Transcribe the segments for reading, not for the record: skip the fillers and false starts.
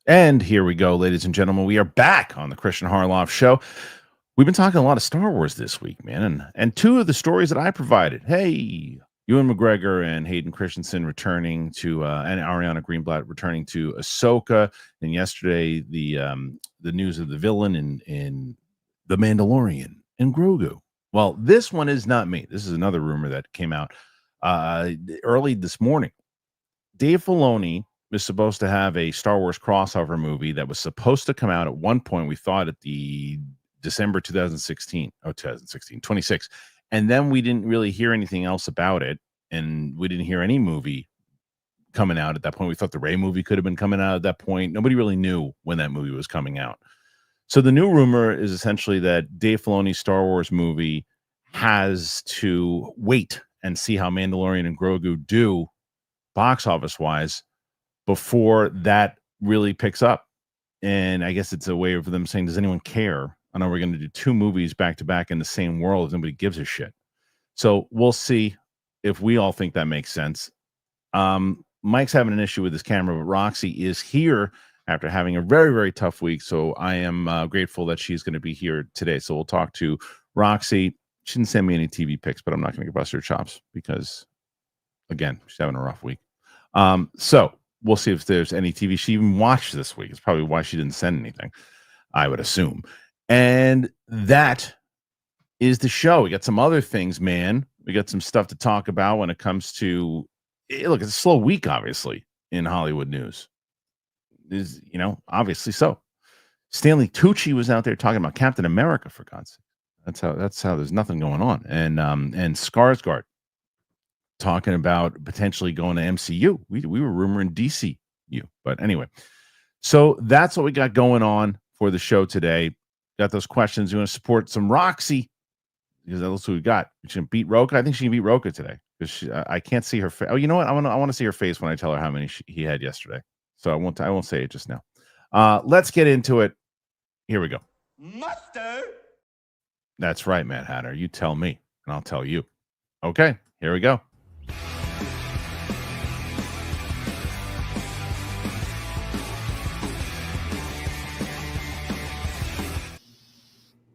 And here we go, ladies and gentlemen. We are back on the Kristian Harloff Show. We've been talking a lot of Star Wars this week, man, and two of the stories that I provided. Hey, Ewan McGregor and Hayden Christensen returning to, and Ariana Greenblatt returning to Ahsoka, and yesterday the news of the villain in the Mandalorian and Grogu. Well, this one is not me. This is another rumor that came out early this morning. Dave Filoni is supposed to have a Star Wars crossover movie that was supposed to come out at one point. We thought at the December 26. And then we didn't really hear anything else about it. And we didn't hear any movie coming out at that point. We thought the Rey movie could have been coming out at that point. Nobody really knew when that movie was coming out. So the new rumor is essentially that Dave Filoni's Star Wars movie has to wait and see how Mandalorian and Grogu do box office wise before that really picks up. And I guess it's a way of them saying, does anyone care? I know we're going to do two movies back to back in the same world if nobody gives a shit. So we'll see if we all think that makes sense. Mike's having an issue with his camera, but Roxy is here after having a very, very tough week. So I am grateful that she's going to be here today. So we'll talk to Roxy. She didn't send me any TV pics, but I'm not going to bust her chops because, again, she's having a rough week. So we'll see if there's any TV she even watched this week. It's probably why she didn't send anything, I would assume. And that is the show. We got some other things, man. We got some stuff to talk about when it comes to, look, it's a slow week, obviously, in Hollywood news. Obviously so. Stanley Tucci was out there talking about Captain America, for God's sake. That's how there's nothing going on. And Skarsgard talking about potentially going to MCU. We were rumoring DCU, but anyway. So that's what we got going on for the show today. Got those questions. You want to support some Roxy because that's what we got. She can beat Roka. I think she can beat Roka today because I can't see her face. Oh, you know what? I want to see her face when I tell her how many he had yesterday. So I won't say it just now. Let's get into it. Here we go. Mustard. That's right, Matt Hatter. You tell me, and I'll tell you. Okay, here we go.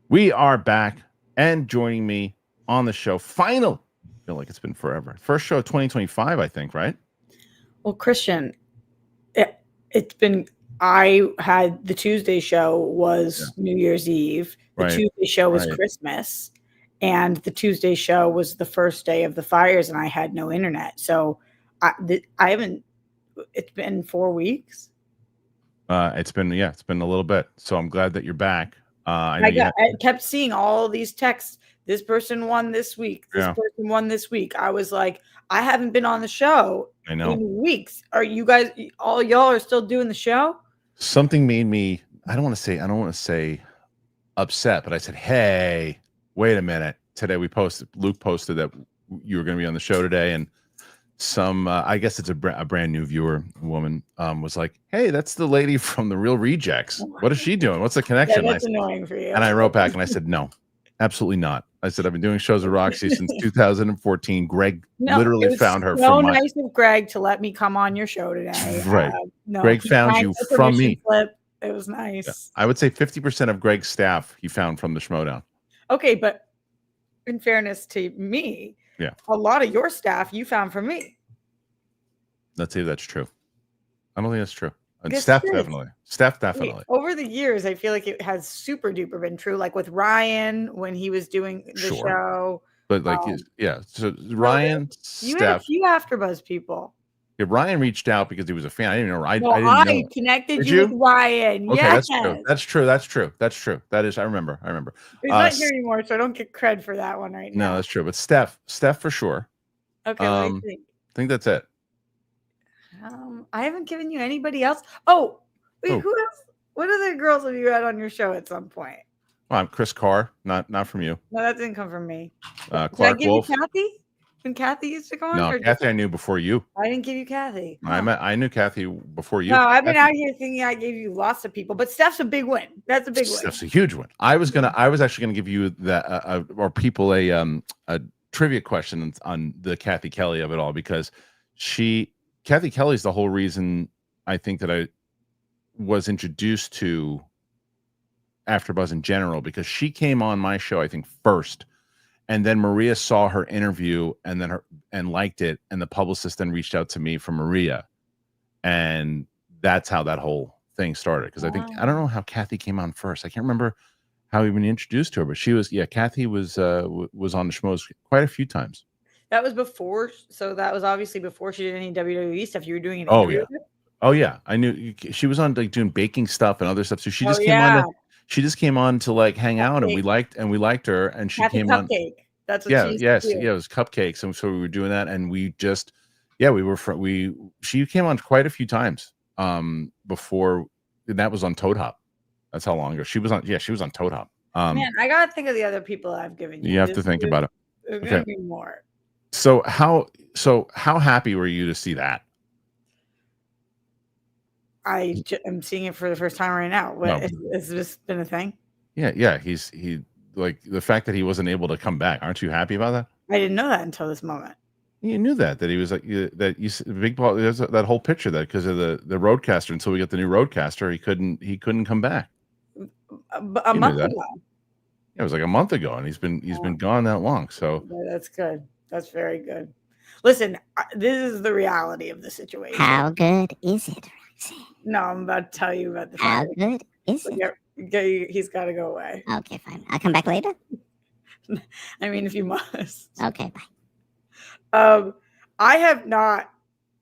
We are back, and joining me on the show, finally, I feel like it's been forever. First show of 2025, I think, right? Well, Kristian, it's been, I had the Tuesday show was New Year's Eve. The Tuesday show was Christmas. And the Tuesday show was the first day of the fires, and I had no internet. So I haven't, it's been 4 weeks. It's been a little bit. So I'm glad that you're back. I kept seeing all these texts. This person won this week. This person won this week. I was like, I haven't been on the show in weeks. Are you guys, all y'all are still doing the show? Something made me, I don't want to say upset, but I said, hey, wait a minute. Today Luke posted that you were going to be on the show today. And some, I guess it's a brand new viewer woman was like, hey, that's the lady from The Real Rejects. What is she doing? What's the connection? Yeah, that's annoying for you. And I wrote back and I said, no, absolutely not. I said, I've been doing shows with Roxy since 2014. Greg literally found her. So nice of Greg to let me come on your show today. Right. Greg found you from me. It was nice. Yeah. I would say 50% of Greg's staff he found from the Schmodown. Okay, but in fairness to me, a lot of your staff you found from me. Let's see if that's true. I don't think that's true. Steph definitely. Over the years, I feel like it has super duper been true. Like with Ryan when he was doing the show. But so Ryan, you had a few AfterBuzz people. Yeah, Ryan reached out because he was a fan. I didn't know. I didn't know. Connected you with Ryan. Okay, yes. That's true. That is. I remember. He's not here anymore, so I don't get cred for that one right now. No, that's true. But Steph for sure. Okay, what do you think? I think that's it. I haven't given you anybody else. Oh, wait, who else? What other girls have you had on your show at some point? Well, I'm Chris Carr, not from you. No, that didn't come from me. Clark Did I give Wolf. You Kathy? When Kathy used to come on? No, Kathy I knew before you. I didn't give you Kathy. I knew Kathy before you. No, I've been out here thinking I gave you lots of people, but Steph's a big win. That's a big win. Steph's a huge one. I was actually gonna give you that or people a trivia question on the Kathy Kelly of it all because Kathy Kelly's the whole reason I think that was introduced to AfterBuzz in general, because she came on my show, I think, first, and then Maria saw her interview and liked it, and the publicist then reached out to me from Maria, and that's how that whole thing started. Because I don't know how Kathy came on first. I can't remember how we even introduced to her, but she was Kathy was on the Schmoes quite a few times. That was before, so that was obviously before she did any WWE stuff. You were doing an interview. Oh yeah, I knew she was on like doing baking stuff and other stuff. So she just came on. She just came on to like hang out, and we liked her, and she came on. That's what she used to do. It was cupcakes, and so we were doing that, and we just she came on quite a few times before, and that was on Toad Hop. That's how long ago she was on. Yeah, she was on Toad Hop. Man, I gotta think of the other people I've given you. You have to think about it. There's gonna be more. So how happy were you to see that? I'm seeing it for the first time right now. Has this been a thing? Yeah. He like the fact that he wasn't able to come back. Aren't you happy about that? I didn't know that until this moment. You knew that he was like Big Paul. There's that whole picture that because of the Roadcaster, until we get the new Roadcaster, he couldn't come back. A month ago. Yeah, it was like a month ago, and he's been gone that long. So that's good. That's very good. Listen, this is the reality of the situation. How good is it, Roxy? No, I'm about to tell you about the How good is it? He's got to go away. Okay, fine. I'll come back later. I mean, if you must. Okay, bye. I have not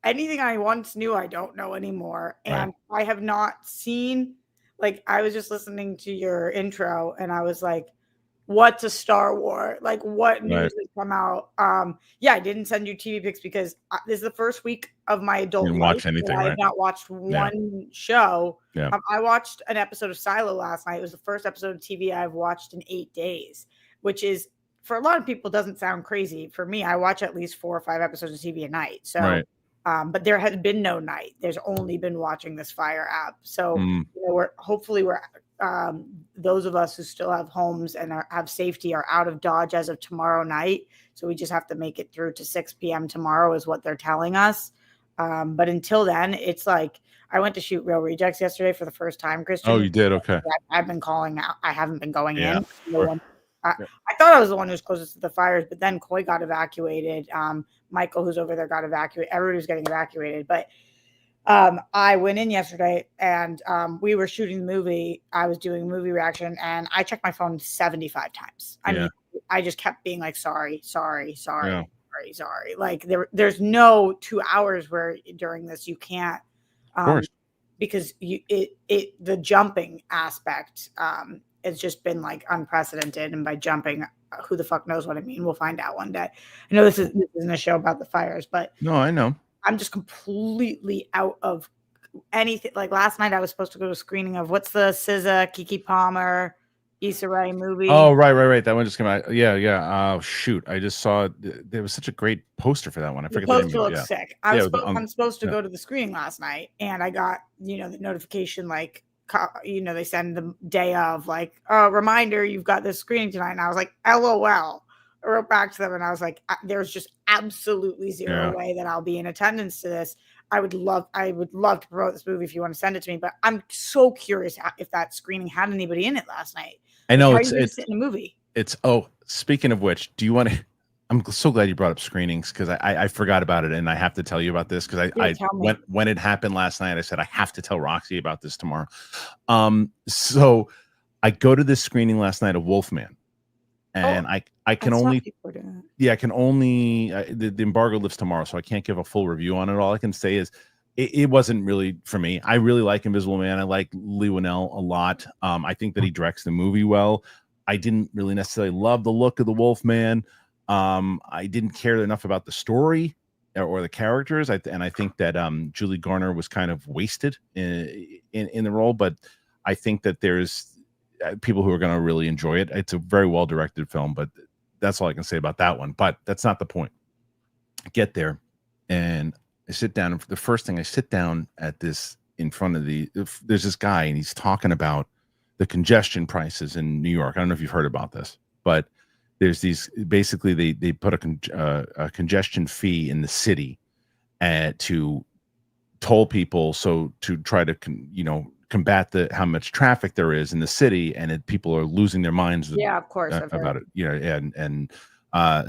anything I once knew. I don't know anymore, and I have not seen. Like, I was just listening to your intro, and I was like, what's a Star Wars? Like, what news has come out? I didn't send you TV pics because this is the first week of my adult life. Watch anything, I have not watched one show. Yeah. I watched an episode of Silo last night. It was the first episode of TV I've watched in 8 days, which is, for a lot of people, doesn't sound crazy. For me, I watch at least 4 or 5 episodes of TV a night. So, but there has been no night. There's only been watching this Fire app. So, we're those of us who still have homes and have safety are out of Dodge as of tomorrow night. So we just have to make it through to 6 p.m. tomorrow is what they're telling us. But until then, it's like I went to shoot Real Rejects yesterday for the first time, Kristian. Oh, you did? Okay. I've been calling out. I haven't been going in. I thought I was the one who was closest to the fires, but then Coy got evacuated. Michael, who's over there, got evacuated. Everybody was getting evacuated. But I went in yesterday and we were shooting the movie. I was doing movie reaction and I checked my phone 75 times. I mean, I just kept being like, sorry. Like there's no 2 hours where during this you can't, because the jumping aspect it's just been like unprecedented. And by jumping, who the fuck knows what I mean? We'll find out one day. I know this isn't a show about the fires, but no, I know. I'm just completely out of anything. Like last night, I was supposed to go to a screening of what's the SZA, Keke Palmer, Issa Rae movie. Oh, right. That one just came out. Yeah. Oh, shoot. I just saw there was such a great poster for that one. I forget the name. The poster looks sick. I'm supposed to go to the screening last night, and I got the notification like they send the day of like, oh, reminder, you've got this screening tonight, and I was like, LOL. I wrote back to them and I was like, there's just absolutely zero way that I'll be in attendance to this. I would love to promote this movie if you want to send it to me, but I'm so curious if that screening had anybody in it last night. I know it's in a movie. Speaking of which, do you want to, I'm so glad you brought up screenings because I forgot about it and I have to tell you about this because when it happened last night, I said, I have to tell Roxy about this tomorrow. So I go to this screening last night of Wolfman. And I can only the embargo lifts tomorrow, so I can't give a full review on it. All I can say is it wasn't really for me. I really like Invisible Man. I like Lee Winnell a lot. I think that he directs the movie well. I didn't really necessarily love the look of the Wolfman. I didn't care enough about the story or the characters. I think that Julie Garner was kind of wasted in the role. But I think that there's people who are going to really enjoy it. It's a very well directed film, but that's all I can say about that one. But that's not the point. I get there and I sit down, and the first thing I sit down at this in front of there's this guy and he's talking about the congestion prices in New York. I don't know if you've heard about this, but there's these, basically they put a congestion fee in the city to toll people. So to try to, combat how much traffic there is in the city, and people are losing their minds. Yeah, of course, about it. And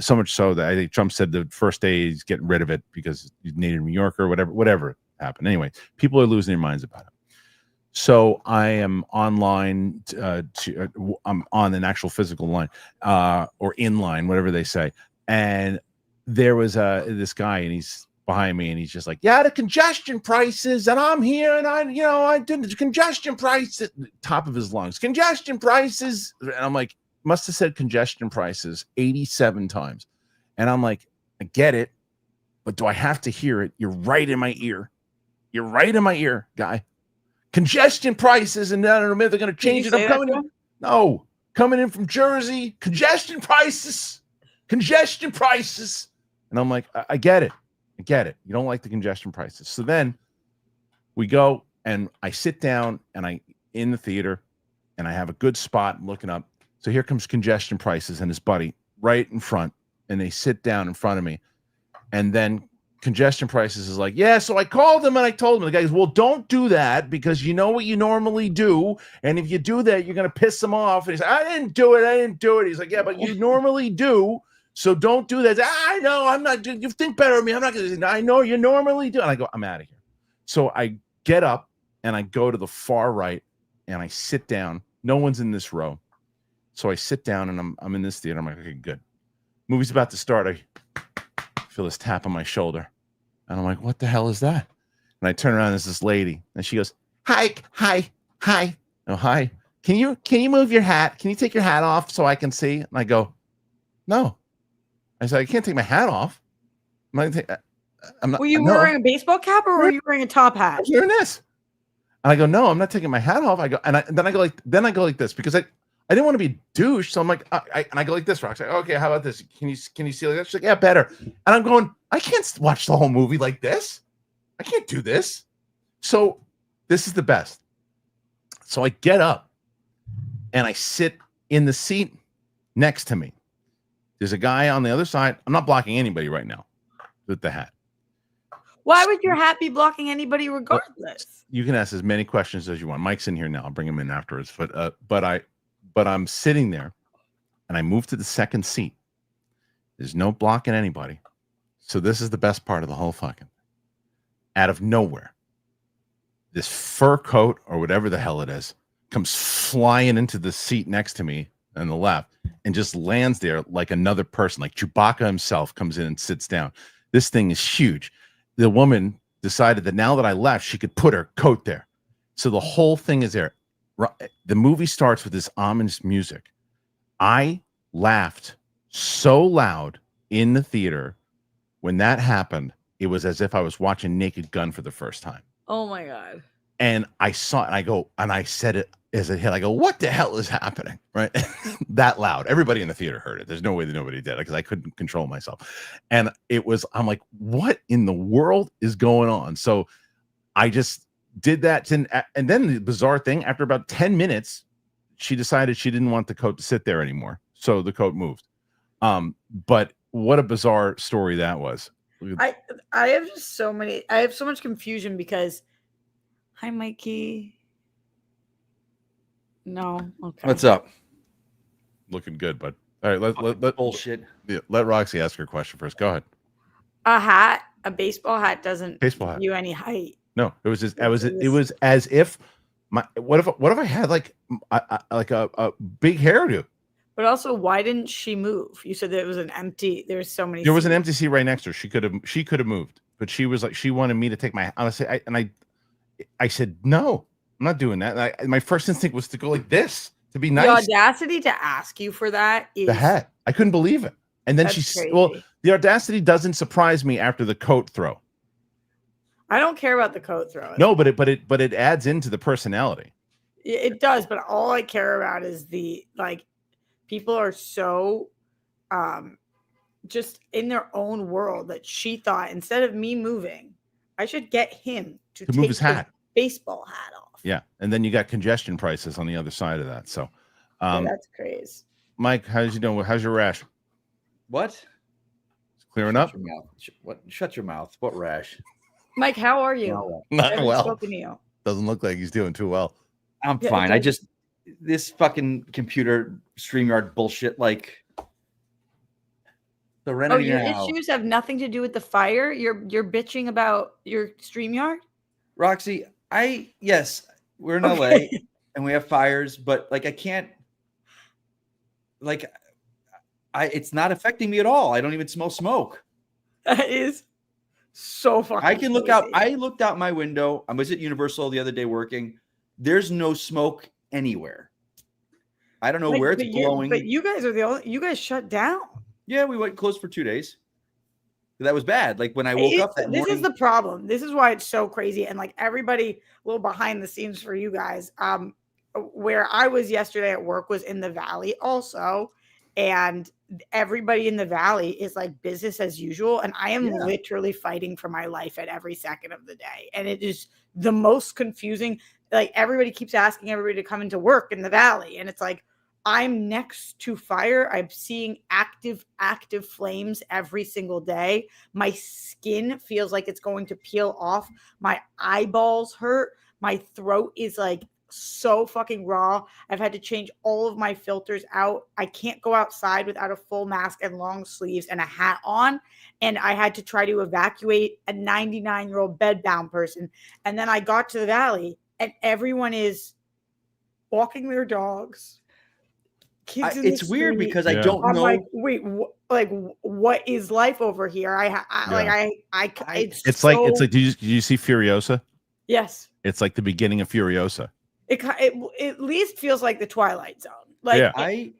so much so that I think Trump said the first day he's getting rid of it because he's Native New Yorker, whatever happened. Anyway, people are losing their minds about it. So I am online. I'm on an actual physical line, or in line, whatever they say. And there was this guy, and he's behind me, and he's just like, "Yeah, the congestion prices, and I'm here, and I did the congestion prices." Top of his lungs, congestion prices, and I'm like, must have said congestion prices 87 times, and I'm like, I get it, but do I have to hear it? You're right in my ear. You're right in my ear, guy. Congestion prices, and then in a minute they're going to change it. I'm coming in. No, coming in from Jersey. Congestion prices. And I'm like, I get it. You don't like the congestion prices. So then we go, and I sit down, and in the theater, and I have a good spot looking up. So here comes congestion prices and his buddy right in front, and they sit down in front of me, and then congestion prices is like, yeah, so I called him and I told him. The guy goes, well, don't do that, because you know what you normally do, and if you do that, you're going to piss him off. And he's like, I didn't do it. He's like, yeah, but you normally do, so don't do that. I know, I'm not doing, you think better of me. I'm not going to, I know you normally do. And I go, I'm out of here. So I get up and I go to the far right, and I sit down. No one's in this row. So I sit down, and I'm in this theater. I'm like, okay, good. Movie's about to start. I feel this tap on my shoulder. And I'm like, what the hell is that? And I turn around, there's this lady, and she goes, hi. Oh, hi. Can you move your hat? Can you take your hat off so I can see? And I go, no. I said, I can't take my hat off. I'm not. Were you wearing a baseball cap, or were you wearing a top hat? I was wearing this. And I go, no, I'm not taking my hat off. I go, and then I go like this, because I didn't want to be a douche. So I'm like, and I go like this, Rox. Okay, how about this? Can you see like that? She's like, yeah, better. And I'm going, I can't watch the whole movie like this. I can't do this. So this is the best. So I get up and I sit in the seat next to me. There's a guy on the other side. I'm not blocking anybody right now with the hat. Why would your hat be blocking anybody regardless? You can ask as many questions as you want. Mike's in here now. I'll bring him in afterwards. But I'm sitting there, and I move to the second seat. There's no blocking anybody. So this is the best part of the whole fucking. Out of nowhere, this fur coat or whatever the hell it is comes flying into the seat next to me on the left and just lands there like another person, like Chewbacca himself comes in and sits down. This thing is huge. The woman decided that now that I left, she could put her coat there. So the whole thing is there. The movie starts with this ominous music. I laughed so loud in the theater when that happened. It was as if I was watching Naked Gun for the first time. Oh my God. And I saw it, and I go, and I said it as it hit. I go, what the hell is happening? Right? That loud. Everybody in the theater heard it. There's no way that nobody did it, because I couldn't control myself. And I'm like, what in the world is going on? So I just did that. And then the bizarre thing, after about 10 minutes, she decided she didn't want the coat to sit there anymore. So the coat moved. But what a bizarre story that was. I have just I have so much confusion because, hi, Mikey. No. Okay. What's up? Looking good, bud. All right, let bullshit. Let Roxy ask her question first. Go ahead. A baseball hat doesn't give you any height. No, it was as if what if I had like a big hairdo? But also, why didn't she move? You said there was an empty. There was so many. There was an empty seat right next to her. She could have moved, but she was like, she wanted me to take my. Honestly, I said no, I'm not doing that. My first instinct was to go like this, to be nice. The audacity to ask you for that is the hat. I couldn't believe it. And then the audacity doesn't surprise me after the coat throw. I don't care about the coat throw. No, but it adds into the personality. It does, but all I care about is people are so just in their own world that she thought, instead of me moving, I should get him to take move his hat, baseball hat off. Yeah, and then you got congestion prices on the other side of that. So that's crazy. Mike, how's you doing? How's your rash? What? It's clearing up. Your mouth. What? Shut your mouth. What rash? Mike, how are you? Not well. Spoken to you. Doesn't look like he's doing too well. I'm fine. This fucking computer StreamYard bullshit, like Serenity your now. issues have nothing to do with the fire. You're bitching about your StreamYard? Roxy, yes, we're in LA and we have fires, but like I can't, like it's not affecting me at all. I don't even smell smoke. That is so fucking I can look crazy. out. I looked out my window. I was at Universal the other day working. There's no smoke anywhere. I don't know where it's blowing. But you guys are you guys shut down. Yeah, we went closed for 2 days. That was bad. Like when I woke up that morning. This is the problem. This is why it's so crazy. And like everybody, a little behind the scenes for you guys. Where I was yesterday at work was in the Valley also. And everybody in the Valley is like business as usual. And I am literally fighting for my life at every second of the day. And it is the most confusing. Like everybody keeps asking everybody to come into work in the Valley. And it's like, I'm next to fire. I'm seeing active flames every single day. My skin feels like it's going to peel off. My eyeballs hurt. My throat is like so fucking raw. I've had to change all of my filters out. I can't go outside without a full mask and long sleeves and a hat on. And I had to try to evacuate a 99-year-old bedbound person. And then I got to the Valley and everyone is walking their dogs. It's weird because I don't know. I'm like, wait, what is life over here? It's like did you see Furiosa? Yes. It's like the beginning of Furiosa. It at least feels like the Twilight Zone. Like I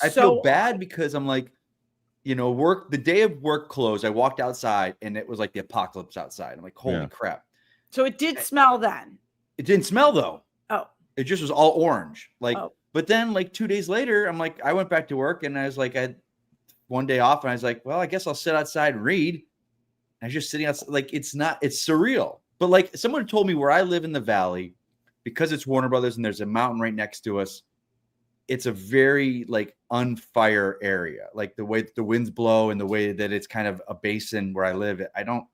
feel bad because I'm like, the day of work closed. I walked outside and it was like the apocalypse outside. I'm like, holy crap. So it did smell then. It didn't smell though. Oh. It just was all orange. But then like 2 days later, I'm like, I went back to work and I was like, I had one day off and I was like, well, I guess I'll sit outside and read. I was just sitting outside. Like, it's surreal. But like someone told me where I live in the Valley, because it's Warner Brothers and there's a mountain right next to us, it's a very like unfire area. Like the way the winds blow and the way that it's kind of a basin where I live. Well,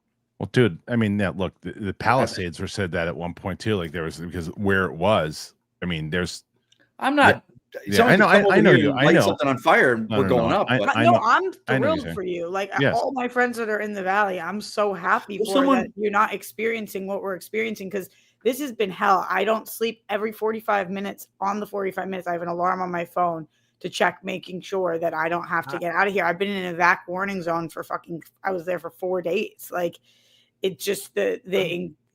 dude, I mean, look, the Palisades were said that at one point too. Like there was, because where it was, I mean, I'm not. Yeah, I know. I know you. I know something on fire. And we're going up. I'm thrilled for you. Like all my friends that are in the Valley, I'm so happy that you're not experiencing what we're experiencing, because this has been hell. I don't sleep every 45 minutes. On the 45 minutes, I have an alarm on my phone to check, making sure that I don't have to get out of here. I've been in an evac warning zone for I was there for 4 days. Like it's just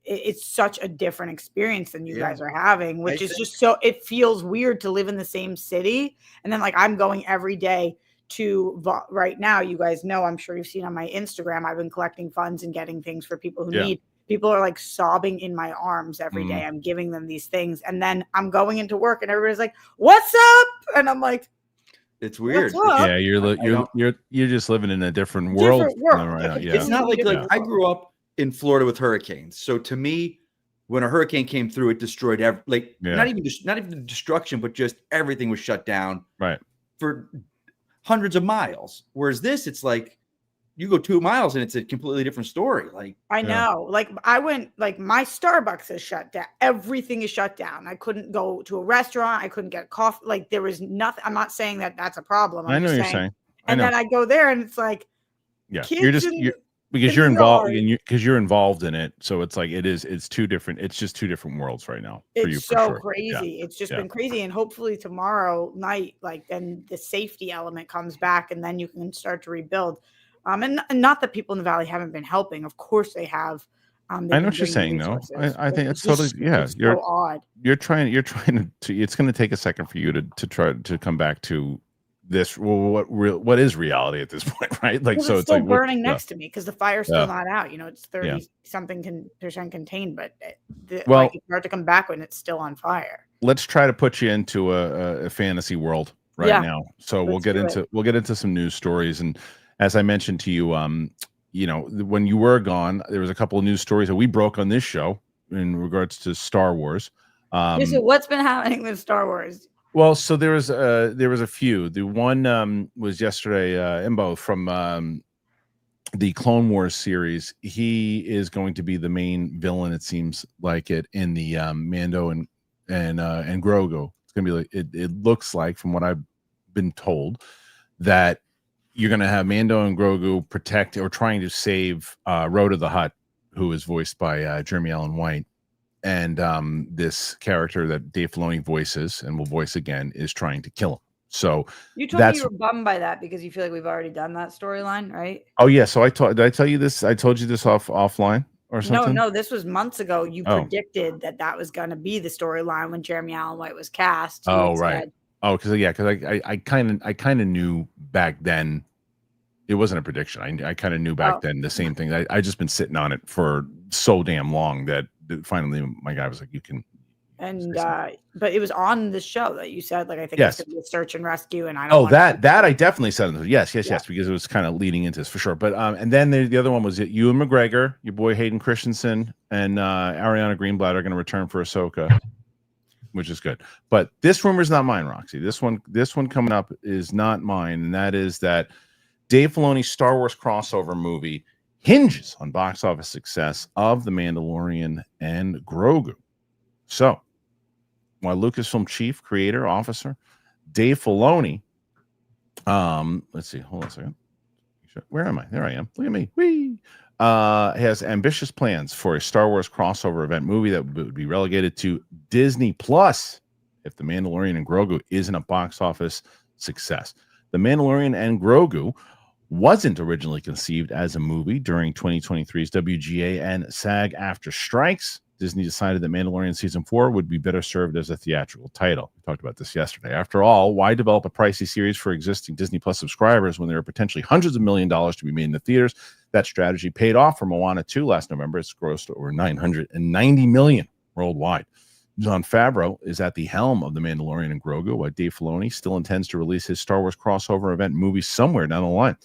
it's such a different experience than you guys are having, which is just so, it feels weird to live in the same city. And then like, I'm going every day to right now, you guys know, I'm sure you've seen on my Instagram, I've been collecting funds and getting things for people who need. People are like sobbing in my arms every day. I'm giving them these things. And then I'm going into work and everybody's like, what's up? And I'm like, it's weird. Yeah. You're just living in a different world. Right now. Yeah. It's not like I grew up in Florida with hurricanes. So to me, when a hurricane came through, it destroyed not even the destruction, but just everything was shut down for hundreds of miles. Whereas this, it's like you go 2 miles and it's a completely different story. Like I know, like I went, like my Starbucks is shut down. Everything is shut down. I couldn't go to a restaurant. I couldn't get coffee. Like there was nothing. I'm not saying that that's a problem. I know what you're saying. And then I go there and it's like, because you're involved because you're involved in it. So it's like, it's just two different worlds right now. It's so crazy. It's just been crazy. And hopefully tomorrow night, like then the safety element comes back and then you can start to rebuild. And not that people in the Valley haven't been helping. Of course they have. I know what you're saying though. I think it's totally, it's you're so odd. You're trying to, it's going to take a second for you to try to come back to this. Well, what is reality at this point, right? Like, so it's still like burning next to me because the fire's still not out. It's 30% contained, but it's hard to come back when it's still on fire. Let's try to put you into a fantasy world now. So we'll get into some news stories. And as I mentioned to you, when you were gone, there was a couple of news stories that we broke on this show in regards to Star Wars. So what's been happening with Star Wars? Well, so there was a few. The one was yesterday, Imbo from the Clone Wars series, he is going to be the main villain. It seems like it in the Mando and Grogu. It's gonna be like it looks like, from what I've been told, that you're gonna have Mando and Grogu protect or trying to save Rhoda the Hutt, who is voiced by Jeremy Allen White, and this character that Dave Filoni voices and will voice again is trying to kill him. So you told me you were bummed by that because you feel like we've already done that storyline, right? Oh yeah. So did I tell you this? I told you this offline or something? No, this was months ago. You predicted that was going to be the storyline when Jeremy Allen White was cast. Oh right. Oh, because I kind of knew back then. It wasn't a prediction. I kind of knew back then the same thing. I just been sitting on it for so damn long that finally my guy was like, "You can." And but it was on the show that you said, like, I think yes. It's gonna be a search and rescue, and I don't that I definitely said yes, because it was kind of leading into this for sure. But and then the other one was Ewan McGregor, your boy Hayden Christensen, and Ariana Greenblatt are going to return for Ahsoka, which is good. But this rumor is not mine, Roxy. This one coming up is not mine, and that is that Dave Filoni's Star Wars crossover movie hinges on box office success of The Mandalorian and Grogu. So, while Lucasfilm chief creator officer Dave Filoni, let's see, hold on a second. Where am I? There I am. Look at me. Whee! Has ambitious plans for a Star Wars crossover event movie that would be relegated to Disney Plus if The Mandalorian and Grogu isn't a box office success. The Mandalorian and Grogu wasn't originally conceived as a movie during 2023's WGA and SAG-AFTRA strikes. Disney decided that Mandalorian Season 4 would be better served as a theatrical title. We talked about this yesterday. After all, why develop a pricey series for existing Disney Plus subscribers when there are potentially hundreds of millions of dollars to be made in the theaters? That strategy paid off for Moana 2 last November. It's grossed over $990 million worldwide. Jon Favreau is at the helm of The Mandalorian and Grogu, while Dave Filoni still intends to release his Star Wars crossover event movie somewhere down the line.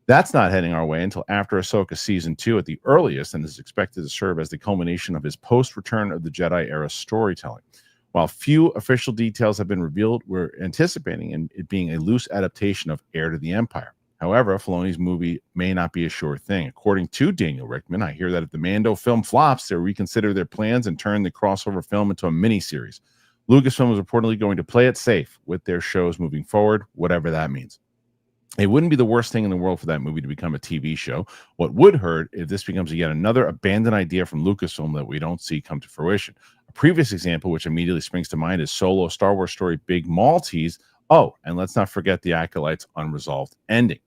That's not heading our way until after Ahsoka Season 2 at the earliest, and is expected to serve as the culmination of his post-Return of the Jedi era storytelling. While few official details have been revealed, we're anticipating it being a loose adaptation of Heir to the Empire. However, Filoni's movie may not be a sure thing. According to Daniel Rickman, I hear that if the Mando film flops, they'll reconsider their plans and turn the crossover film into a miniseries. Lucasfilm is reportedly going to play it safe with their shows moving forward, whatever that means. It wouldn't be the worst thing in the world for that movie to become a TV show. What would hurt if this becomes yet another abandoned idea from Lucasfilm that we don't see come to fruition. A previous example, which immediately springs to mind, is Solo Star Wars story Big Maltese. Oh, and let's not forget the Acolyte's unresolved ending.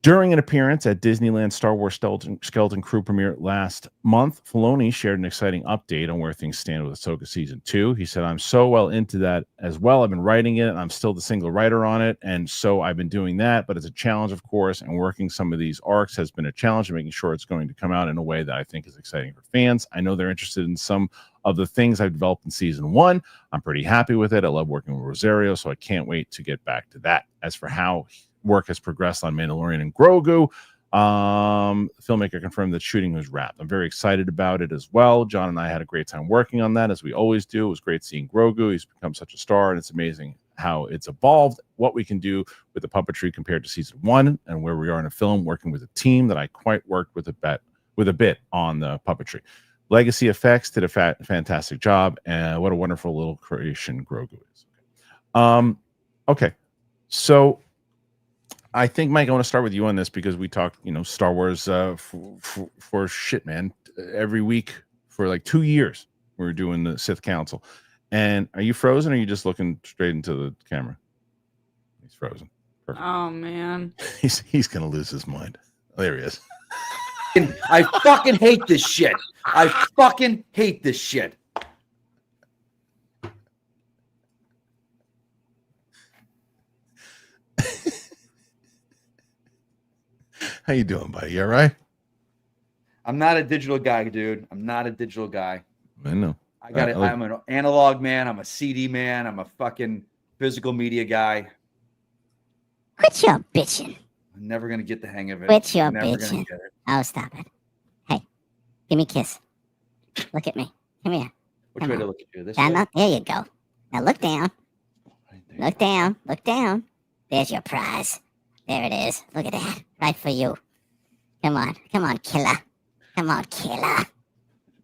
During an appearance at Disneyland's Star Wars Skeleton Crew premiere last month, Filoni shared an exciting update on where things stand with Ahsoka Season 2. He said, I'm so well into that as well. I've been writing it, and I'm still the single writer on it, and so I've been doing that, but it's a challenge, of course, and working some of these arcs has been a challenge, and making sure it's going to come out in a way that I think is exciting for fans. I know they're interested in some of the things I've developed in Season 1. I'm pretty happy with it. I love working with Rosario, so I can't wait to get back to that. As for how work has progressed on Mandalorian and Grogu, the filmmaker confirmed that shooting was wrapped. I'm very excited about it as well. John and I had a great time working on that, as we always do. It was great seeing Grogu. He's become such a star, and it's amazing how it's evolved, what we can do with the puppetry compared to Season 1, and where we are in a film working with a team that I quite worked with a bit on the puppetry. Legacy Effects did a fantastic job, and what a wonderful little creation Grogu is. Okay, so I think, Mike, I want to start with you on this because we talked, Star Wars for shit, man. Every week for like 2 years, we were doing the Sith Council. And are you frozen, or are you just looking straight into the camera? He's frozen. Perfect. Oh, man. He's going to lose his mind. Oh, there he is. I fucking hate this shit. I fucking hate this shit. How you doing, buddy? You all right? I'm not a digital guy, dude. I'm not a digital guy. I know. I'm an analog man. I'm a CD man. I'm a fucking physical media guy. Quit your bitching. I'm never gonna get the hang of it. Quit your bitching. Oh, stop it. Hey, give me a kiss. Look at me. Come here. Which way to look at you? This way? Up. There you go. Now look down. Look down. Look down. There's your prize. There it is. Look at that. Right for you. Come on, killer. Come on, killer.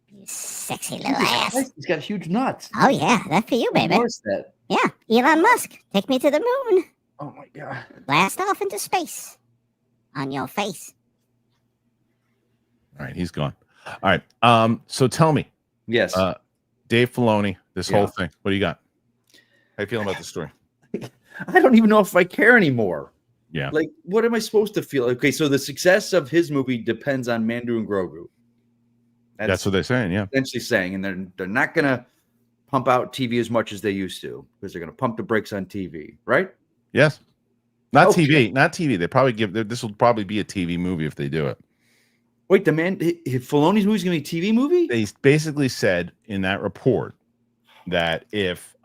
You sexy little ass. He's got huge nuts. Oh yeah, that's for you, baby. I noticed that. Yeah, Elon Musk, take me to the moon. Oh my god. Blast off into space. On your face. All right, he's gone. All right. So tell me. Yes. Dave Filoni, this whole thing. What do you got? How you feeling about the story? I don't even know if I care anymore. Yeah. Like, what am I supposed to feel? Okay, so the success of his movie depends on Mando and Grogu. That's what they're saying, yeah. Essentially saying, and they're not gonna pump out TV as much as they used to because they're gonna pump the brakes on TV, right? Yes. Not TV. They probably this will probably be a TV movie if they do it. Wait, Filoni's movie's gonna be a TV movie? They basically said in that report that if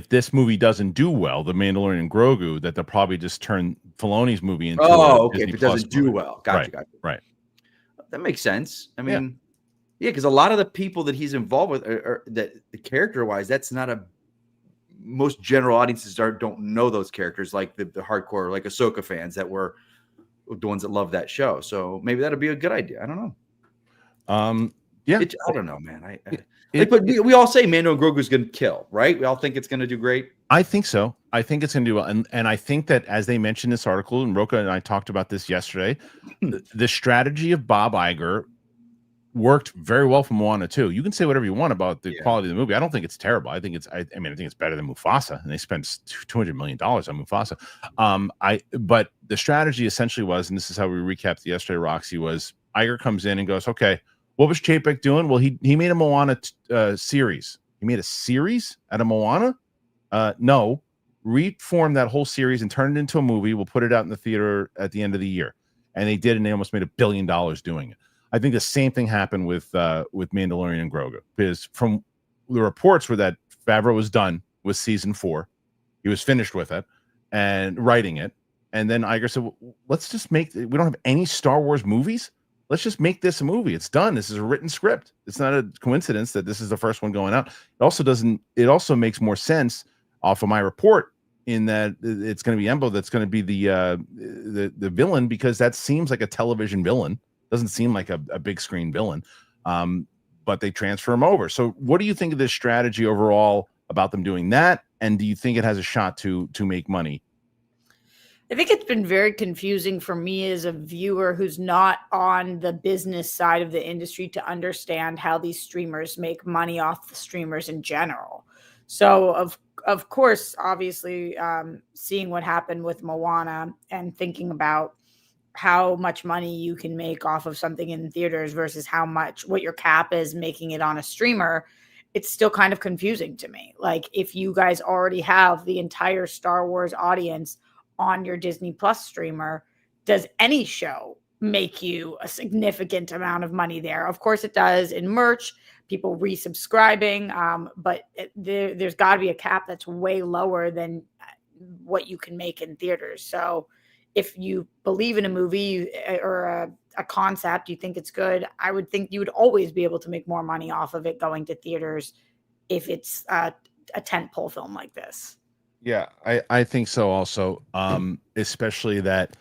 this movie doesn't do well, The Mandalorian and Grogu, that they'll probably just turn Filoni's movie into if it doesn't do well. Gotcha. Right. That makes sense. I mean, yeah, because a lot of the people that he's involved with are that character-wise, that's not a most general audiences don't know those characters like the hardcore, like Ahsoka fans that were the ones that love that show. So maybe that'll be a good idea. I don't know. Yeah, I don't know, man. But we all say Mando and Grogu is going to kill, right? We all think it's going to do great. I think so. I think it's going to do well, and I think that as they mentioned in this article, and Roka and I talked about this yesterday, the strategy of Bob Iger worked very well for Moana too. You can say whatever you want about the quality of the movie. I don't think it's terrible. I think it's I think it's better than Mufasa, and they spent $200 million on Mufasa. But the strategy essentially was, and this is how we recapped yesterday, Roxy, was Iger comes in and goes, okay, what was Chapek doing? Well, he made a Moana series. He made a series out of Moana? No. Reformed that whole series and turned it into a movie. We'll put it out in the theater at the end of the year. And they did, and they almost made $1 billion doing it. I think the same thing happened with Mandalorian and Grogu, because from the reports were that Favreau was done with season 4. He was finished with it and writing it. And then Iger said, well, let's just we don't have any Star Wars movies. Let's just make this a movie. It's done. This is a written script. It's not a coincidence that this is the first one going out. It also makes more sense off of my report in that it's going to be Embo that's going to be the villain, because that seems like a television villain. Doesn't seem like a big screen villain. But they transfer him over. So what do you think of this strategy overall about them doing that? And do you think it has a shot to make money? I think it's been very confusing for me as a viewer who's not on the business side of the industry to understand how these streamers make money off the streamers in general. So of course, obviously, seeing what happened with Moana and thinking about how much money you can make off of something in theaters versus what your cap is making it on a streamer, it's still kind of confusing to me. Like, if you guys already have the entire Star Wars audience on your Disney Plus streamer, does any show make you a significant amount of money there? Of course it does in merch, people resubscribing, but there's got to be a cap that's way lower than what you can make in theaters. So if you believe in a movie or a concept, you think it's good, I would think you would always be able to make more money off of it going to theaters if it's a tentpole film like this. Yeah, I think so also, especially that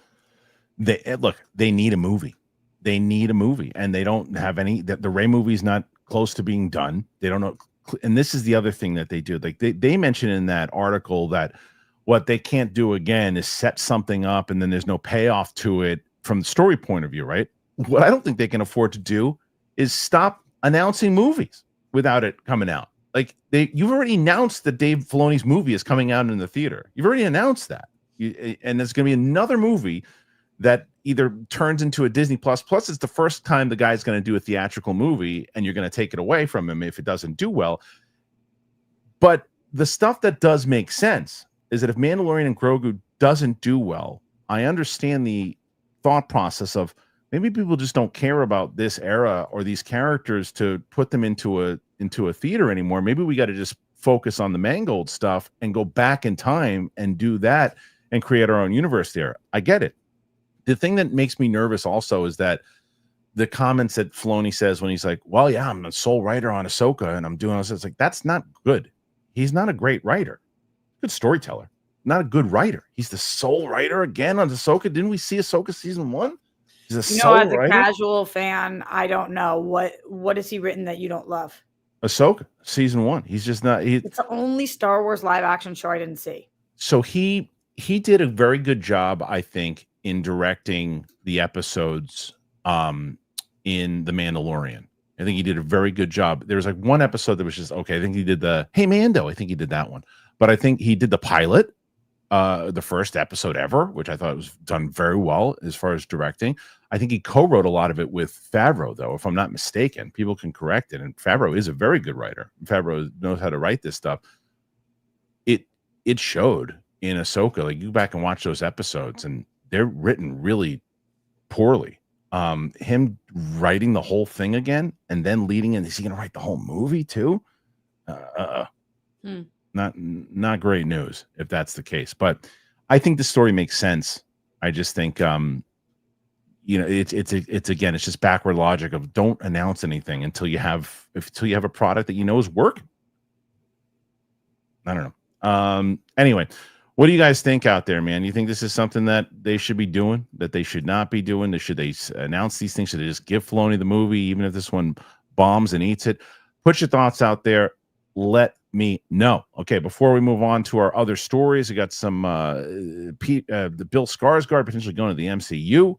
they need a movie. They need a movie, and they don't have any. The Rey movie is not close to being done. They don't know. And this is the other thing that they do. Like they mentioned in that article that what they can't do again is set something up and then there's no payoff to it from the story point of view, right? What I don't think they can afford to do is stop announcing movies without it coming out. Like you've already announced that Dave Filoni's movie is coming out in the theater. You've already announced that. And there's going to be another movie that either turns into a Disney Plus. Plus, it's the first time the guy's going to do a theatrical movie, and you're going to take it away from him if it doesn't do well. But the stuff that does make sense is that if Mandalorian and Grogu doesn't do well, I understand the thought process of maybe people just don't care about this era or these characters to put them into a theater anymore. Maybe we got to just focus on the Mangold stuff and go back in time and do that and create our own universe there. I get it. The thing that makes me nervous also is that the comments that Filoni says when he's like, well, yeah, I'm the sole writer on Ahsoka and I'm doing this. It's like, that's not good. He's not a great writer. Good storyteller. Not a good writer. He's the sole writer again on Ahsoka. Didn't we see Ahsoka season 1? He's a as a casual fan, I don't know what has he written that you don't love. Ahsoka season 1. He's just not. It's the only Star Wars live action show I didn't see. So he did a very good job, I think, in directing the episodes in The Mandalorian. I think he did a very good job. There was like one episode that was just okay. I think he did the Hey Mando. I think he did that one, but I think he did the pilot, the first episode ever, which I thought was done very well as far as directing. I think he co-wrote a lot of it with Favreau, though, if I'm not mistaken. People can correct it, and Favreau is a very good writer. Favreau knows how to write this stuff. It showed in Ahsoka. Like, you go back and watch those episodes, and they're written really poorly. Him writing the whole thing again and then leading in, is he going to write the whole movie too? Not great news if that's the case. But I think the story makes sense. I just think it's again, it's just backward logic of don't announce anything until you have a product that you know is working. I don't know. Anyway, what do you guys think out there, man? You think this is something that they should be doing, that they should not be doing? Should they announce these things? Should they just give Filoni the movie, even if this one bombs and eats it? Put your thoughts out there. Let me know. Okay, before we move on to our other stories, we got some the Bill Skarsgard potentially going to the MCU.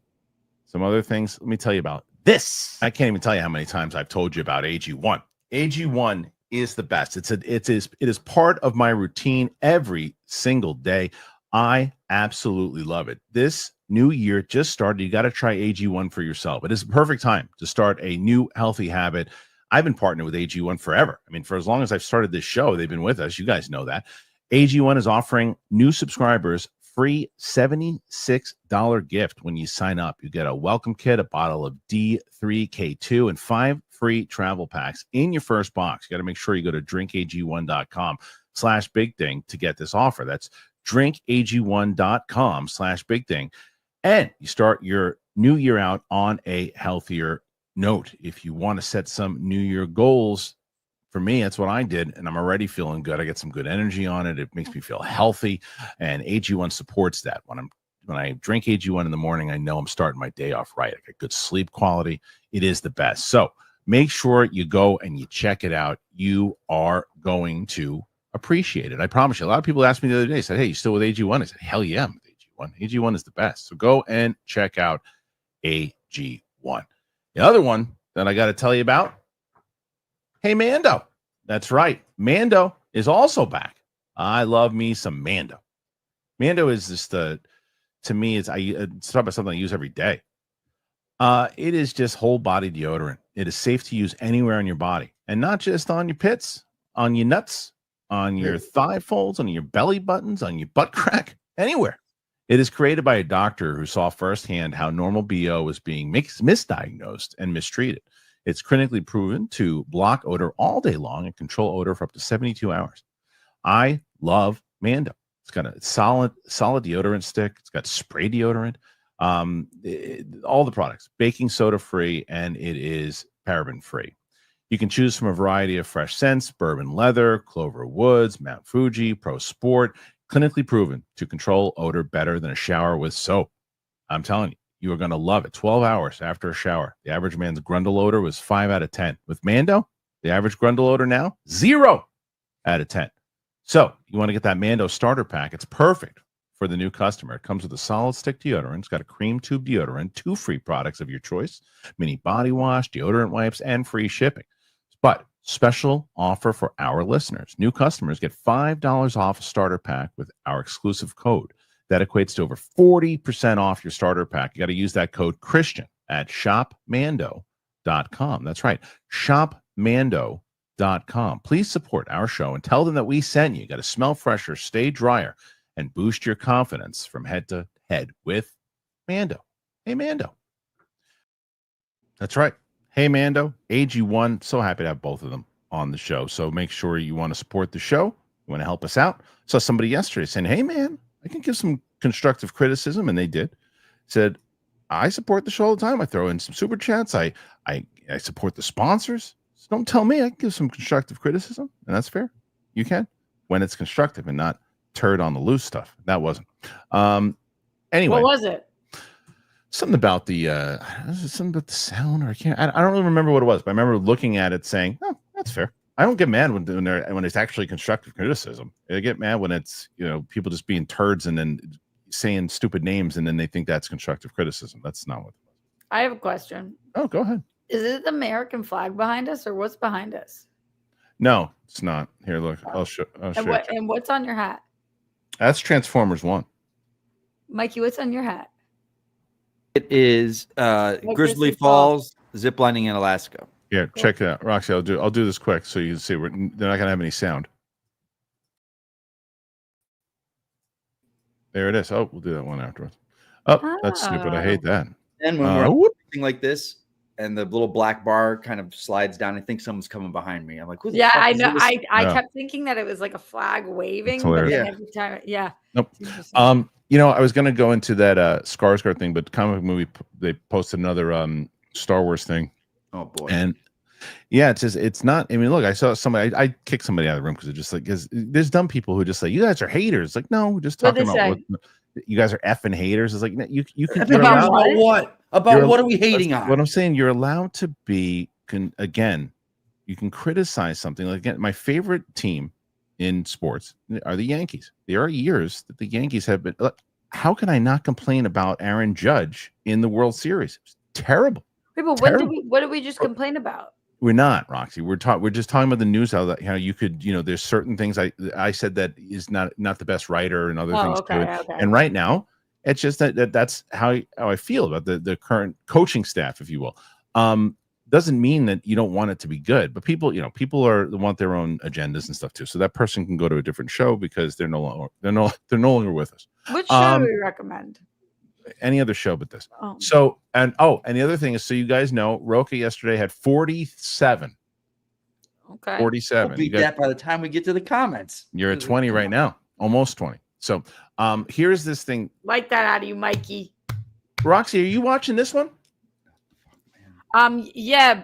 Some other things. Let me tell you about this. I can't even tell you how many times I've told you about AG1. AG1 is the best. It is part of my routine every single day. I absolutely love it. This new year just started. You got to try AG1 for yourself. It is the perfect time to start a new healthy habit. I've been partnered with AG1 forever. I mean, for as long as I've started this show, they've been with us. You guys know that. AG1 is offering new subscribers free $76 gift when you sign up. You get a welcome kit, a bottle of D3K2, and 5 free travel packs in your first box. You got to make sure you go to drinkag1.com/bigthing to get this offer. That's drinkag1.com/bigthing. And you start your new year out on a healthier note. If you want to set some new year goals, for me, that's what I did, and I'm already feeling good. I get some good energy on it. It makes me feel healthy, and AG1 supports that. When I drink AG1 in the morning, I know I'm starting my day off right. I get good sleep quality. It is the best. So make sure you go and you check it out. You are going to appreciate it. I promise you. A lot of people asked me the other day, said, hey, you still with AG1? I said, hell yeah, I'm with AG1. AG1 is the best. So go and check out AG1. The other one that I got to tell you about, hey, Mando. That's right. Mando is also back. I love me some Mando. Mando is just to me, it's something I use every day. It is just whole body deodorant. It is safe to use anywhere on your body, and not just on your pits, on your nuts, on your thigh folds, on your belly buttons, on your butt crack, anywhere. It is created by a doctor who saw firsthand how normal BO was being misdiagnosed and mistreated. It's clinically proven to block odor all day long and control odor for up to 72 hours. I love Mando. It's got a solid deodorant stick. It's got spray deodorant. All the products, baking soda free, and it is paraben free. You can choose from a variety of fresh scents: bourbon leather, clover woods, Mount Fuji, Pro Sport. Clinically proven to control odor better than a shower with soap. I'm telling you, you are going to love it. 12 hours after a shower, the average man's grundle odor was 5 out of 10. With Mando, the average grundle odor now, 0 out of 10. So you want to get that Mando starter pack. It's perfect for the new customer. It comes with a solid stick deodorant. It's got a cream tube deodorant, 2 free products of your choice, mini body wash, deodorant wipes, and free shipping. But special offer for our listeners. New customers get $5 off a starter pack with our exclusive code. That equates to over 40% off your starter pack. You got to use that code Kristian at shopmando.com. That's right, shopmando.com. Please support our show and tell them that we sent you. You got to smell fresher, stay drier, and boost your confidence from head to head with Mando. Hey, Mando. That's right. Hey, Mando, AG1. So happy to have both of them on the show. So make sure you want to support the show. You want to help us out. Saw somebody yesterday saying, hey, man, I can give some constructive criticism, and they did. Said, I support the show all the time. I throw in some super chats. I support the sponsors. So don't tell me. I can give some constructive criticism, and that's fair. You can, when it's constructive and not turd on the loose stuff. That wasn't. Anyway. What was it? something about the sound, or I don't really remember what it was, but I remember looking at it saying, "Oh, that's fair." I don't get mad when it's actually constructive criticism. I get mad when it's people just being turds and then saying stupid names and then they think that's constructive criticism. That's not what. I have a question. Oh, go ahead. Is it the American flag behind us, or what's behind us? No, it's not. Here, look. I'll show. And what's on your hat? That's Transformers 1. Mikey, what's on your hat? It is Grizzly Falls ziplining in Alaska. Yeah, cool. Check it out, Roxy. I'll do this quick so you can see. They're not gonna have any sound. There it is. Oh, we'll do that one afterwards. Oh, that's stupid. I hate that. And when we're something like this, and the little black bar kind of slides down, I think someone's coming behind me. I'm like, yeah, I know. I kept thinking that it was like a flag waving, but then every time, Nope. I was gonna go into that Skarsgard thing, but Comic Movie, they posted another Star Wars thing. Oh boy. And yeah, it's not. I mean, look, I saw somebody. I kicked somebody out of the room because it's just like, because there's dumb people who just like, you guys are haters. Like, no, we're just talking about what you guys are effing haters. It's like, you can about what? About what are we hating on? What I'm saying, you're allowed to be. Again, you can criticize something. Like, again, my favorite team in sports are the Yankees. There are years that the Yankees have been. How can I not complain about Aaron Judge in the World Series? It's terrible. People, what did we just complain about? We're not, Roxy. We're just talking about the news, how you could, there's certain things I said that is not the best writer and other things. Okay. And right now, it's just that's how I feel about the current coaching staff, if you will. Doesn't mean that you don't want it to be good, but people want their own agendas and stuff too. So that person can go to a different show because they're no longer with us. Which show do we recommend? Any other show but this. So and the other thing is, so you guys know, Roca yesterday had 47. Okay. 47. We'll beat that by the time we get to the comments. You're at 20 right now, almost 20. So here's this thing. Like that out of you, Mikey. Roxy, are you watching this one? Yeah,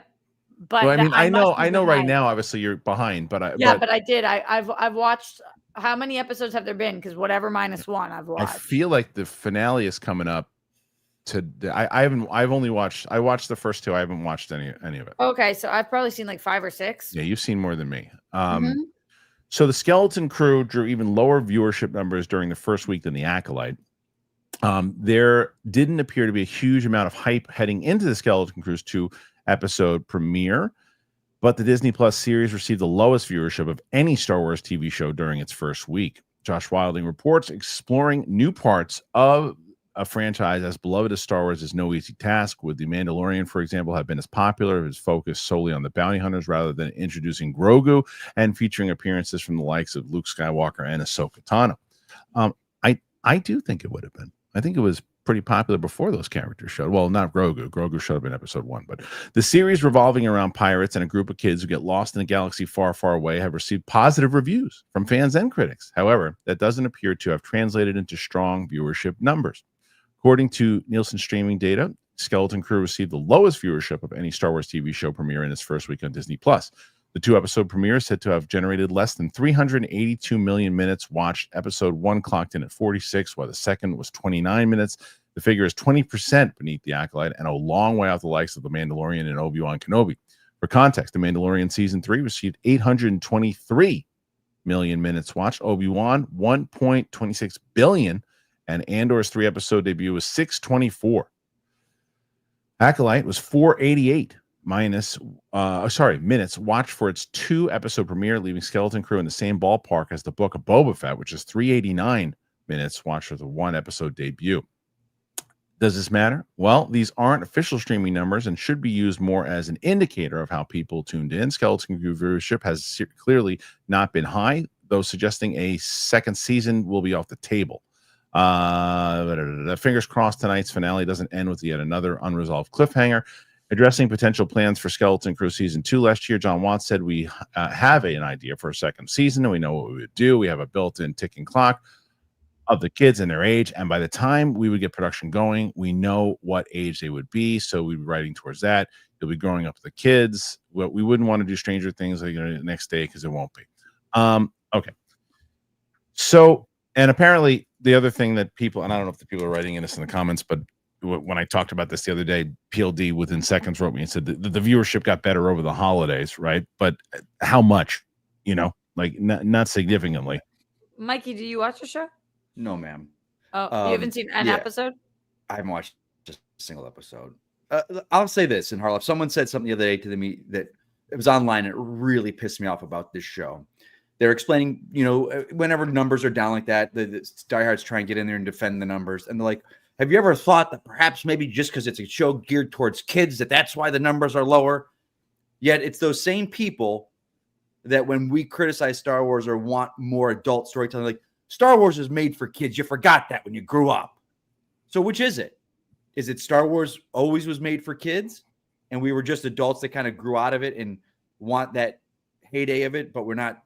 but well, I mean, I know right now, obviously you're behind, but I did. I've watched. How many episodes have there been? Because whatever -1 I've watched. I feel like the finale is coming up. I watched the first 2. I haven't watched any of it. Okay, so I've probably seen like 5 or 6. Yeah, you've seen more than me. So the Skeleton Crew drew even lower viewership numbers during the first week than the Acolyte. There didn't appear to be a huge amount of hype heading into the Skeleton Crew's 2-episode premiere, but the Disney Plus series received the lowest viewership of any Star Wars TV show during its first week. Josh Wilding reports exploring new parts of a franchise as beloved as Star Wars is no easy task. Would The Mandalorian, for example, have been as popular if it was focused solely on the bounty hunters rather than introducing Grogu and featuring appearances from the likes of Luke Skywalker and Ahsoka Tano? I do think it would have been. I think it was pretty popular before those characters showed. Well, not Grogu. Grogu showed up in episode 1, but the series revolving around pirates and a group of kids who get lost in a galaxy far, far away have received positive reviews from fans and critics. However, that doesn't appear to have translated into strong viewership numbers. According to Nielsen streaming data, Skeleton Crew received the lowest viewership of any Star Wars TV show premiere in its first week on Disney Plus. The 2-episode premiere is said to have generated less than 382 million minutes watched. Episode 1 clocked in at 46, while the second was 29 minutes. The figure is 20% beneath The Acolyte and a long way off the likes of The Mandalorian and Obi-Wan Kenobi. For context, The Mandalorian Season 3 received 823 million minutes watched. Obi-Wan, 1.26 billion, and Andor's 3-episode debut was 624. Acolyte was 488 minutes watched for its 2-episode premiere, leaving Skeleton Crew in the same ballpark as the Book of Boba Fett, which is 389 minutes watched for the 1-episode debut. Does this matter? Well, these aren't official streaming numbers and should be used more as an indicator of how people tuned in. Skeleton Crew viewership has clearly not been high, though suggesting a second season will be off the table. Fingers crossed tonight's finale doesn't end with yet another unresolved cliffhanger. Addressing potential plans for Skeleton Crew Season 2 last year, John Watts said, we have an idea for a second season, and we know what we would do. We have a built-in ticking clock of the kids and their age, and by the time we would get production going, we know what age they would be, so we'd be writing towards that. You'll be growing up with the kids. Well, we wouldn't want to do Stranger Things like the next day because it won't be. Okay. So, and apparently the other thing that people, and I don't know if the people are writing in this in the comments, but when I talked about this the other day, PLD within seconds wrote me and said the viewership got better over the holidays, right? But how much? Like not significantly. Mikey, do you watch the show? No, ma'am. Oh, you haven't seen an episode? I haven't watched just a single episode. I'll say this in Harloff. Someone said something the other day to me that it was online. It really pissed me off about this show. They're explaining, whenever numbers are down like that, the diehards try and get in there and defend the numbers. And they're like, have you ever thought that perhaps maybe just because it's a show geared towards kids, that's why the numbers are lower? Yet it's those same people that when we criticize Star Wars or want more adult storytelling, like Star Wars is made for kids. You forgot that when you grew up. So which is it? Is it Star Wars always was made for kids and we were just adults that kind of grew out of it and want that heyday of it, but we're not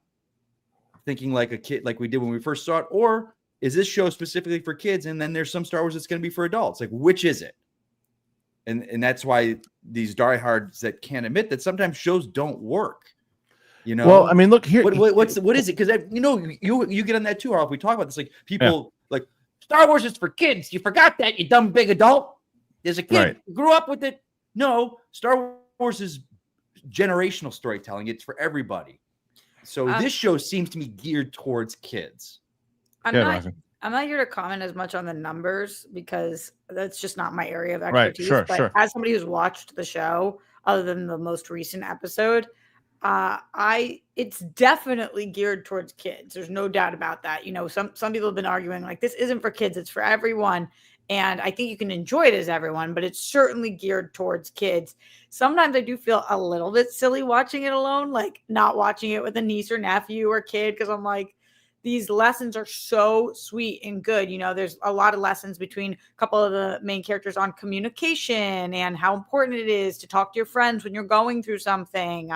thinking like a kid, like we did when we first saw it? Or is this show specifically for kids? And then there's some Star Wars that's going to be for adults. Like, which is it? And that's why these diehards that can't admit that sometimes shows don't work. Well, I mean, look here. What is it? Because you get on that too, Harloff. We talk about this. Like people like Star Wars is for kids. You forgot that, you dumb big adult. There's a kid who grew up with it. No, Star Wars is generational storytelling. It's for everybody. So this show seems to be geared towards kids. I'm not here to comment as much on the numbers because that's just not my area of expertise. Right, sure. As somebody who's watched the show, other than the most recent episode, it's definitely geared towards kids. There's no doubt about that. Some people have been arguing like this isn't for kids, it's for everyone. And I think you can enjoy it as everyone, but it's certainly geared towards kids. Sometimes I do feel a little bit silly watching it alone, like not watching it with a niece or nephew or kid, because I'm like, these lessons are so sweet and good. There's a lot of lessons between a couple of the main characters on communication and how important it is to talk to your friends when you're going through something.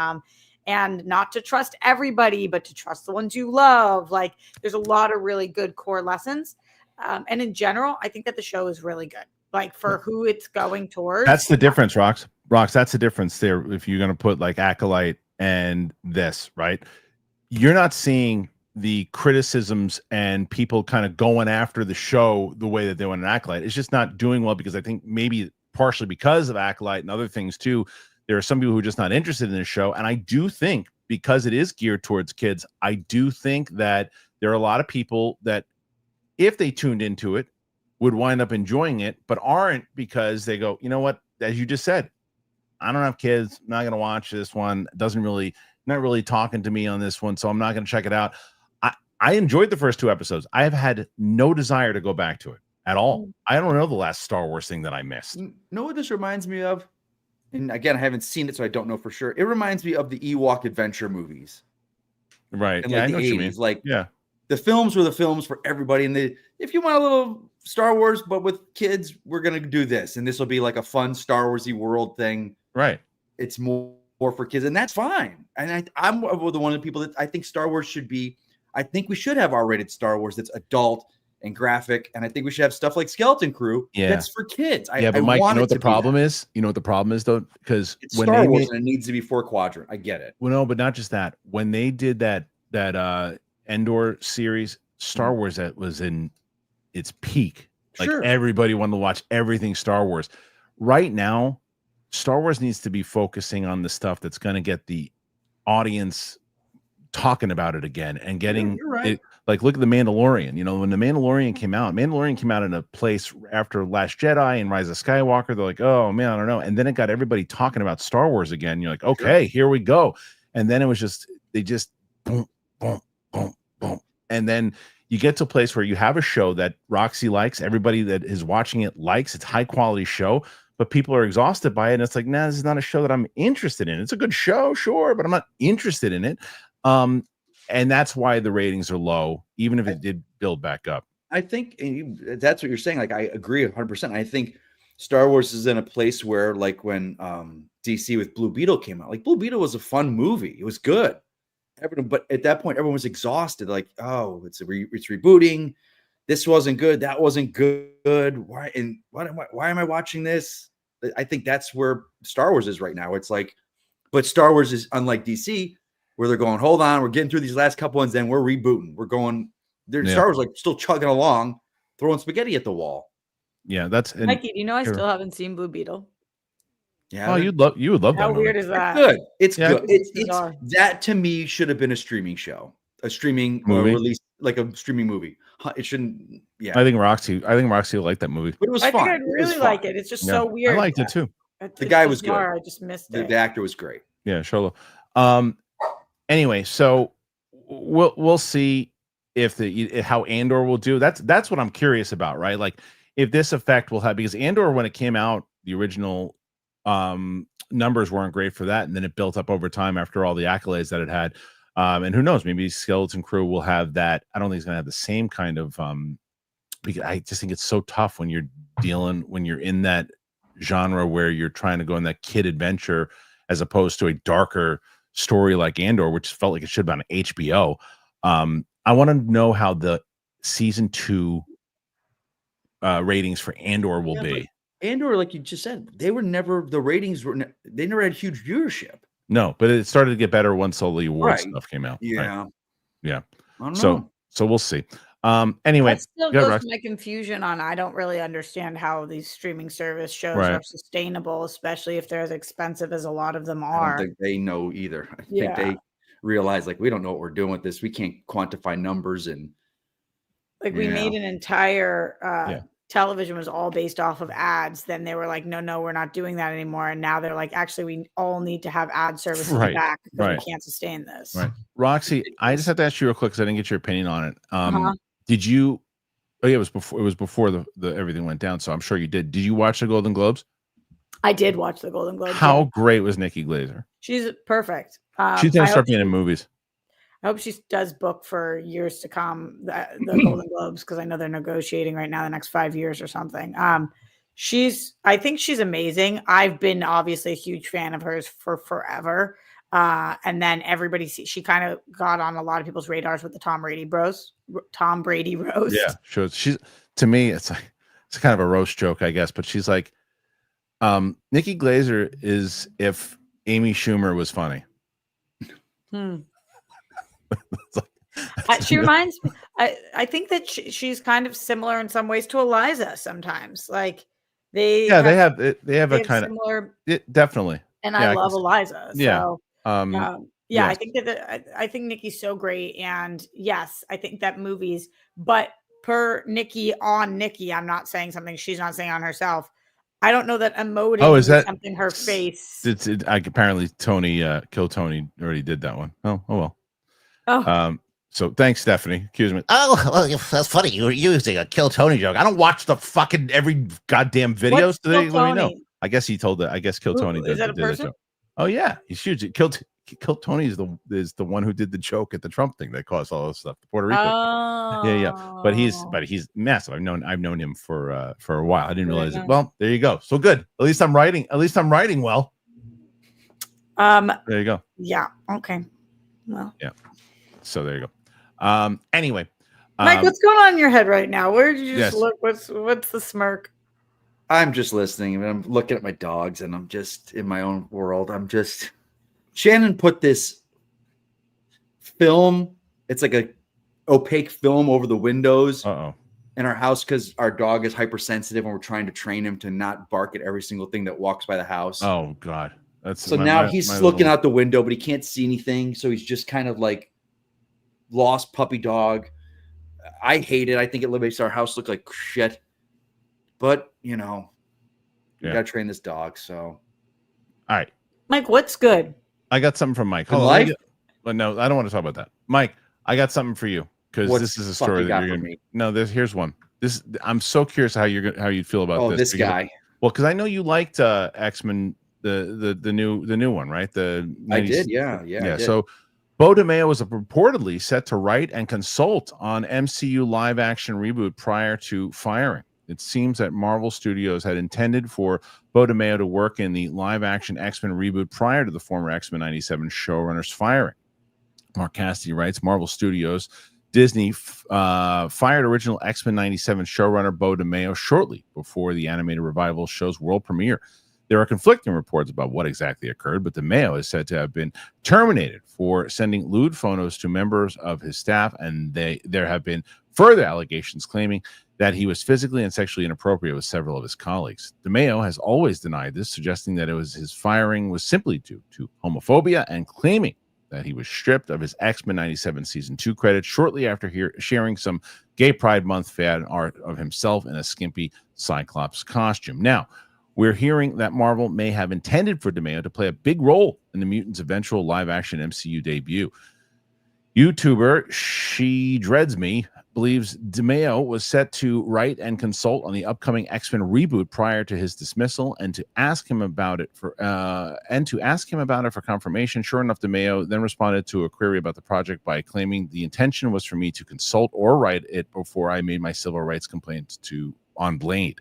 And not to trust everybody, but to trust the ones you love. Like, there's a lot of really good core lessons. And in general, I think that the show is really good. Like, for who it's going towards. That's the difference, Rox. That's the difference there. If you're going to put like Acolyte and this, right? You're not seeing the criticisms and people kind of going after the show the way that they want an Acolyte. It's just not doing well because I think maybe partially because of Acolyte and other things too. There are some people who are just not interested in this show. And I do think because it is geared towards kids, I do think that there are a lot of people that if they tuned into it would wind up enjoying it, but aren't because they go, you know what, as you just said, I don't have kids. I'm not going to watch this one. Not really talking to me on this one. So I'm not going to check it out. I enjoyed the first 2 episodes. I have had no desire to go back to it at all. I don't know the last Star Wars thing that I missed. Know what this reminds me of? And again, I haven't seen it, so I don't know for sure. It reminds me of the Ewok adventure movies. Right. And yeah, like I know the 80s. What you mean. Like, yeah. The films were the films for everybody. And if you want a little Star Wars, but with kids, we're going to do this. And this will be like a fun Star Warsy world thing. Right. It's more for kids. And that's fine. And I'm one of the people that I think Star Wars should be. I think we should have R-rated Star Wars that's adult and graphic. And I think we should have stuff like Skeleton Crew that's for kids. But Mike, you know what the problem is? You know what the problem is, though? Because it's Star Wars and it needs to be 4-quadrant. I get it. Well, no, but not just that. When they did that Endor series, Star Wars that was in its peak. Like everybody wanted to watch everything Star Wars. Right now, Star Wars needs to be focusing on the stuff that's going to get the audience talking about it again and getting it. Like, look at the Mandalorian. When the Mandalorian came out in a place after Last Jedi and Rise of Skywalker. They're like, oh man, I don't know. And then it got everybody talking about Star Wars again. You're like, okay, here we go. And then it was they just boom, boom, boom, boom. And then you get to a place where you have a show that Roxy likes, everybody that is watching it likes, it's a high quality show, but people are exhausted by it. And it's like, nah, this is not a show that I'm interested in. It's a good show, sure, but I'm not interested in it. And that's why the ratings are low, even if it did build back up. I think that's what you're saying. Like, I agree 100%. I think Star Wars is in a place where, like, when DC with Blue Beetle came out, like, Blue Beetle was a fun movie. It was good. But at that point, everyone was exhausted. Like, oh, it's rebooting. This wasn't good. That wasn't good. Why am I watching this? I think that's where Star Wars is right now. It's like, but Star Wars is unlike DC, where they're going, hold on, we're getting through these last couple ones, then we're rebooting. We're going. Star Wars like still chugging along, throwing spaghetti at the wall. Yeah, that's Mikey. Do you know I still haven't seen Blue Beetle? Yeah. Oh, you would love that. How movie. weird is that? Good. It's Yeah. good. It's that to me should have been a streaming show, a streaming movie release, like a streaming movie. It shouldn't. Yeah. I think Roxy will like that movie. But it was I fun. think I'd really like it. It's just so weird. I liked it too. The guy was good. I just missed it. The actor was great. Yeah, Sholo. Anyway, so we'll see if how Andor will do. That's what I'm curious about, right? Like if this effect will have, because Andor, when it came out, the original numbers weren't great for that, and then it built up over time after all the accolades that it had. And who knows, maybe Skeleton Crew will have that. I don't think it's gonna have the same kind of because I just think it's so tough when you're in that genre where you're trying to go on that kid adventure as opposed to a darker story like Andor, which felt like it should have been on HBO. I want to know how the season 2 ratings for Andor will be. Andor, like you just said, they never had huge viewership. No, but it started to get better once all the awards stuff came out. Yeah. Right? Yeah. I don't know. So we'll see. Anyway, that still goes to my confusion on. I don't really understand how these streaming service shows are sustainable, especially if they're as expensive as a lot of them are. I don't think they know either. I think they realize, like, we don't know what we're doing with this. We can't quantify numbers, and like we made an entire television was all based off of ads. Then they were like, no, we're not doing that anymore. And now they're like, actually, we all need to have ad services back because we can't sustain this. Right. Roxy, I just have to ask you real quick because I didn't get your opinion on it. Did you? Oh yeah, it was before the everything went down. So I'm sure you did. Did you watch the Golden Globes? I did watch the Golden Globes. How great was Nikki Glaser? She's perfect. She's gonna start being in movies. I hope she does book for years to come, the Golden Globes, because I know they're negotiating right now the next 5 years or something. I think she's amazing. I've been obviously a huge fan of hers for forever. And then she kind of got on a lot of people's radars with the Tom Brady roast. Yeah, sure. She's, to me, it's kind of a roast joke, I guess, but she's like, Nikki Glaser is if Amy Schumer was funny. She reminds me. I think that she's kind of similar in some ways to Eliza. Sometimes, like they have a kind similar, definitely. And I love Eliza. So, yeah. I think I think Nikki's so great, and yes, I think that movies. But per Nikki on Nikki, I'm not saying something she's not saying on herself. I don't know that emoting is that something her face. Apparently Kill Tony already did that one. Oh well. Oh. So thanks, Stephanie. Excuse me. Oh, well, that's funny. You were using a Kill Tony joke. I don't watch the fucking every goddamn videos today. Let me know. I guess he told that. I guess Kill Tony did that joke. Oh yeah, he's huge. Kill Tony is the one who did the joke at the Trump thing that caused all this stuff. Puerto Rico. Oh. Yeah. But he's massive. I've known him for a while. I didn't realize it. Well, there you go. So good. At least I'm writing well. There you go. Yeah. Okay. Well. Yeah. So there you go. Anyway, Mike, what's going on in your head right now? Where did you just look? What's the smirk? I'm just listening, and I'm looking at my dogs, and I'm just in my own world. Shannon put this film. It's like a opaque film over the windows in our house because our dog is hypersensitive, and we're trying to train him to not bark at every single thing that walks by the house. Oh God, now he's looking out the window, but he can't see anything, so he's just kind of like lost puppy dog. I hate it. I think it makes our house look like shit. But we gotta train this dog. So, all right, Mike, what's good? I got something from Mike. But no, I don't want to talk about that. Mike, I got something for you because this is a story that you're gonna. No, here's one. I'm so curious how you'd feel about this. This guy. Because I know you liked X-Men, the new one, right? I did, yeah. So Bo DeMeo was reportedly set to write and consult on MCU live action reboot prior to firing. It seems that Marvel Studios had intended for Bo DeMeo to work in the live action X-Men reboot prior to the former X-Men 97 showrunner's firing. Mark Cassidy writes, Marvel Studios, Disney fired original X-Men 97 showrunner Bo DeMeo shortly before the animated revival show's world premiere. There are conflicting reports about what exactly occurred, but DeMeo is said to have been terminated for sending lewd photos to members of his staff, and there have been further allegations claiming that he was physically and sexually inappropriate with several of his colleagues. DeMeo has always denied this, suggesting that his firing was simply due to homophobia, and claiming that he was stripped of his X-Men 97 Season 2 credits shortly after sharing some Gay Pride Month fan art of himself in a skimpy Cyclops costume. Now, we're hearing that Marvel may have intended for DeMeo to play a big role in the Mutants' eventual live-action MCU debut. YouTuber She Dreads Me believes DeMeo was set to write and consult on the upcoming X-Men reboot prior to his dismissal, and to ask him about it for confirmation. Sure enough, DeMeo then responded to a query about the project by claiming the intention was for me to consult or write it before I made my civil rights complaint on Blade.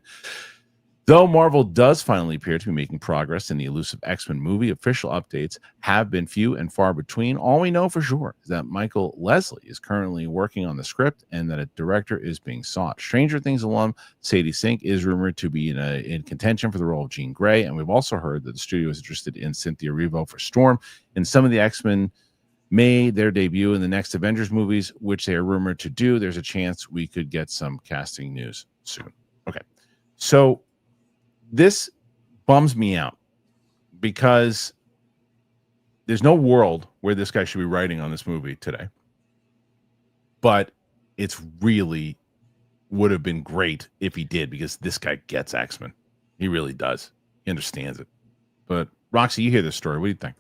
Though Marvel does finally appear to be making progress in the elusive X-Men movie, official updates have been few and far between. All we know for sure is that Michael Leslie is currently working on the script and that a director is being sought. Stranger Things alum Sadie Sink is rumored to be in contention for the role of Jean Grey, and we've also heard that the studio is interested in Cynthia Erivo for Storm, and some of the X-Men made their debut in the next Avengers movies, which they are rumored to do. There's a chance we could get some casting news soon. Okay, so this bums me out because there's no world where this guy should be writing on this movie today. But it's really would have been great if he did, because this guy gets X-Men. He really does. He understands it. But Roxy, you hear this story. What do you think?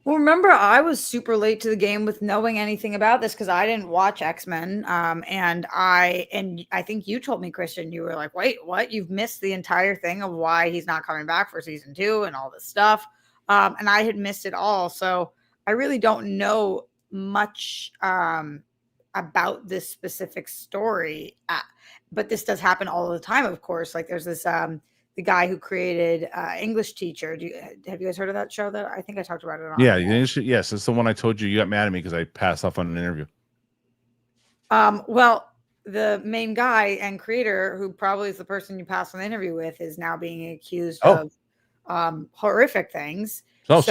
Well, remember, I was super late to the game with knowing anything about this because I didn't watch X-Men. And I think you told me, Kristian, you were like, wait, what? You've missed the entire thing of why he's not coming back for season 2 and all this stuff. And I had missed it all. So I really don't know much about this specific story. But this does happen all the time, of course. Like there's this the guy who created English Teacher. Have you guys heard of that show? That I think I talked about it on. Yeah, yes, it's the one I told you. You got mad at me because I passed off on an interview. Well, the main guy and creator, who probably is the person you passed on the interview with, is now being accused of horrific things. So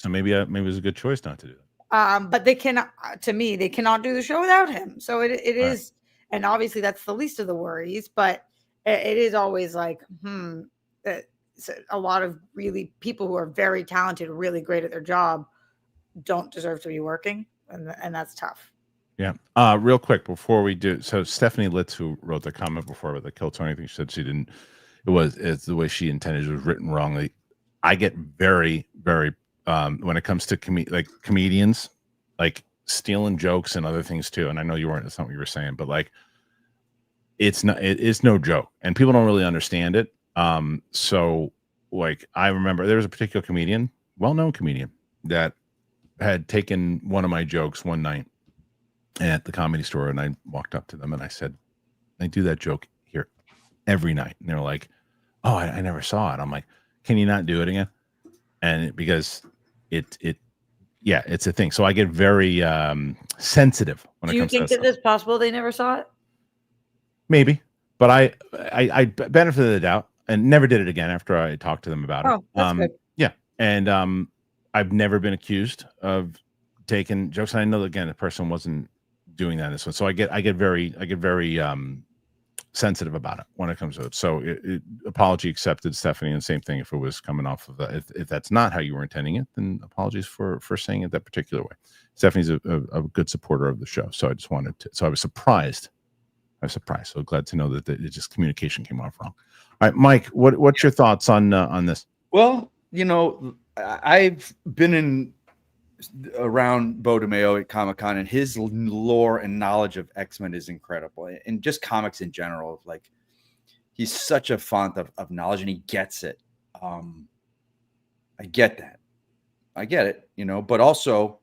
maybe it was a good choice not to do that. But they cannot. To me, they cannot do the show without him. So it is, right. And obviously that's the least of the worries, but. It is always like, a lot of really people who are very talented, really great at their job, don't deserve to be working, and that's tough. Yeah. Real quick before we do, so Stephanie Litz, who wrote the comment before about the Kill Tony thing, she said she didn't. It's the way she intended. It was written wrongly. I get very, very when it comes to comedians, like stealing jokes and other things too. And I know you weren't. That's not what you were saying, but like. It's no joke, and people don't really understand it. So like I remember there was a particular comedian, well-known comedian, that had taken one of my jokes one night at the Comedy Store, and I walked up to them and I said, I do that joke here every night. And they were like, oh, I never saw it. I'm like, can you not do it again? And because it's a thing. So I get very sensitive when it comes to that. Do you think that it's possible they never saw it? Maybe, but I benefit of the doubt and never did it again after I talked to them about it. Oh, that's good. Yeah, and I've never been accused of taking jokes. And I know that, again, the person wasn't doing that in this one, so I get very sensitive about it when it comes to it. So apology accepted, Stephanie, and same thing if it was coming off of that. If that's not how you were intending it, then apologies for saying it that particular way. Stephanie's a good supporter of the show, so I just wanted to. So I was surprised. So glad to know that it just communication came off wrong. All right, Mike, what's your thoughts on this? Well, I've been around Beau DeMeo at Comic-Con, and his lore and knowledge of X-Men is incredible, and just comics in general. Like, he's such a font of knowledge, and he gets it. I get that. I get it, but also,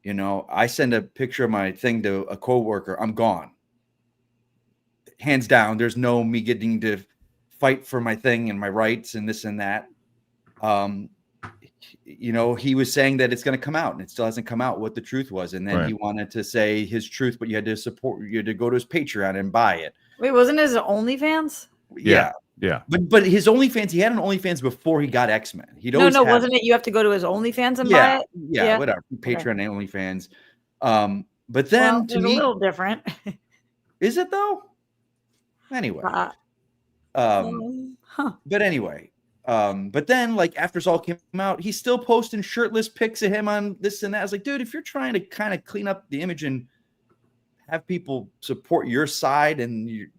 I send a picture of my thing to a coworker, I'm gone. Hands down, there's no me getting to fight for my thing and my rights and this and that. He was saying that it's going to come out, and it still hasn't come out what the truth was. And then He wanted to say his truth, but you had to go to his Patreon and buy it. Wait, wasn't it his OnlyFans? Yeah. Yeah. But his OnlyFans, he had an OnlyFans before he got X-Men. Wasn't it? You have to go to his OnlyFans and buy it? Yeah, whatever. Patreon and OnlyFans. But then to me, a little different. Is it though? Anyway. But anyway. But then like after this all came out, he's still posting shirtless pics of him on this and that. I was like, dude, if you're trying to kind of clean up the image and have people support your side and you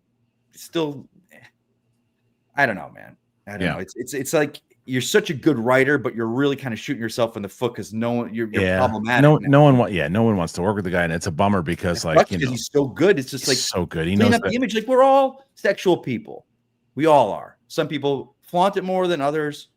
still, I don't know, man. I don't know. It's like you're such a good writer, but you're really kind of shooting yourself in the foot because you're problematic. No one wants to work with the guy, and it's a bummer because he's so good. It's just like so good. He clean knows up the image. Like we're all sexual people. We all are. Some people flaunt it more than others.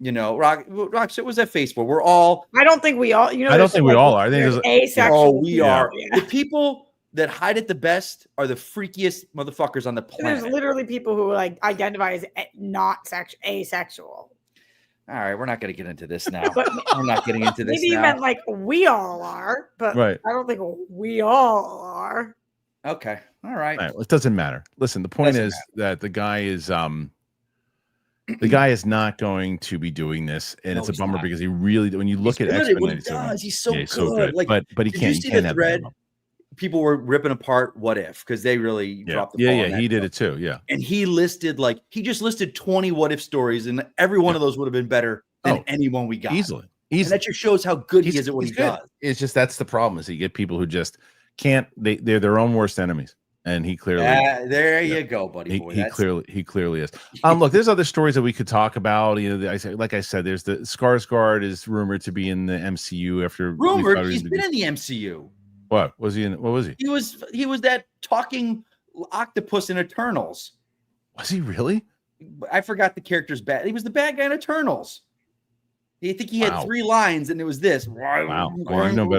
Rox, what was that face for? We're all. I don't think we all. I don't think we all are. I think there's asexual. Oh, we are. The people that hide it the best are the freakiest motherfuckers on the planet. There's literally people who like identify as not asexual. All right, we're not going to get into this now. I'm not getting into this. Maybe you meant like we all are, but I don't think we all are. Okay, all right. It doesn't matter. Listen, the point is that the guy is not going to be doing this, and it's a bummer because he really, when you look at X-Men, he's so good. Like, but he can't. You see the thread? People were ripping apart What If because they really dropped the ball. Yeah, he did it too. Yeah, and he just listed 20 What If stories, and every one of those would have been better than anyone we got easily. And that just shows how good he is at what he does. It's just that's the problem is you get people who just can't. They're their own worst enemies. And he clearly there you go, buddy. He clearly is. Look, there's other stories that we could talk about. Like I said, there's the Skarsgard is rumored to be in the MCU after rumored. He's been in the MCU. What was he in? What was he? He was that talking octopus in Eternals. Was he really? I forgot the character's bad. He was the bad guy in Eternals. I think he had 3 lines, and it was this. Wow. I don't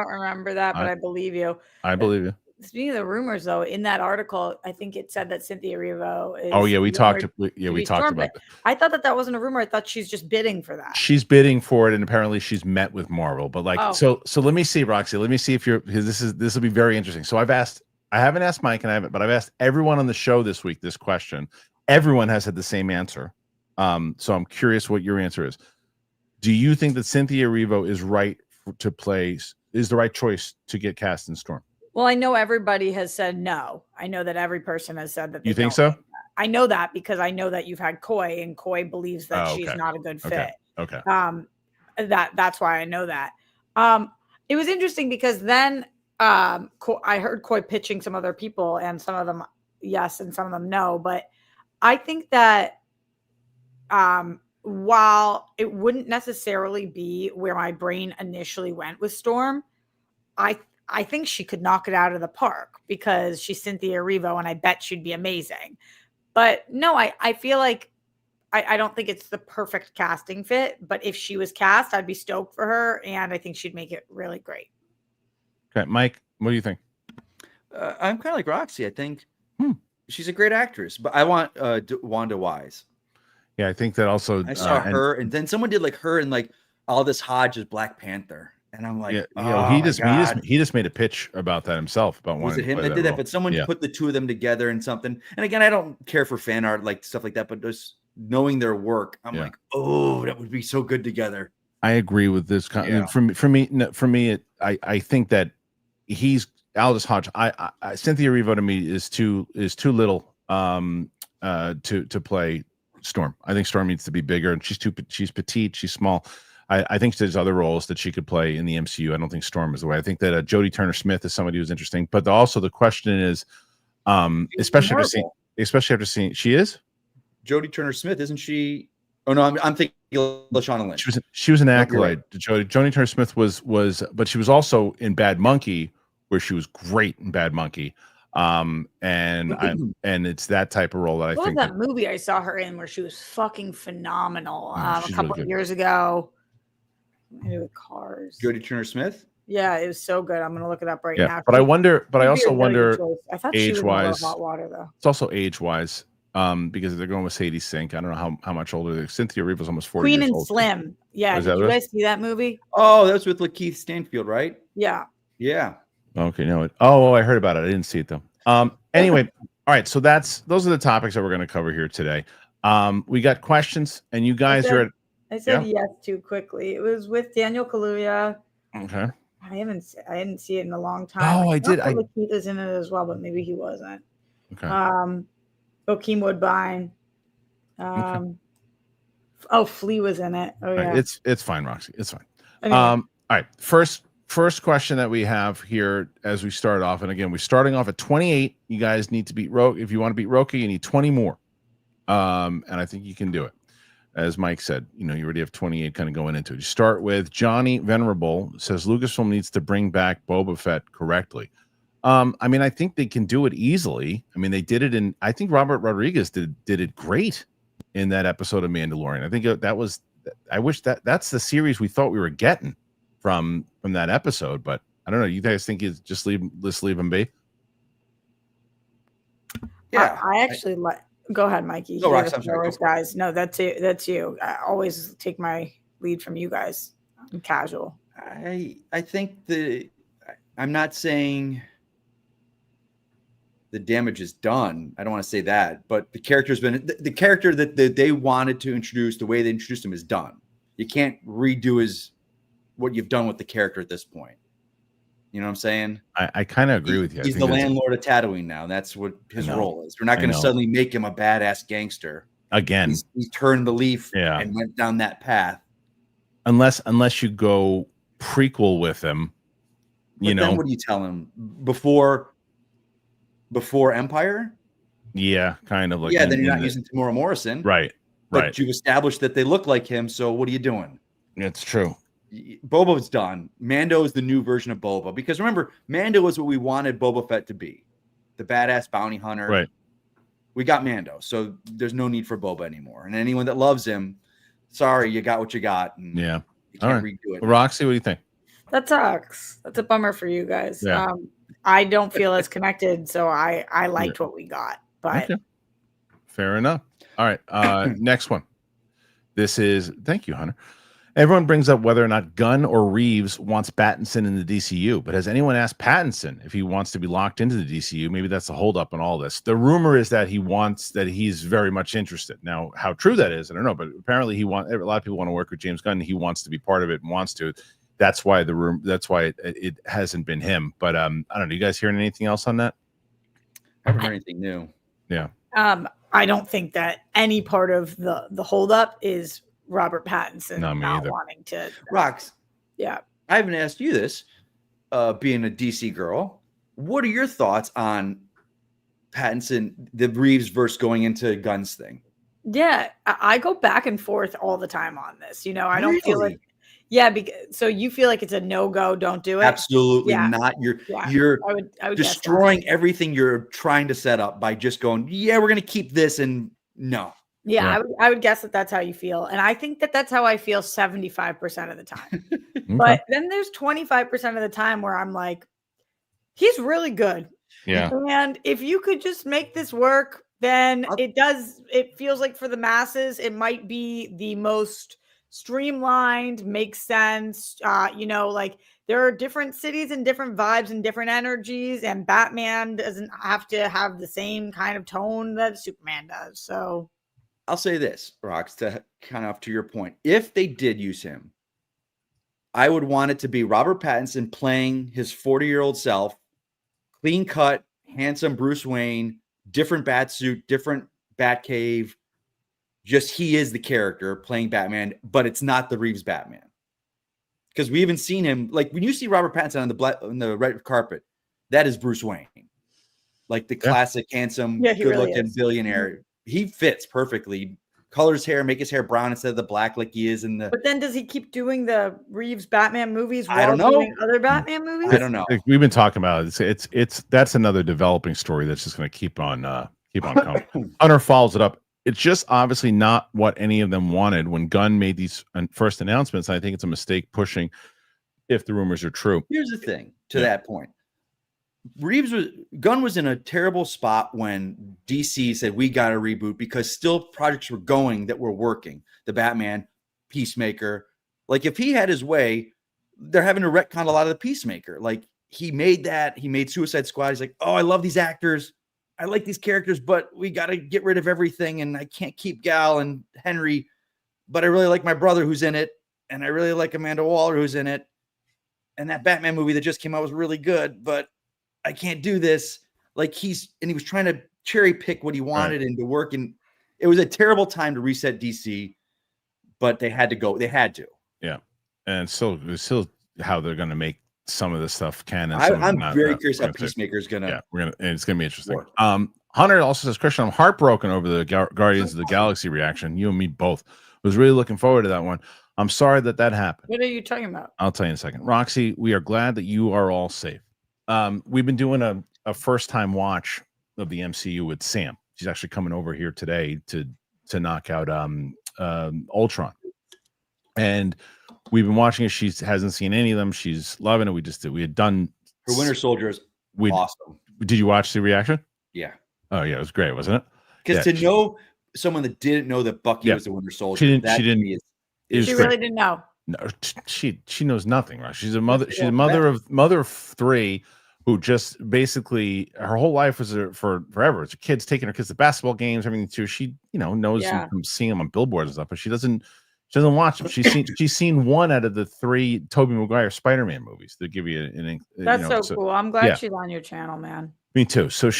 remember that, but I believe you. I believe you. Speaking of the rumors, though, in that article, I think it said that Cynthia Erivo is. Oh yeah, we talked about that. I thought that wasn't a rumor. I thought she's just bidding for that. She's bidding for it, and apparently she's met with Marvel. But so let me see, Roxy. Let me see if you're because this will be very interesting. So I haven't asked Mike, and but I've asked everyone on the show this week this question. Everyone has had the same answer. So I'm curious what your answer is. Do you think that Cynthia Erivo is the right choice to get cast in Storm? Well, I know everybody has said no. I know that every person has said that. You think so? I know that because I know that you've had Coy, and Coy believes that she's not a good fit. Okay. That's why I know that. It was interesting because then I heard Coy pitching some other people, and some of them yes, and some of them no. But I think that while it wouldn't necessarily be where my brain initially went with Storm, I think she could knock it out of the park because she's Cynthia Erivo, and I bet she'd be amazing. But no, I feel like I don't think it's the perfect casting fit. But if she was cast, I'd be stoked for her, and I think she'd make it really great. Okay, Mike, what do you think? I'm kind of like Roxy. I think she's a great actress, but I want Wanda Wise. Yeah, I think that also. I saw her, and then someone did like her and like Aldous Hodge as Black Panther. And I'm like, he just made a pitch about that himself. Was it him that did that? But someone put the two of them together in something. And again, I don't care for fan art, like stuff like that, but just knowing their work, I'm like, oh, that would be so good together. I agree with this. For me, I think that he's Aldous Hodge. Cynthia Erivo to me is too little to play Storm. I think Storm needs to be bigger, and she's petite, she's small. I think there's other roles that she could play in the MCU. I don't think Storm is the way. I think that Jodie Turner-Smith is somebody who's interesting. But also the question is, especially after seeing, she is Jodie Turner-Smith, isn't she? Oh no, I'm thinking LaShawn Lynch. She was an acolyte. Jodie Turner-Smith was, but she was also in Bad Monkey, where she was great in Bad Monkey. And it's that type of role that what was that movie I saw her in where she was fucking phenomenal a couple of years ago. Maybe with Cars. Jodie Turner-Smith. Yeah, it was so good. I'm gonna look it up right now. But I also wonder I thought age-wise. Hot water though. It's also age-wise, because they're going with Sadie Sink. I don't know how much older. Cynthia Erivo's almost 40. Queen and Slim. Yeah, did you guys see that movie? Oh, that's with Lakeith Stanfield, right? Yeah. Yeah. Okay, no. Oh, I heard about it. I didn't see it though. Anyway, All right, so those are the topics that we're going to cover here today. We got questions, and you guys I said yes too quickly. It was with Daniel Kaluuya. Okay. I didn't see it in a long time. Oh, I did. Keith is in it as well, but maybe he wasn't. Okay. Joaquin Woodbine. Okay. Oh, Flea was in it. Oh yeah. It's fine, Roxy. It's fine. Anyway. All right. First question that we have here as we start off, and again, we're starting off at 28. You guys need to beat Roke. If you want to beat Roke, you need 20 more. And I think you can do it. As Mike said, you already have 28 kind of going into it. You start with Johnny Venerable says Lucasfilm needs to bring back Boba Fett correctly. I think they can do it easily. They did it I think Robert Rodriguez did it great in that episode of Mandalorian. I think I wish that's the series we thought we were getting from that episode, but I don't know. You guys think it's just leave him be? Yeah, I actually like. Go ahead, Mikey. No, Rox, I'm sorry. Guys. No, that's it. That's you. I always take my lead from you guys. I'm casual. I think I'm not saying the damage is done. I don't want to say that, but the character's been the character that they wanted to introduce, the way they introduced him is done. You can't redo what you've done with the character at this point. You know what I'm saying? I kind of agree with you. He's the landlord of Tatooine now. That's what his role is. We're not going to suddenly make him a badass gangster. Again. He's turned the leaf and went down that path. Unless you go prequel with him, then what do you tell him? Before Empire? Yeah, kind of like. Yeah, then you're not using Tamora Morrison. Right. But you've established that they look like him, so what are you doing? It's true. Boba's done. Mando is the new version of Boba. Because remember, Mando is what we wanted Boba Fett to be. The badass bounty hunter. Right. We got Mando, so there's no need for Boba anymore. And anyone that loves him, sorry, you got what you got. And you can't redo it. Roxy, what do you think? That sucks. That's a bummer for you guys. Yeah. I don't feel as connected, so I liked what we got. But fair enough. All right. Next one. Thank you, Hunter. Everyone brings up whether or not Gunn or Reeves wants Pattinson in the DCU, but has anyone asked Pattinson if he wants to be locked into the DCU? Maybe that's the holdup in all this. The rumor is that he's very much interested. Now, how true that is, I don't know, but apparently a lot of people want to work with James Gunn. He wants to be part of it and wants to. That's why it hasn't been him. But I don't know. You guys hearing anything else on that? I haven't heard anything new. Yeah. I don't think that any part of the holdup is Robert Pattinson not wanting to. Rox. Yeah. I haven't asked you this, being a DC girl. What are your thoughts on Pattinson, the Reeves verse going into Gunn's thing? Yeah, I go back and forth all the time on this. I don't feel like. Yeah, so you feel like it's a no-go, don't do it? Absolutely not. You're I would destroying everything you're trying to set up by just going, we're going to keep this, and no. Yeah, I would guess that's how you feel. And I think that's how I feel 75% of the time. But then there's 25% of the time where I'm like, he's really good. Yeah. And if you could just make this work, then it feels like for the masses, it might be the most streamlined, makes sense. There are different cities and different vibes and different energies, and Batman doesn't have to have the same kind of tone that Superman does. So I'll say this, Rox, to kind of to your point. If they did use him, I would want it to be Robert Pattinson playing his 40-year-old self, clean cut, handsome Bruce Wayne, different bat suit, different bat cave. Just he is the character playing Batman, but it's not the Reeves Batman. Because we haven't seen him, like when you see Robert Pattinson on the red carpet, that is Bruce Wayne. Like the classic, handsome, good-looking really billionaire. He fits perfectly. Color his hair, make his hair brown instead of the black like he is in the. But then does he keep doing the Reeves Batman movies while I don't know. doing other Batman movies? I don't know. We've been talking about it. It's that's another developing story that's just going to keep on coming. Hunter follows it up. It's just obviously not what any of them wanted when Gunn made these first announcements. I think it's a mistake pushing if the rumors are true. Here's the thing to that point. Gunn was in a terrible spot when DC said we got to reboot because still projects were going that were working. The Batman, Peacemaker. Like if he had his way, they're having to retcon a lot of the Peacemaker. Like he made Suicide Squad. He's like, oh, I love these actors. I like these characters, but we got to get rid of everything. And I can't keep Gal and Henry, but I really like my brother who's in it. And I really like Amanda Waller who's in it. And that Batman movie that just came out was really good, but I can't do this. Like he was trying to cherry pick what he wanted and to work. And it was a terrible time to reset DC, but they had to go. They had to. Yeah. And still how they're going to make some of this stuff canon. I'm very curious how Peacemaker is going to. Yeah. And it's going to be interesting. Work. Hunter also says, Kristian, I'm heartbroken over the Guardians of the Galaxy reaction. You and me both. Was really looking forward to that one. I'm sorry that happened. What are you talking about? I'll tell you in a second. Roxy, we are glad that you are all safe. We've been doing a first-time watch of the MCU with Sam. She's actually coming over here today to knock out Ultron. And we've been watching it. She hasn't seen any of them. She's loving it. We had done her Winter Soldier is awesome. Did you watch the reaction? Yeah. Oh yeah, it was great, wasn't it? Because to know someone that didn't know that Bucky was the Winter Soldier, she didn't. She really didn't know. No, she knows nothing, right? She's a mother. She's a mother of three, who just basically her whole life was for forever. It's her kids taking her kids to basketball games, everything too. She knows from seeing them on billboards and stuff, but she doesn't watch them. She's seen one out of the 3 Tobey Maguire Spider-Man movies. To give you an that's so cool. I'm glad she's on your channel, man. Me too. So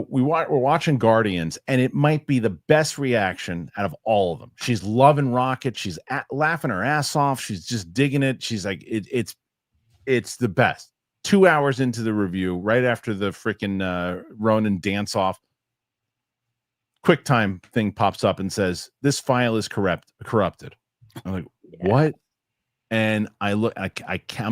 we're watching Guardians, and it might be the best reaction out of all of them. She's loving Rocket. She's laughing her ass off. She's just digging it. She's like, it's the best. 2 hours into the review, right after the freaking Ronin dance off, QuickTime thing pops up and says, "This file is corrupted." I'm like, what? And I'm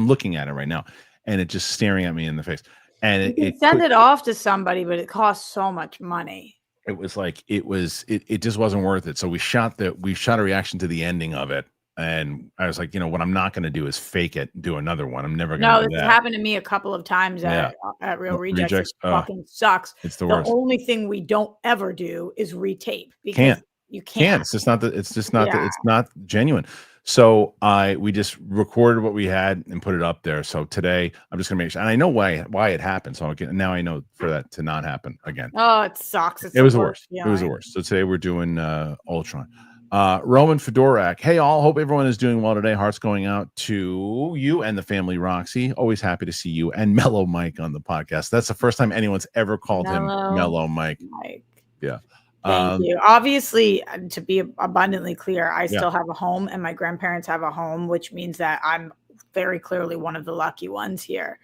looking at it right now, and it's just staring at me in the face. And you can send it off to somebody, but it costs so much money. It was like it just wasn't worth it. So we shot a reaction to the ending of it, and I was like, what I'm not going to do is fake it and do another one. I'm never going to. No, this happened to me a couple of times at Real Rejects. It fucking sucks. It's the worst. The only thing we don't ever do is retape because you can't. It's just not it's not genuine. So we just recorded what we had and put it up there. So today I'm just gonna make sure, and I know why it happened. So now I know for that to not happen again. Oh, it sucks. It was the worst. It was the worst. So today we're doing Ultron. Roman Fedorak. Hey all, hope everyone is doing well today. Hearts going out to you and the family, Roxy. Always happy to see you and Mellow Mike on the podcast. That's the first time anyone's ever called him Mellow Mike. Yeah. Thank you. Obviously, to be abundantly clear, I still have a home and my grandparents have a home, which means that I'm very clearly one of the lucky ones here.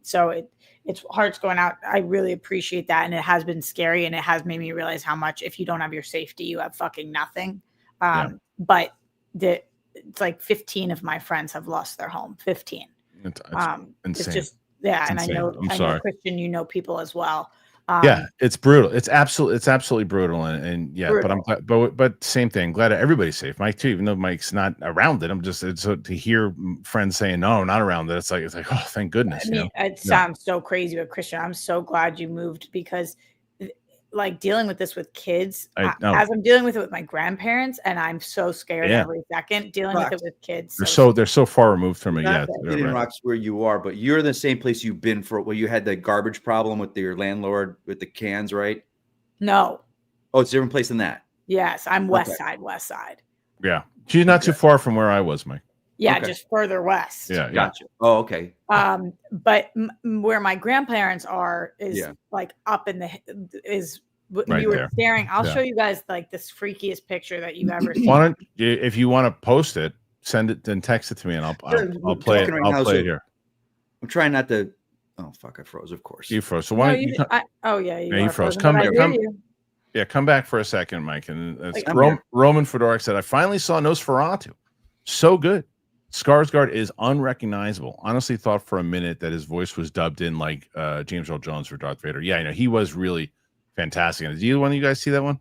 So it's hearts going out. I really appreciate that. And it has been scary and it has made me realize how much, if you don't have your safety, you have fucking nothing. But it's like 15 of my friends have lost their home. 15. It's insane. It's just, and insane. I know Kristian, people as well. It's brutal. It's absolutely brutal. And brutal. But I'm glad, but same thing. Glad everybody's safe. Mike too, even though Mike's not around it. It's to hear friends saying no, not around it. It's like, oh, thank goodness. It sounds so crazy, but Kristian, I'm so glad you moved because like dealing with this with kids, as I'm dealing with it with my grandparents, and I'm so scared every second dealing with it with kids. They're so far removed from it. Rocks where you are, but you're the same place you've been for where you had the garbage problem with your landlord with the cans, right? No. Oh, it's a different place than that. Yes, I'm West Side. Yeah, she's not too far from where I was, Mike. Yeah, just further west. Yeah, gotcha. Oh, okay. But where my grandparents are is like up in the right you were there. staring. I'll show you guys like this freakiest picture that you've ever seen. If you want to post it, send it and text it to me, and I'll play it. I'll play it here. I'm trying not to. Oh fuck! I froze. Of course, you froze. So why don't you? You froze. Come back for a second, Mike. And Roman Fedorak said, "I finally saw Nosferatu. So good. Skarsgard is unrecognizable. Honestly, thought for a minute that his voice was dubbed in like James Earl Jones for Darth Vader. Yeah, I know he was really fantastic. Did either one of you guys see that one?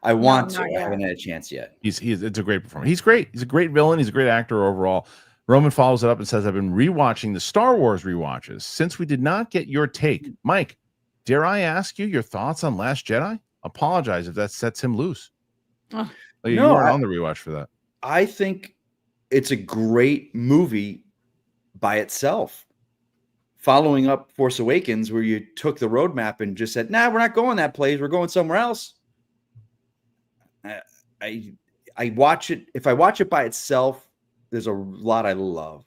I want to. I haven't had a chance yet. It's a great performance. He's great. He's a great villain. He's a great actor overall. Roman follows it up and says, "I've been rewatching the Star Wars rewatches since we did not get your take, Mike. Dare I ask you your thoughts on Last Jedi? Apologize if that sets him loose." You weren't on the rewatch for that. I think it's a great movie by itself. following up Force Awakens, where you took the roadmap and just said, "Nah, we're not going that place. We're going somewhere else." I watch it. If I watch it by itself, there's a lot I love.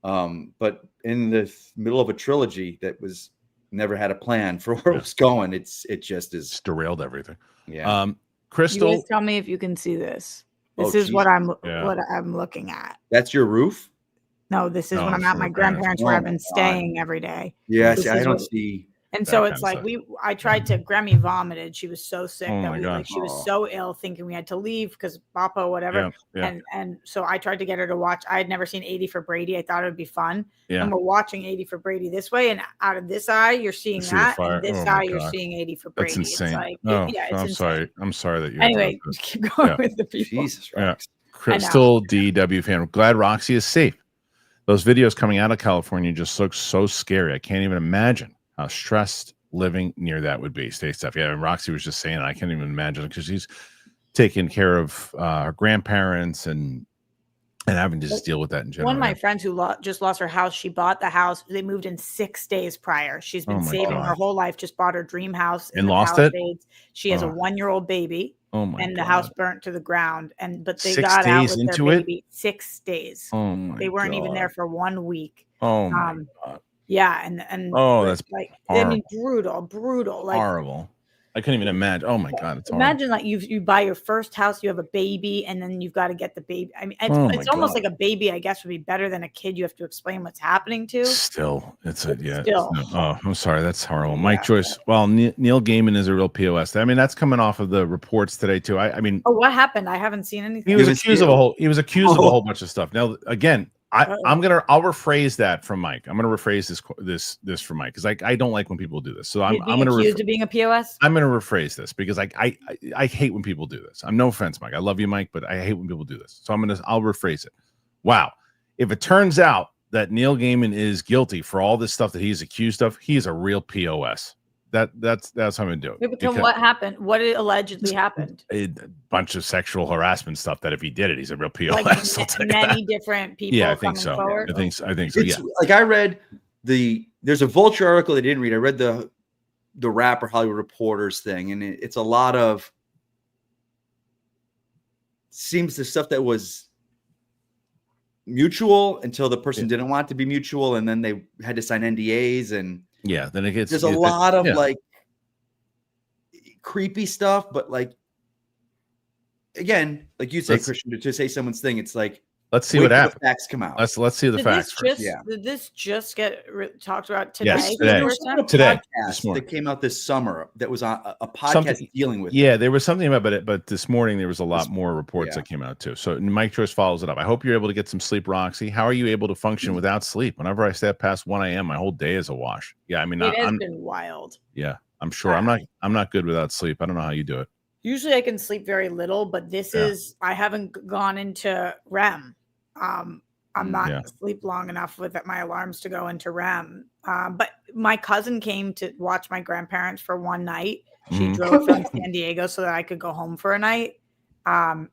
But in the middle of a trilogy that was never had a plan for where it was going, it just is it's derailed everything. Yeah. Crystal, you guys tell me if you can see this. This is what I'm looking at. That's your roof? No, this is when I'm at my grandparents' where I've been staying every day. Yeah, I don't see. And so it's like I tried to. Grammy vomited. She was so sick that she was so ill, thinking we had to leave because Papa, whatever. And so I tried to get her to watch. I had never seen 80 for Brady. I thought it would be fun. Yeah. And we're watching 80 for Brady this way, and out of this eye, you're seeing that. And this eye, you're seeing 80 for Brady. That's insane. It's like, I'm sorry. I'm sorry that you. Anyway, keep going with the people. Jesus Christ. Crystal DW fan. Glad Roxy is safe. Those videos coming out of California just look so scary. I can't even imagine how stressed living near that would be. Stay stuff. Yeah, and Roxy was just saying, I can't even imagine, because she's taking care of her grandparents and having to just deal with that in general. One of my friends who just lost her house, she bought the house. They moved in 6 days prior. She's been saving her whole life. Just bought her dream house and lost it. She has a 1-year-old baby. Oh my and God. The house burnt to the ground. But they 6 got out days with into their it? baby. 6 days. Oh my They weren't God. even there for 1 week. Oh my God. Yeah, and that's like horrible. I mean, brutal, like horrible. I couldn't even imagine. Oh my God, it's imagine like you buy your first house, you have a baby, and then you've got to get the baby. I mean, it's almost like a baby. I guess would be better than a kid. You have to explain what's happening to. Still, Still. Oh, I'm sorry, that's horrible. Mike Joyce. Well, Neil Gaiman is a real POS. I mean, that's coming off of the reports today too. I mean, what happened? I haven't seen anything. He was accused of a whole bunch of stuff. Now, again, I'll rephrase that from Mike. I'm gonna rephrase this from Mike, because I don't like when people do this. So I'm gonna accused of being a POS. I'm gonna rephrase this because I hate when people do this. I'm no offense, Mike. I love you, Mike, but I hate when people do this. So I'll rephrase it. Wow. If it turns out that Neil Gaiman is guilty for all this stuff that he's accused of, he's a real POS. That's how I'm gonna do it. What happened? What allegedly happened? A bunch of sexual harassment stuff. That if he did it, he's a real POS. Like many different people. Yeah, I think so. Forward. I think so. It's, like I read there's a Vulture article I didn't read. I read the Rapper Hollywood Reporters thing, and it's a lot of seems the stuff that was mutual until the person didn't want it to be mutual, and then they had to sign NDAs and. Yeah, then it gets. There's a lot of like creepy stuff, but like again, like you say, Kristian, to say someone's thing, it's like let's see what happens. Facts come out. Let's see the facts first. Did this just get talked about today? Yes, today. There was a today. podcast that came out this summer that was on a podcast dealing with. Yeah, there was something about it, but this morning there was a lot more reports that came out too. So Mike Joyce follows it up. I hope you're able to get some sleep, Roxy. How are you able to function without sleep? Whenever I stay up past 1 a.m., my whole day is a wash. Yeah, I mean, it has been wild. Yeah, I'm sure. I'm not good without sleep. I don't know how you do it. Usually I can sleep very little, but I haven't gone into REM. I'm not asleep long enough with my alarms to go into REM. But my cousin came to watch my grandparents for one night. She drove from San Diego so that I could go home for a night. And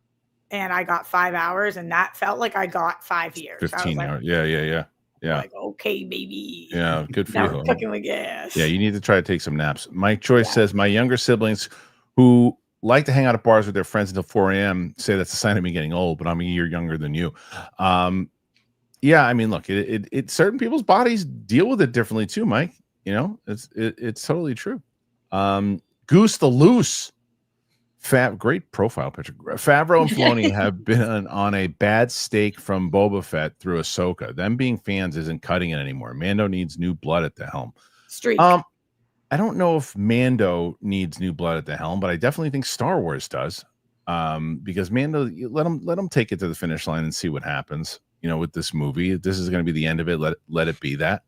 I got 5 hours, and that felt like I got 5 years. 15 hours. Yeah. Like, okay, baby. Yeah, good for you. Cooking with gas. Yeah, you need to try to take some naps. Mike Joyce says, my younger siblings who like to hang out at bars with their friends until 4 a.m. say that's a sign of me getting old, but I'm a year younger than you. Yeah, I mean, look, it certain people's bodies deal with it differently too, Mike. You know, it's totally true. Goose the Loose, great profile picture. Favreau and Filoni have been on a bad stake from Boba Fett through Ahsoka. Them being fans isn't cutting it anymore. Mando needs new blood at the helm. Streak. I don't know if Mando needs new blood at the helm, but I definitely think Star Wars does. Because Mando, let him take it to the finish line and see what happens. You know, with this movie, this is going to be the end of it. Let it be that.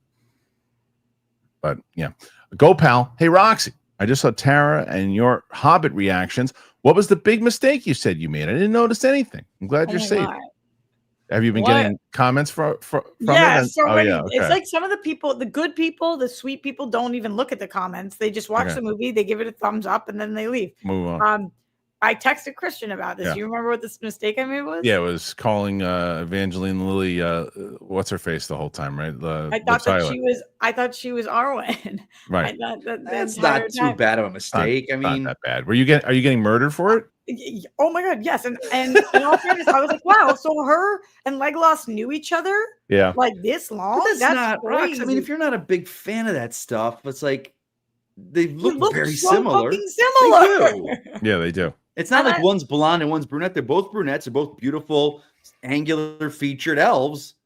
But yeah, go pal. Hey Roxy, I just saw Tara and your Hobbit reactions. What was the big mistake you said you made? I didn't notice anything. I'm glad you're safe. Have you been getting comments from it? So okay. It's like some of the people, the good people, the sweet people, don't even look at the comments. They just watch the movie, they give it a thumbs up, and then they leave. Move on. I texted Kristian about this. Yeah. You remember what this mistake I made was? Yeah, it was calling Evangeline Lilly what's her face the whole time, right? I thought she was Arwen. Right. I thought that's not too bad of a mistake. I mean, not that bad. Are you getting murdered for it? Oh my god, yes. And in all fairness, I was like, wow, so her and Legolas knew each other like this long? That's not crazy. I mean, if you're not a big fan of that stuff, it's like they look very so similar. Fucking similar. They do. Yeah, they do. It's not like one's blonde and one's brunette. They're both brunettes. They're both beautiful, angular featured elves.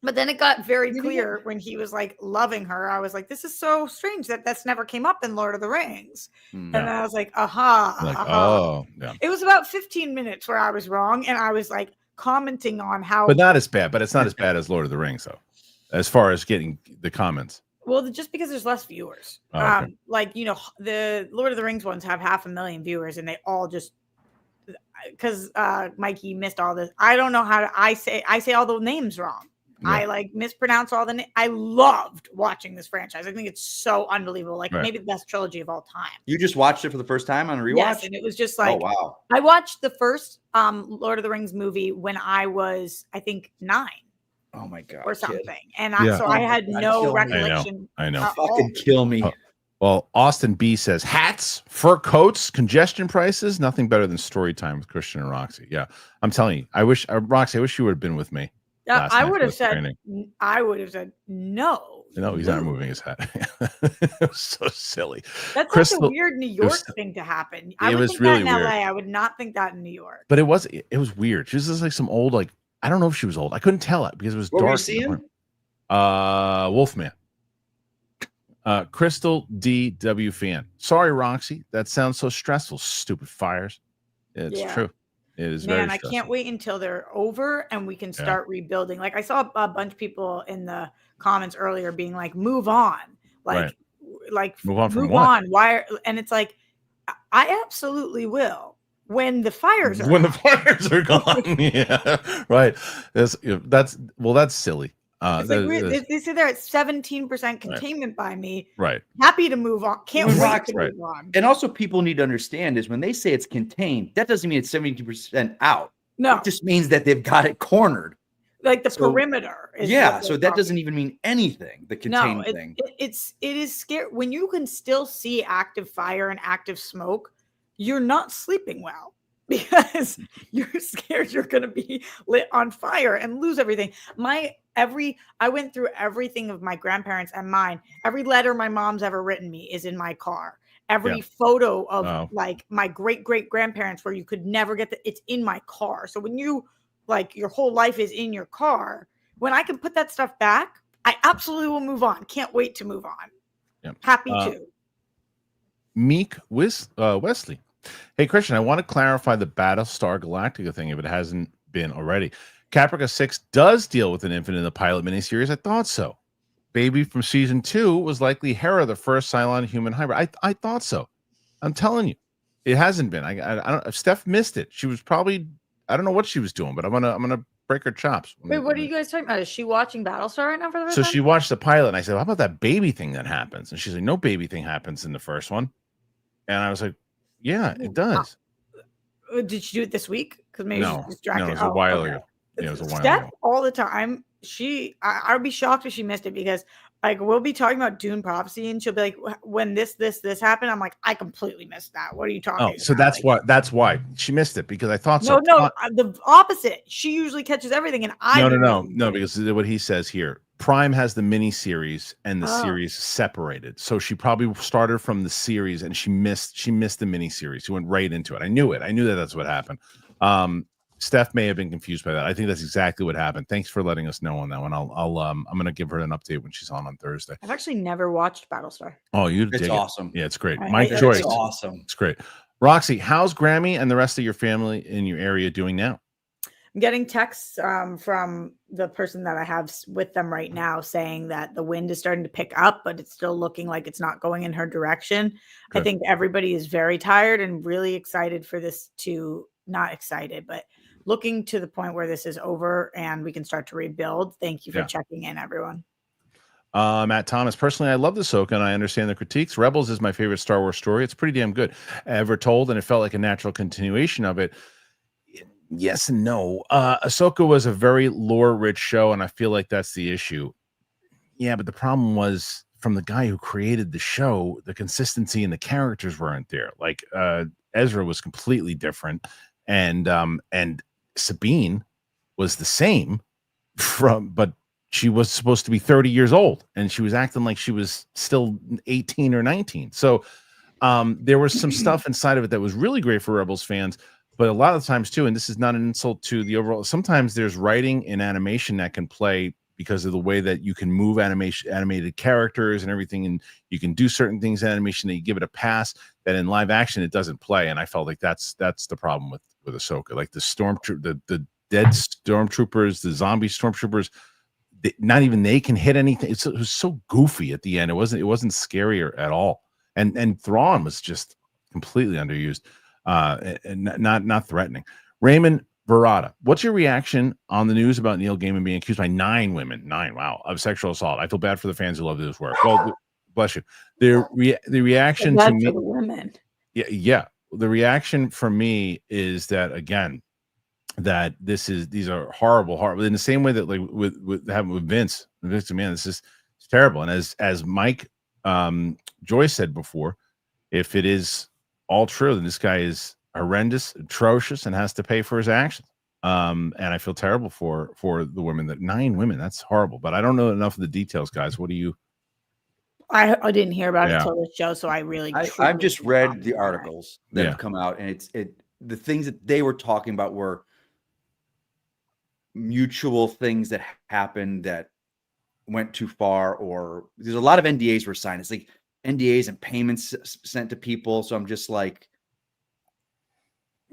But then it got very clear when he was like loving her. I was like, this is so strange that's never came up in Lord of the Rings. And I was like, oh, yeah. It was about 15 minutes where I was wrong. And I was like commenting on how. But not as bad. But it's not as bad as Lord of the Rings, though, as far as getting the comments. Well, just because there's less viewers. Okay. Like, the Lord of the Rings ones have 500,000 viewers and they all just. Because Mikey missed all this. I don't know how to. I say all the names wrong. Yeah. I like mispronounce all the names. I loved watching this franchise. I think it's so unbelievable. Like maybe the best trilogy of all time. You just watched it for the first time on a rewatch? Yes, and it was just like, oh wow. I watched the first Lord of the Rings movie when I was, I think, 9. Oh my god. Or something. Kid. And so I had no recollection. I know. Fucking kill me. Well, Austin B says hats, fur coats, congestion prices, nothing better than story time with Kristian and Roxy. Yeah, I'm telling you, I wish Roxy, I wish you would have been with me. I would have said no. No, he's not moving his hat. It was so silly. That's such a weird New York thing to happen. I would think really that in LA. I would not think that in New York. But it was weird. She was just like some old, like, I don't know if she was old. I couldn't tell it because it was dark. What were you seeing? Wolfman. Crystal DW fan. Sorry, Roxy. That sounds so stressful. Stupid fires. It's true. It is very stressful. I can't wait until they're over and we can start rebuilding. Like I saw a bunch of people in the comments earlier being like, move on. Like move on from move what? on. Why? And it's like, I absolutely will. When the fires are gone. Yeah. Right. That's silly. They say they're at 17% containment by me. Right. Happy to move on. Can't wait to move on. And also, people need to understand is when they say it's contained, that doesn't mean it's 17% out. No, it just means that they've got it cornered. Like the perimeter. So that doesn't even mean anything. The contained thing. It is scary when you can still see active fire and active smoke. You're not sleeping well. Because you're scared you're going to be lit on fire and lose everything. I went through everything of my grandparents and mine. Every letter my mom's ever written me is in my car. Every photo of like my great grandparents where you could never get it's in my car. So when you like your whole life is in your car, when I can put that stuff back, I absolutely will move on. Can't wait to move on. Yep. Happy to. Meek Wesley. Hey, Kristian, I want to clarify the Battlestar Galactica thing if it hasn't been already. Caprica 6 does deal with an infant in the pilot miniseries. I thought so. Baby from season 2 was likely Hera, the first Cylon human hybrid. I thought so. I'm telling you, it hasn't been. I don't. Steph missed it. She was probably. I don't know what she was doing, but I'm gonna break her chops. Wait, what are you guys talking about? Is she watching Battlestar right now for the first time? She watched the pilot, and I said, "How about that baby thing that happens?" And she's like, "No baby thing happens in the first one." And I was like, "Yeah, it does." Did she do it this week? Because maybe she's distracted. No, it was a while ago. Yeah, it was a while Steph ago. All the time. I would be shocked if she missed it because like we'll be talking about Dune Prophecy and she'll be like, when this happened, I'm like, I completely missed that. What are you talking about? So that's why she missed it because I thought so. No, the opposite. She usually catches everything, and I no, because what he says here, Prime has the mini series and the series separated. So she probably started from the series and she missed the mini series. She went right into it. I knew it. I knew that's what happened. Steph may have been confused by that. I think that's exactly what happened. Thanks for letting us know on that one. I'm gonna give her an update when she's on Thursday. I've actually never watched Battlestar. Oh, it's awesome. Yeah, it's great. Mike Joyce, it's awesome. It's great. Roxy, how's Grammy and the rest of your family in your area doing now? I'm getting texts from the person that I have with them right now saying that the wind is starting to pick up, but it's still looking like it's not going in her direction. Good. I think everybody is very tired and really excited for this to not excited, but looking to the point where this is over and we can start to rebuild. Thank you for checking in, everyone. Matt Thomas, personally, I love the Ahsoka and I understand the critiques. Rebels is my favorite Star Wars story. It's pretty damn good. Ever told, and it felt like a natural continuation of it. Yes and no. Ahsoka was a very lore-rich show, and I feel like that's the issue. Yeah, but the problem was from the guy who created the show, the consistency and the characters weren't there. Like Ezra was completely different, and Sabine was the same but she was supposed to be 30 years old, and she was acting like she was still 18 or 19. So there was some stuff inside of it that was really great for Rebels fans. But a lot of times too, and this is not an insult to the overall, sometimes there's writing in animation that can play because of the way that you can move animated characters and everything, and you can do certain things in animation that you give it a pass that in live action it doesn't play. And I felt like that's the problem with Ahsoka. Like the dead stormtroopers, the zombie stormtroopers, not even they can hit anything. It was so goofy at the end. It wasn't scary at all. And Thrawn was just completely underused. And not threatening. Raymond Verada, what's your reaction on the news about Neil Gaiman being accused by 9 women, of sexual assault? I feel bad for the fans who love this work. Well, bless you. The reaction to me, the women. Yeah. The reaction for me is that, again, that these are horrible in the same way that like with having with Vince McMahon, this is terrible. And as Mike Joyce said before, if it is all true, then this guy is horrendous, atrocious, and has to pay for his actions. And I feel terrible for the women. That 9 women, that's horrible. But I don't know enough of the details, guys. What do you? I didn't hear about it until this show, so I've just read the articles that have come out, and the things that they were talking about were mutual things that happened that went too far, or there's a lot of NDAs were signed. It's like NDAs and payments sent to people. So I'm just like,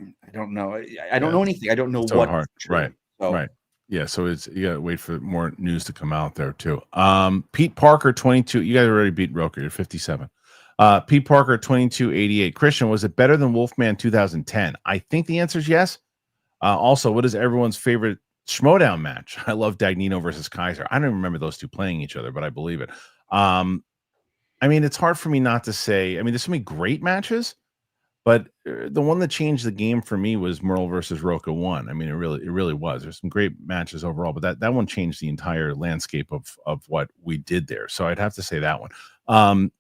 I don't know. I don't know anything. I don't know what. Hard. Right. So, right. Yeah. So you got to wait for more news to come out there too. Pete Parker, 22. You guys already beat Roker. You're 57. Pete Parker, 2288. Kristian, was it better than Wolfman 2010? I think the answer is yes. Also, what is everyone's favorite Schmodown match? I love Dagnino versus Kaiser. I don't remember those two playing each other, but I believe it. I mean, it's hard for me not to say. I mean, there's so many great matches, but the one that changed the game for me was Merle versus Roca 1. I mean, it really was. There's some great matches overall, but that one changed the entire landscape of what we did there. So I'd have to say that one.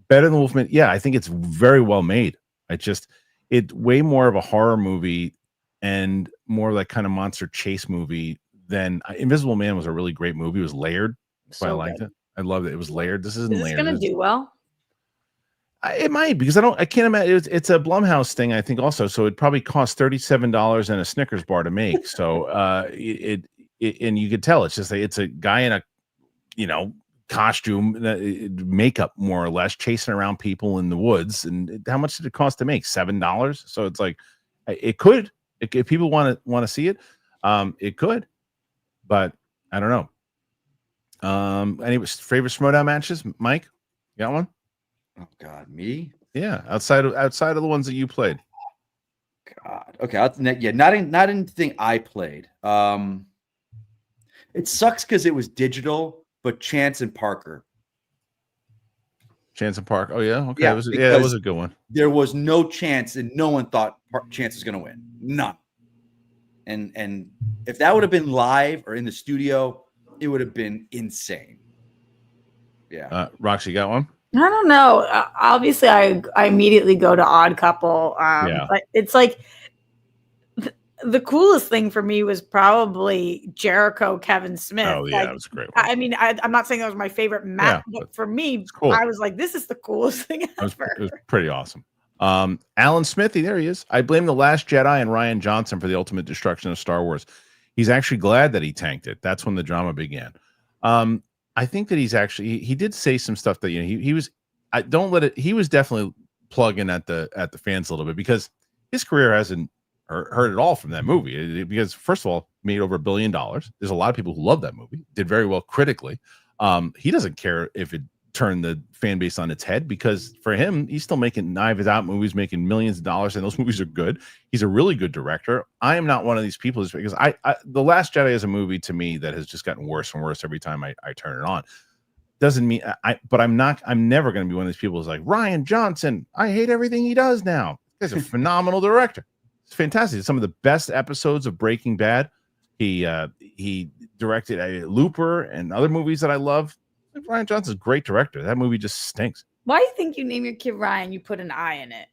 Better than Wolfman. Yeah, I think it's very well made. It's way more of a horror movie and more like kind of monster chase movie than Invisible Man was a really great movie. It was layered. So I liked it. I loved it. It was layered. This isn't layered. Is this going to do well? It might, because I can't imagine. It's a Blumhouse thing, I think, also. So it probably cost $37 and a Snickers bar to make. So and you could tell it's a guy in a costume, makeup more or less, chasing around people in the woods. And how much did it cost to make? $7. So it's like it could, if people want to see it, it could, but I don't know. Any favorite Schmodown matches, Mike? You got one? Oh God, me? Yeah, outside of the ones that you played. God, okay, not in the thing I played. It sucks because it was digital, but Chance and Parker. Chance and Park. Oh yeah, okay, yeah, that was a good one. There was no chance, and no one thought Chance was going to win. None. And if that would have been live or in the studio, it would have been insane. Yeah. Roxy, you got one? I don't know. Obviously, I immediately go to Odd Couple. But it's like the coolest thing for me was probably Jericho Kevin Smith. Oh yeah, that was a great one. I mean, I'm not saying that was my favorite match, but for me, cool. I was like, this is the coolest thing ever. It was pretty awesome. Alan Smithy, there he is. I blame The Last Jedi and Rian Johnson for the ultimate destruction of Star Wars. He's actually glad that he tanked it. That's when the drama began. I think that he did say some stuff that he was. He was definitely plugging at the fans a little bit, because his career hasn't hurt at all from that movie. Because first of all, made over $1 billion. There's a lot of people who love that movie. Did very well critically. He doesn't care if it turned the fan base on its head, because for him, he's still making Knives Out movies, making millions of dollars, and those movies are good. He's a really good director. I am not one of these people, just because The Last Jedi is a movie to me that has just gotten worse and worse every time I turn it on. doesn't mean but I'm never going to be one of these people who's like Rian Johnson. I hate everything he does now. He's a phenomenal director. It's fantastic. It's some of the best episodes of Breaking Bad. He directed Looper and other movies that I love. Rian Johnson's a great director. That movie just stinks. Why do you think you name your kid Ryan? You put an I in it.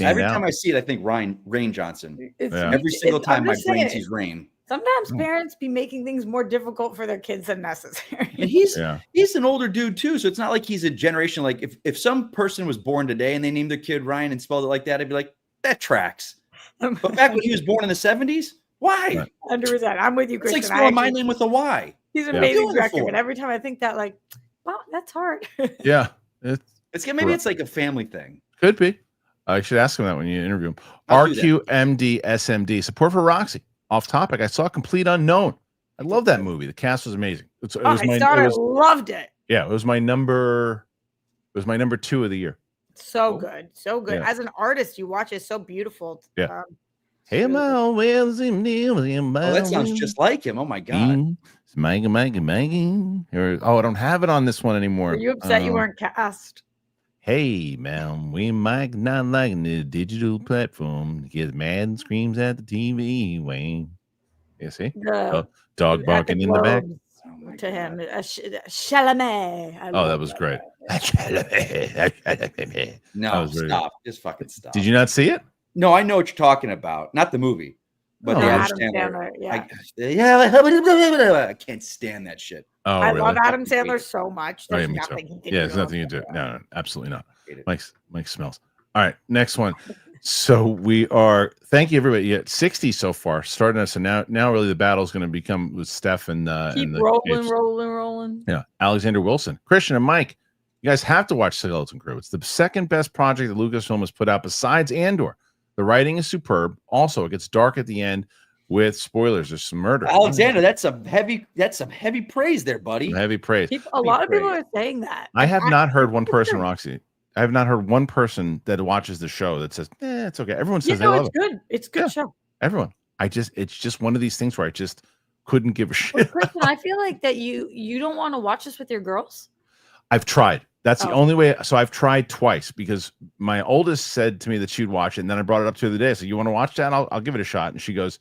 Every time I see it, I think Rain Johnson. Every single time my brain sees Rain. Sometimes parents be making things more difficult for their kids than necessary. And he's an older dude too, so it's not like he's a generation. Like if some person was born today and they named their kid Ryan and spelled it like that, I'd be like, that tracks. But back when he was born in the 70s, why? 100%. I'm with you, Kristian. It's like spelling my name with a Y. He's an amazing director, but every time I think that, like, well, that's hard. Yeah, maybe it's like a family thing. Could be. I should ask him that when you interview him. RQMD SMD. Support for Roxy. Off topic. I saw Complete Unknown. I love that movie. The cast was amazing. I loved it. Yeah, it was my number 2 of the year. So good. So good. Yeah. As an artist, you watch it, so beautiful. Yeah. Hey, that sounds just like him. Oh my God. Oh, I don't have it on this one anymore. Were you upset you weren't cast? Hey, man, we might not like the digital platform. Gets mad and screams at the TV. Wayne, you see, dog barking in the back. To him, Chalamet. Oh, that was great. No, stop. Just fucking stop. Did you not see it? No, I know what you're talking about. Not the movie, but the Adam Sandler. I can't stand that shit. Oh, I love Adam Sandler so much. There's nothing he can do. There's nothing you do. No, absolutely not. Mike smells. All right, next one. So we are. Thank you, everybody. Yeah, 60 so far. Starting us, and now really the battle is going to become with Steph and keep rolling. Yeah, Alexander Wilson, Kristian, and Mike. You guys have to watch Skeleton Crew. It's the second best project that Lucasfilm has put out besides Andor. The writing is superb. Also, it gets dark at the end with spoilers. There's some murder. Alexander, that's some heavy praise there, buddy. Some heavy praise. A lot of people are saying that. I have not heard one person, Roxy. I have not heard one person that watches the show that says, it's okay. Everyone says they love it. Good. It's a good show. Everyone. It's just one of these things where I just couldn't give a shit. Well, Kristian, I feel like that you don't want to watch this with your girls. I've tried. That's the only way. So I've tried twice because my oldest said to me that she'd watch it, and then I brought it up to her the other day. So you want to watch that? I'll give it a shot. And she goes,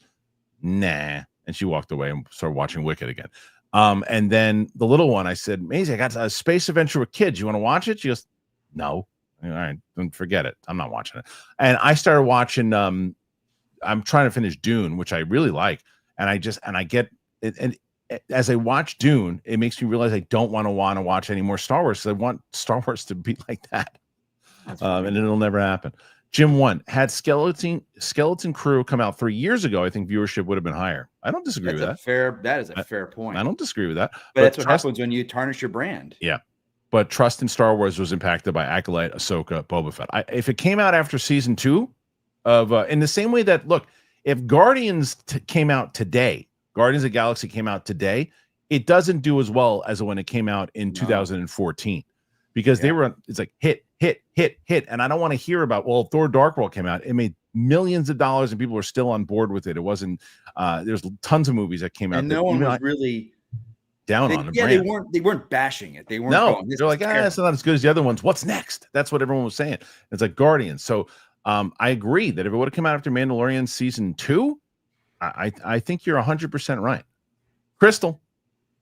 nah. And she walked away and started watching Wicked again. And then the little one, I said, Maisie, I got a space adventure with kids. You want to watch it? She goes, no. All right, then forget it. I'm not watching it. And I started watching. I'm trying to finish Dune, which I really like. And I get it. And as I watch Dune, it makes me realize I don't want to watch any more Star Wars. I want Star Wars to be like that, and it'll never happen. Jim 1 had Skeleton Crew come out 3 years ago. I think viewership would have been higher. I don't disagree with that. That is a fair point. I don't disagree with that. But that's what happens when you tarnish your brand. Yeah. But trust in Star Wars was impacted by Acolyte, Ahsoka, Boba Fett. If it came out after season 2 of, in the same way that, look, if Guardians came out today, Guardians of the Galaxy came out today, it doesn't do as well as when it came out in 2014 because it's like hit. And I don't want to hear about, Thor Dark World came out. It made millions of dollars and people were still on board with it. It wasn't, there's tons of movies that came out. And no one was really down on it. Yeah, they weren't bashing it. They weren't they're like, it's not as good as the other ones. What's next? That's what everyone was saying. It's like Guardians. So I agree that if it would have come out after Mandalorian season 2, I think you're 100% right. Crystal,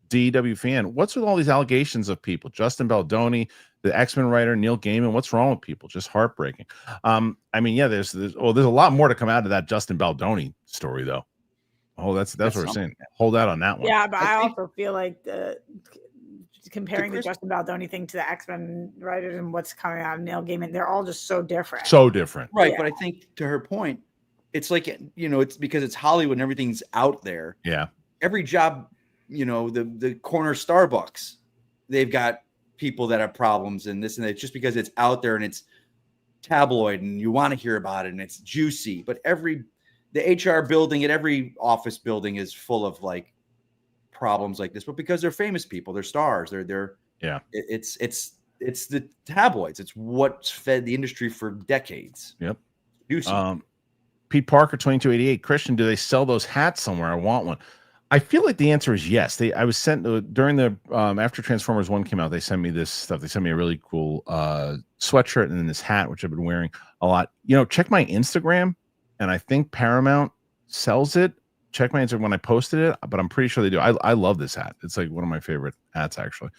DW fan, what's with all these allegations of people? Justin Baldoni, the X-Men writer, Neil Gaiman, what's wrong with people? Just heartbreaking. There's a lot more to come out of that Justin Baldoni story, though. Oh, that's what we're saying. Hold out on that one. Yeah, but I also feel like comparing the Justin Baldoni thing to the X-Men writers and what's coming out of Neil Gaiman, they're all just so different. So different. Right, but I think to her point, it's like, it's because it's Hollywood and everything's out there. Yeah. Every job, the corner Starbucks, they've got people that have problems and this and that just because it's out there and it's tabloid and you want to hear about it and it's juicy. But the HR building at every office building is full of like problems like this, but because they're famous people, they're stars. It's the tabloids. It's what's fed the industry for decades. Yep. Juicy. Pete Parker, 2288. Kristian, do they sell those hats somewhere? I want one. I feel like the answer is yes. I was sent during the after Transformers 1 came out, they sent me this stuff. They sent me a really cool sweatshirt and then this hat, which I've been wearing a lot. Check my Instagram, and I think Paramount sells it. Check my Instagram when I posted it, but I'm pretty sure they do. I love this hat. It's like one of my favorite hats, actually.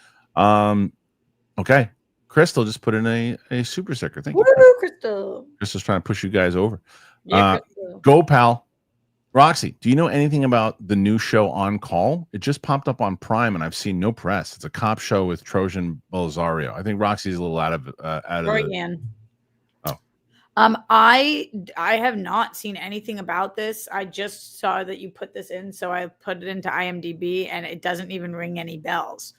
Okay. Crystal just put in a super sticker. Thank you, Crystal. Crystal's trying to push you guys over. Yeah, go, pal. Roxy, do you know anything about the new show On Call? It just popped up on Prime, and I've seen no press. It's a cop show with Trojan Belisario. I think Roxy's a little out of the... Oh. I have not seen anything about this. I just saw that you put this in, so I put it into IMDb, and it doesn't even ring any bells.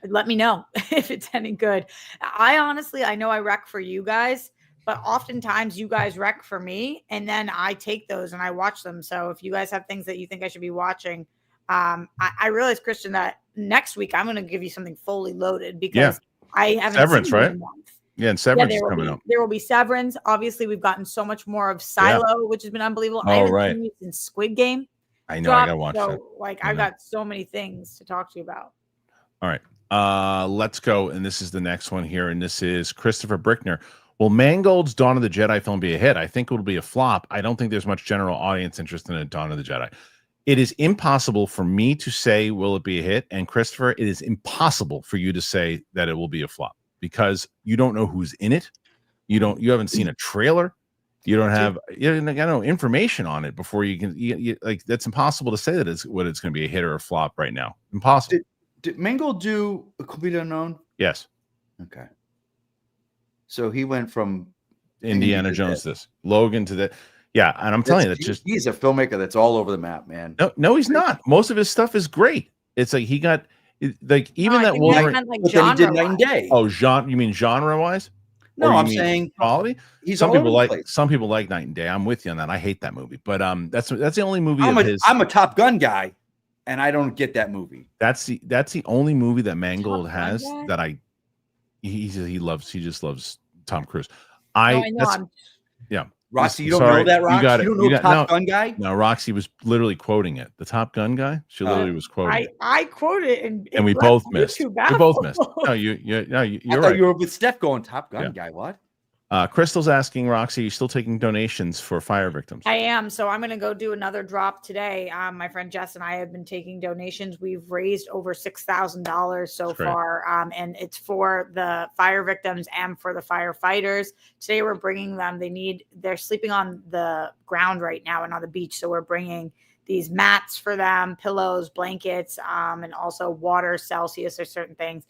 Let me know if it's any good. I know I rec for you guys, but oftentimes you guys rec for me, and then I take those and I watch them. So if you guys have things that you think I should be watching, I realize, Kristian, that next week I'm going to give you something fully loaded because I haven't Severance, seen it right? in a month. Yeah, and Severance is coming up. There will be Severance. Obviously, we've gotten so much more of Silo, which has been unbelievable. I haven't seen it since Squid Game. I know. I got to watch that. I've got so many things to talk to you about. All right. Let's go. And this is the next one here. And this is Christopher Brickner. Will Mangold's Dawn of the Jedi film be a hit? I think it will be a flop. I don't think there's much general audience interest in a Dawn of the Jedi. It is impossible for me to say, will it be a hit? And Christopher, it is impossible for you to say that it will be a flop because you don't know who's in it. You haven't seen a trailer. You don't have information on it before you can like, that's impossible to say that it's going to be a hit or a flop right now. Impossible. Did Mangold do A Complete Unknown? Yes. Okay. So he went from Indiana Jones, Logan to that. Yeah, and I'm telling you, he's a filmmaker that's all over the map, man. No, he's not. Most of his stuff is great. It's like he got like even that Wolverine. Like he did Night and Day. Oh, genre? You mean genre wise? No, I'm saying quality. Some people like Night and Day. I'm with you on that. I hate that movie, but that's the only movie of his. I'm a Top Gun guy, and I don't get that movie. That's the only movie that Mangold has that he just loves Tom Cruise. Yeah. Roxy, you don't know that, Roxy? You don't know Top Gun guy? No, Roxy was literally quoting it. The Top Gun guy? She literally was quoting it. I quoted it and we both missed. We both missed. No, you're I thought right. You were with Steph going Top Gun guy. What? Crystal's asking, Roxy, are you still taking donations for fire victims? I am. So I'm going to go do another drop today. My friend Jess and I have been taking donations. We've raised over $6,000 so far. And it's for the fire victims and for the firefighters. Today we're bringing them. They're sleeping on the ground right now and on the beach. So we're bringing these mats for them, pillows, blankets, and also water, Celsius, or certain things.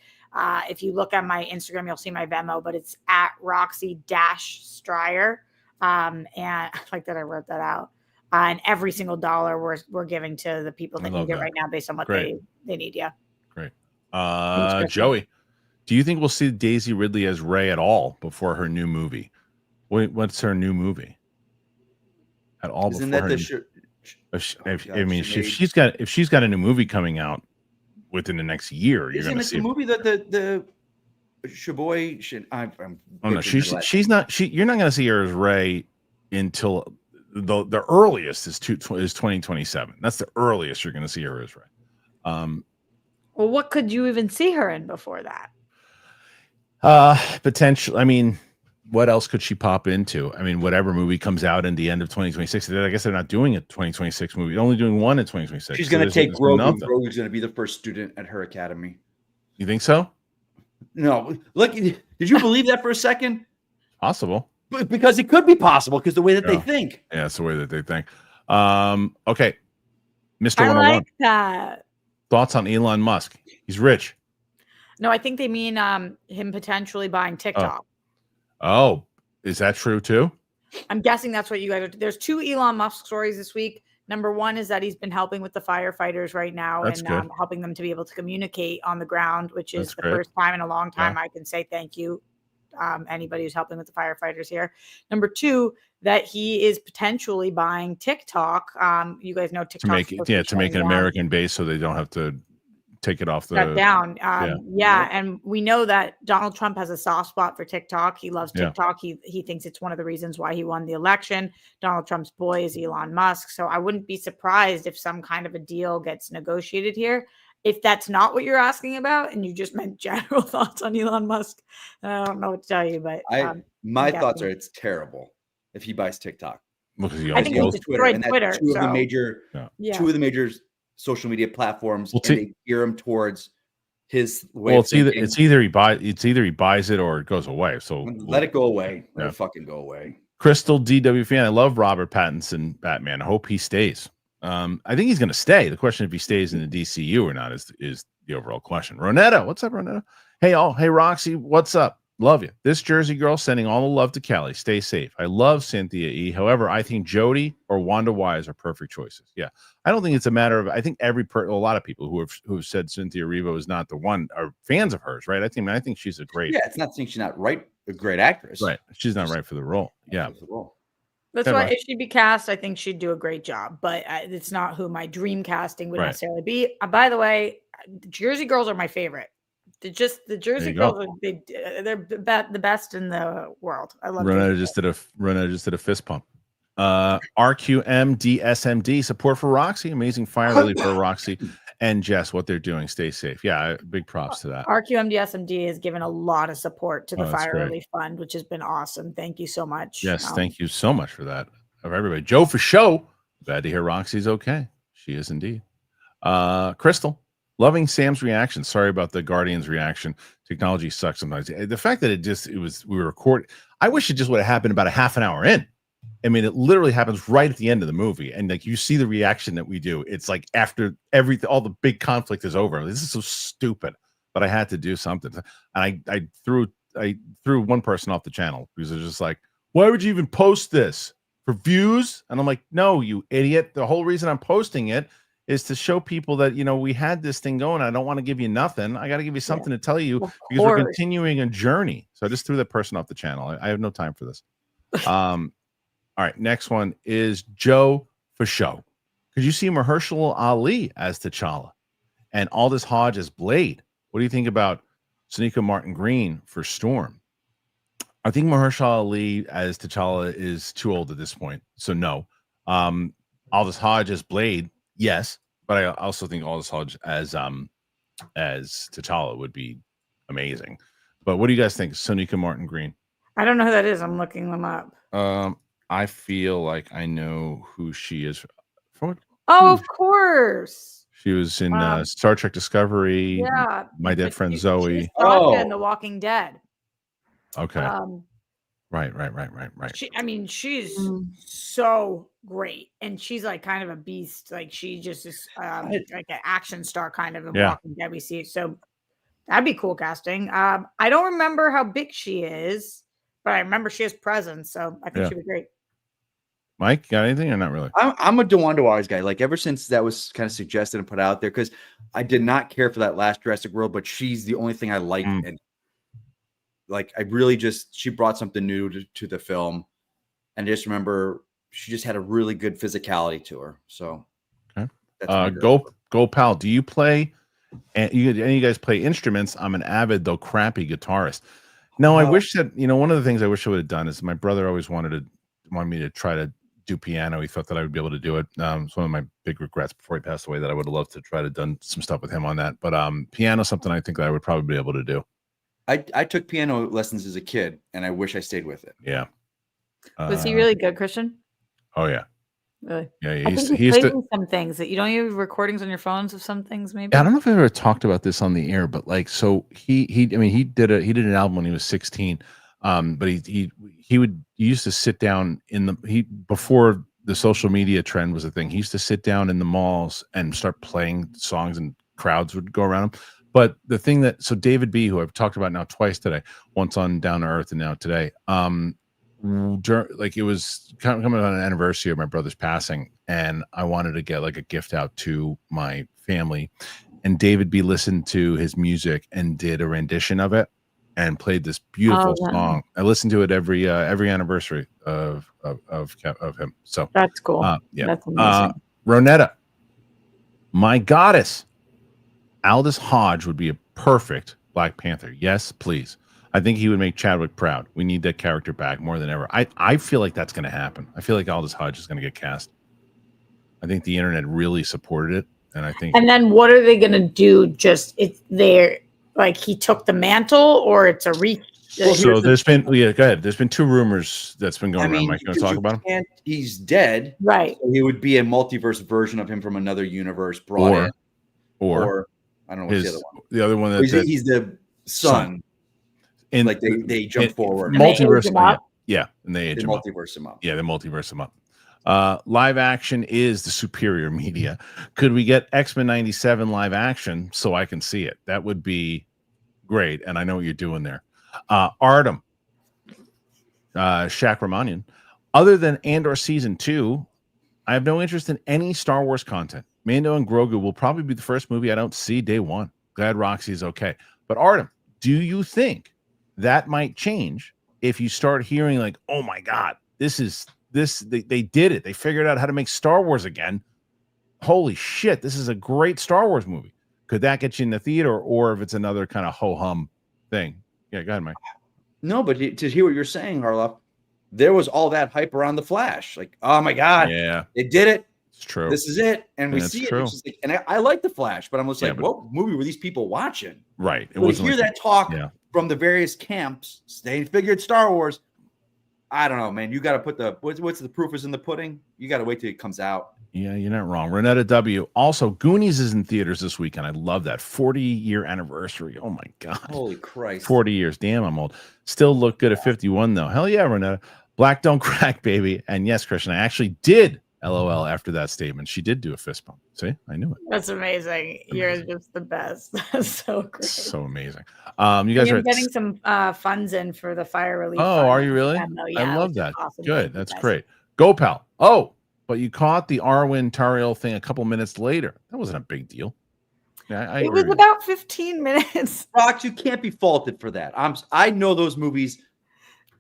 If you look at my Instagram, you'll see my Venmo, but it's at Roxy-Stryer. And I like that I wrote that out. And every single dollar we're giving to the people that need it right now based on what they need. Yeah. Great. Joey, do you think we'll see Daisy Ridley as Rey at all before her new movie? What's her new movie? At all? Isn't that if she's got a new movie coming out within the next year, you're going to see the movie that the Shaboy should. She's not. You're not going to see her as Rey until the earliest is 2027. That's the earliest you're going to see her as Rey. Well, what could you even see her in before that? Potential. I mean, what else could she pop into? I mean, whatever movie comes out in the end of 2026. I guess they're not doing a 2026 movie. They're only doing one in 2026. She's going to take Grogu. Grogu's going to be the first student at her academy. You think so? No. Look, did you believe that for a second? Possible. Because it could be possible because the way that they think. Yeah, it's the way that they think. Okay. Mr. I 101. like that. Thoughts on Elon Musk? He's rich. No, I think they mean him potentially buying TikTok. Oh, is that true too? I'm guessing that's what you guys are. There's two Elon Musk stories this week. Number one is that he's been helping with the firefighters right now and helping them to be able to communicate on the ground, which is the first time in a long time I can say thank you. Anybody who's helping with the firefighters here. Number two, that he is potentially buying TikTok. You guys know TikTok to make an American base so they don't have to take it off the shut down. And we know that Donald Trump has a soft spot for TikTok. He loves TikTok. He thinks it's one of the reasons why he won the election. Donald Trump's boy is Elon Musk. So I wouldn't be surprised if some kind of a deal gets negotiated here. If that's not what you're asking about, and you just meant general thoughts on Elon Musk, I don't know what to tell you. But my thoughts are it's terrible if he buys TikTok. Because I think he destroyed Twitter. Two of the major social media platforms, and they gear him towards his way. Well, it's either he buys it or it goes away. So let it go away. Let it fucking go away. Crystal DW fan, I love Robert Pattinson Batman. I hope he stays. I think he's going to stay. The question if he stays in the DCU or not is the overall question. Ronetta, what's up, Ronetta? Hey Roxy, what's up? Love you. This Jersey girl sending all the love to Callie. Stay safe. I love Cynthia E. However, I think Jodie or Wanda Wise are perfect choices. Yeah, I don't think it's a matter of. I think a lot of people who have said Cynthia Erivo is not the one are fans of hers, right? I think she's a great. Yeah, it's not saying she's not right, a great actress. Right, she's not right for the role. Yeah. That's why if she'd be cast, I think she'd do a great job. But it's not who my dream casting would necessarily be. By the way, Jersey girls are my favorite. The Jersey girls they're the best in the world. I love. Renata just did a fist pump. RQM DSMD support for Roxy. Amazing fire lily for Roxy and Jess. What they're doing. Stay safe. Yeah, big props to that. RQM DSMD has given a lot of support to the Fire Relief Fund, which has been awesome. Thank you so much. Yes, thank you so much for that. Of everybody, Joe for show. Glad to hear Roxy's okay. She is indeed. Crystal. Loving Sam's reaction. Sorry about the Guardians reaction. Technology sucks sometimes. The fact that we were recording. I wish it just would have happened about a half an hour in. I mean, it literally happens right at the end of the movie, and like you see the reaction that we do. It's like after all the big conflict is over. This is so stupid, but I had to do something, and I threw one person off the channel because they're just like, "Why would you even post this for views?" And I'm like, "No, you idiot! The whole reason I'm posting it is to show people that, we had this thing going. I don't want to give you nothing. I got to give you something to tell you because we're continuing a journey." So I just threw that person off the channel. I have no time for this. All right. Next one is Joe for show. Could you see Mahershala Ali as T'Challa and Aldous Hodge as Blade? What do you think about Sonequa Martin Green for Storm? I think Mahershala Ali as T'Challa is too old at this point. So no. Aldous Hodge as Blade. Yes, but I also think Aldous Hodge as T'Challa would be amazing. But what do you guys think, Sonequa Martin Green? I don't know who that is. I'm looking them up. I feel like I know who she is. Of course. She was in Star Trek Discovery. Yeah, My Dead Friend Zoe. She's in The Walking Dead. Okay. Right. She's so great, and she's like kind of a beast. Like she just is like an action star kind of in Walking Dead. We see, so that'd be cool casting. I don't remember how big she is, but I remember she has presence, so I think she'd be great. Mike, got anything or not really? I'm a DeWanda Wise guy. Like ever since that was kind of suggested and put out there, because I did not care for that last Jurassic World, but she's the only thing I liked. And like, I really she brought something new to the film. And I just remember she just had a really good physicality to her. So, go pal. Do you play? And any of you guys play instruments? I'm an avid though crappy guitarist. No, I wish that one of the things I wish I would have done is my brother always wanted me to try to do piano. He thought that I would be able to do it. It's one of my big regrets before he passed away that I would have loved to try to done some stuff with him on that. But piano, something I think that I would probably be able to do. I took piano lessons as a kid, and I wish I stayed with it. Yeah. Was he really good, Christian? Oh yeah. Really? Yeah. He played some things that you don't have recordings on your phones of some things. Maybe I don't know if I ever talked about this on the air, but like, so he did an album when he was 16. But he used to sit down before the social media trend was a thing. He used to sit down in the malls and start playing songs, and crowds would go around him. But the thing so David B, who I've talked about now twice today, once on Down to Earth and now today, like it was coming on an anniversary of my brother's passing, and I wanted to get like a gift out to my family, and David B listened to his music and did a rendition of it and played this beautiful song. I listen to it every anniversary of him. So that's cool. Yeah. That's amazing. Ronetta, my goddess. Aldous Hodge would be a perfect Black Panther. Yes, please. I think he would make Chadwick proud. We need that character back more than ever. I feel like that's going to happen. I feel like Aldous Hodge is going to get cast. I think the internet really supported it, and I think. And then what are they going to do? Just it's there, like he took the mantle, or it's a re. So there's been go ahead. There's been 2 rumors that's been going around. Mike, you want to talk about him? He's dead, right? So he would be a multiverse version of him from another universe brought in, or I don't know what's the other one. He's the son. And like they jump forward. Multiverse him up. Yeah, and they multiverse him up. Yeah, they multiverse him up. Live action is the superior media. Could we get X-Men 97 live action so I can see it? That would be great. And I know what you're doing there. Artem, Shaq Ramanian. Other than Andor season 2, I have no interest in any Star Wars content. Mando and Grogu will probably be the first movie I don't see day one. Glad Roxy is okay. But Artem, do you think that might change if you start hearing like, oh my God, they did it. They figured out how to make Star Wars again. Holy shit, this is a great Star Wars movie. Could that get you in the theater, or if it's another kind of ho-hum thing? Yeah, go ahead, Mike. No, but to hear what you're saying, Harloff, there was all that hype around The Flash. Like, oh my God, yeah, they did it. It's true. This is it. And we see it. Like, and I like The Flash, but I'm just like, what movie were these people watching? Right. It was hear that talk from the various camps. They figured Star Wars. I don't know, man. You got to put what's the proof is in the pudding. You got to wait till it comes out. Yeah, you're not wrong. Renetta W. Also, Goonies is in theaters this weekend. I love that 40-year anniversary. Oh my God. Holy Christ. 40 years. Damn, I'm old. Still look good at 51 though. Hell yeah, Renetta. Black don't crack, baby. And yes, Kristian, I actually did LOL after that statement. She did do a fist bump. See, I knew it. That's amazing. You're just the best. That's so great. So amazing. You guys are getting some funds in for the fire relief. Oh, are you really? I love that. Awesome. Good. That's great. Go, pal. Oh, but you caught the Arwen Tariel thing a couple minutes later. That wasn't a big deal. Yeah, it was about 15 minutes. Rox, you can't be faulted for that. I know those movies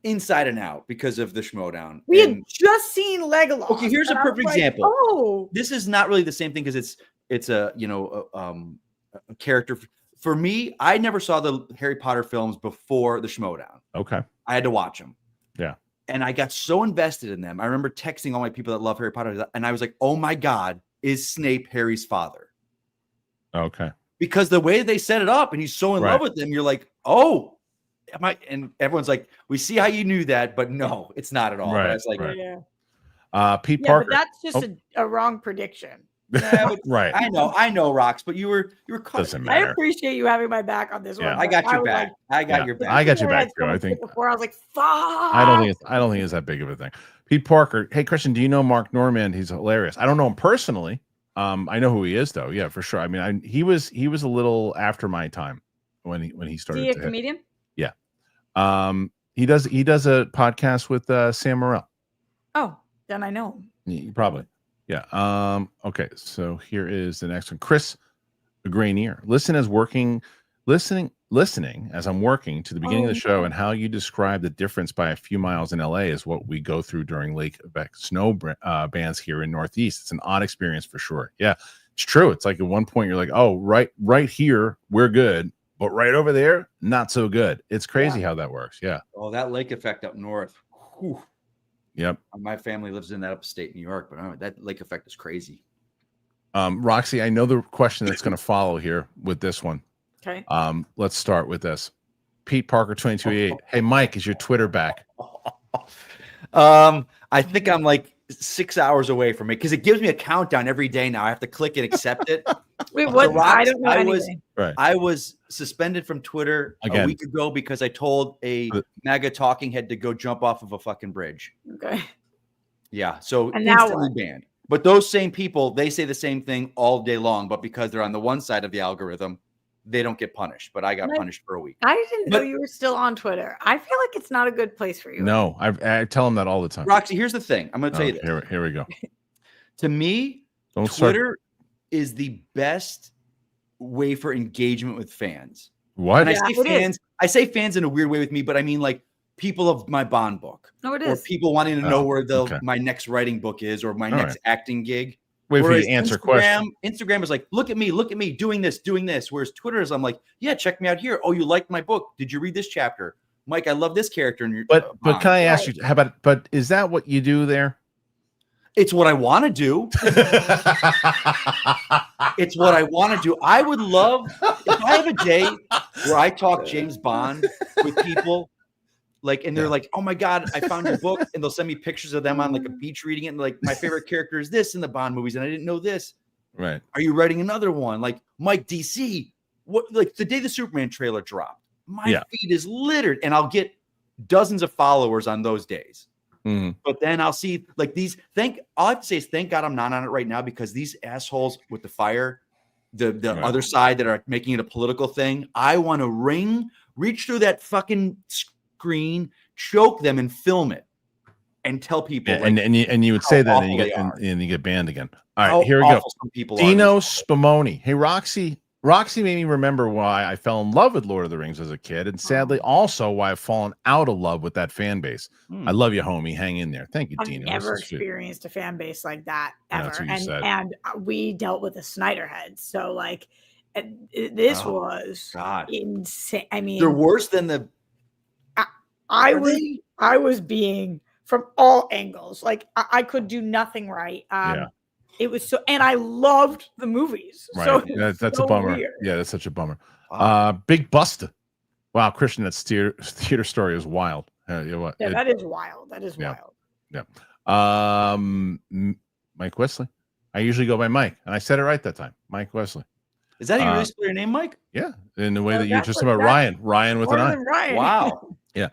inside and out because of the Schmodown. We had just seen Legolas. Okay, here's a perfect example. Oh, this is not really the same thing because it's a a character. For me, I never saw the Harry Potter films before the Schmodown. Okay, I had to watch them. Yeah, and I got so invested in them. I remember texting all my people that love Harry Potter, and I was like, "Oh my God, is Snape Harry's father?" Okay, because the way they set it up, and he's so in love with him, you're like, "Oh." And everyone's like, we see how you knew that, but no, it's not at all. Right, I was like, Pete Parker. But that's just a wrong prediction. Yeah, right. I know, Rox, but you were Doesn't I matter. appreciate you having my back on this one. I got your back. I got your back. I got your back too. I think before I was like, fuck. I don't think it's that big of a thing. Pete Parker. Hey, Kristian, do you know Mark Normand? He's hilarious. I don't know him personally. I know who he is though. Yeah, for sure. I mean, he was a little after my time when he started. Is he a comedian? Yeah. He does a podcast with Sam Morril. Oh, then I know him. Probably. Yeah. Okay, so here is the next one. Chris Grainier. Listening as I'm working to the beginning of the show and how you describe the difference by a few miles in LA is what we go through during Lake Effect snow bands here in Northeast. It's an odd experience for sure. Yeah, it's true. It's like at one point you're like, oh, right here, we're good. But right over there, not so good. It's crazy how that works. Yeah. Oh, that lake effect up north. Whew. Yep. My family lives in that upstate New York, but that lake effect is crazy. Roxy, I know the question that's going to follow here with this one. Okay. Let's start with this. Pete Parker 228. Hey, Mike, is your Twitter back? I think I'm like 6 hours away from it because it gives me a countdown every day now. I have to click and accept it. Wait, what? So Rox, I don't know anything. I was suspended from Twitter a week ago because I told a MAGA talking head to go jump off of a fucking bridge. Okay. Yeah. So and now instantly banned. But those same people, they say the same thing all day long, but because they're on the one side of the algorithm, they don't get punished. But I got punished for a week. I didn't know you were still on Twitter. I feel like it's not a good place for you. No, I tell them that all the time. Roxy, here's the thing. I'm going to tell you this. Here we go. To me, Twitter is the best way for engagement with fans. What? And I say fans in a weird way with me, but I mean like people of my bond book. No, it is. Or people wanting to know where my next writing book is or my next acting gig. Wait for you to answer questions. Instagram is like, look at me doing this. Whereas Twitter is, I'm like, yeah, check me out here. Oh, you liked my book? Did you read this chapter? Mike, I love this character. In your but can I ask you? How about? But is that what you do there? It's what I want to do. It's what I want to do. I would love if I have a day where I talk James Bond with people, like, and they're like, "Oh my God, I found your book," and they'll send me pictures of them on like a beach reading it. And like, my favorite character is this in the Bond movies, and I didn't know this. Right? Are you writing another one? Like Mike DC. What? Like the day the Superman trailer dropped, my feed is littered, and I'll get dozens of followers on those days. But then I'll see like these. All I have to say is thank God I'm not on it right now, because these assholes with the fire, the other side that are making it a political thing. I want to reach through that fucking screen, choke them, and film it, and tell people. And you would say that, and you get banned again. All right, here we go. Dino Spumoni. Hey, Roxy made me remember why I fell in love with Lord of the Rings as a kid, and sadly also why I've fallen out of love with that fan base. I love you, homie. Hang in there. Thank you, Dino. I've never experienced a fan base like that ever. And we dealt with the Snyderheads. So like this was insane. I mean, they're worse than the I was being from all angles. Like I could do nothing right. It was so, and I loved the movies. Right. So that's so a bummer. weird. Yeah, that's such a bummer. Big Buster. Wow, Kristian, that theater story is wild. That is wild. That is wild. Yeah. Mike Wesley. I usually go by Mike, and I said it right that time. Mike Wesley. Is that how you really spell your name, Mike? Yeah, in the way that you just about Ryan with an I. Ryan. Wow. Yeah.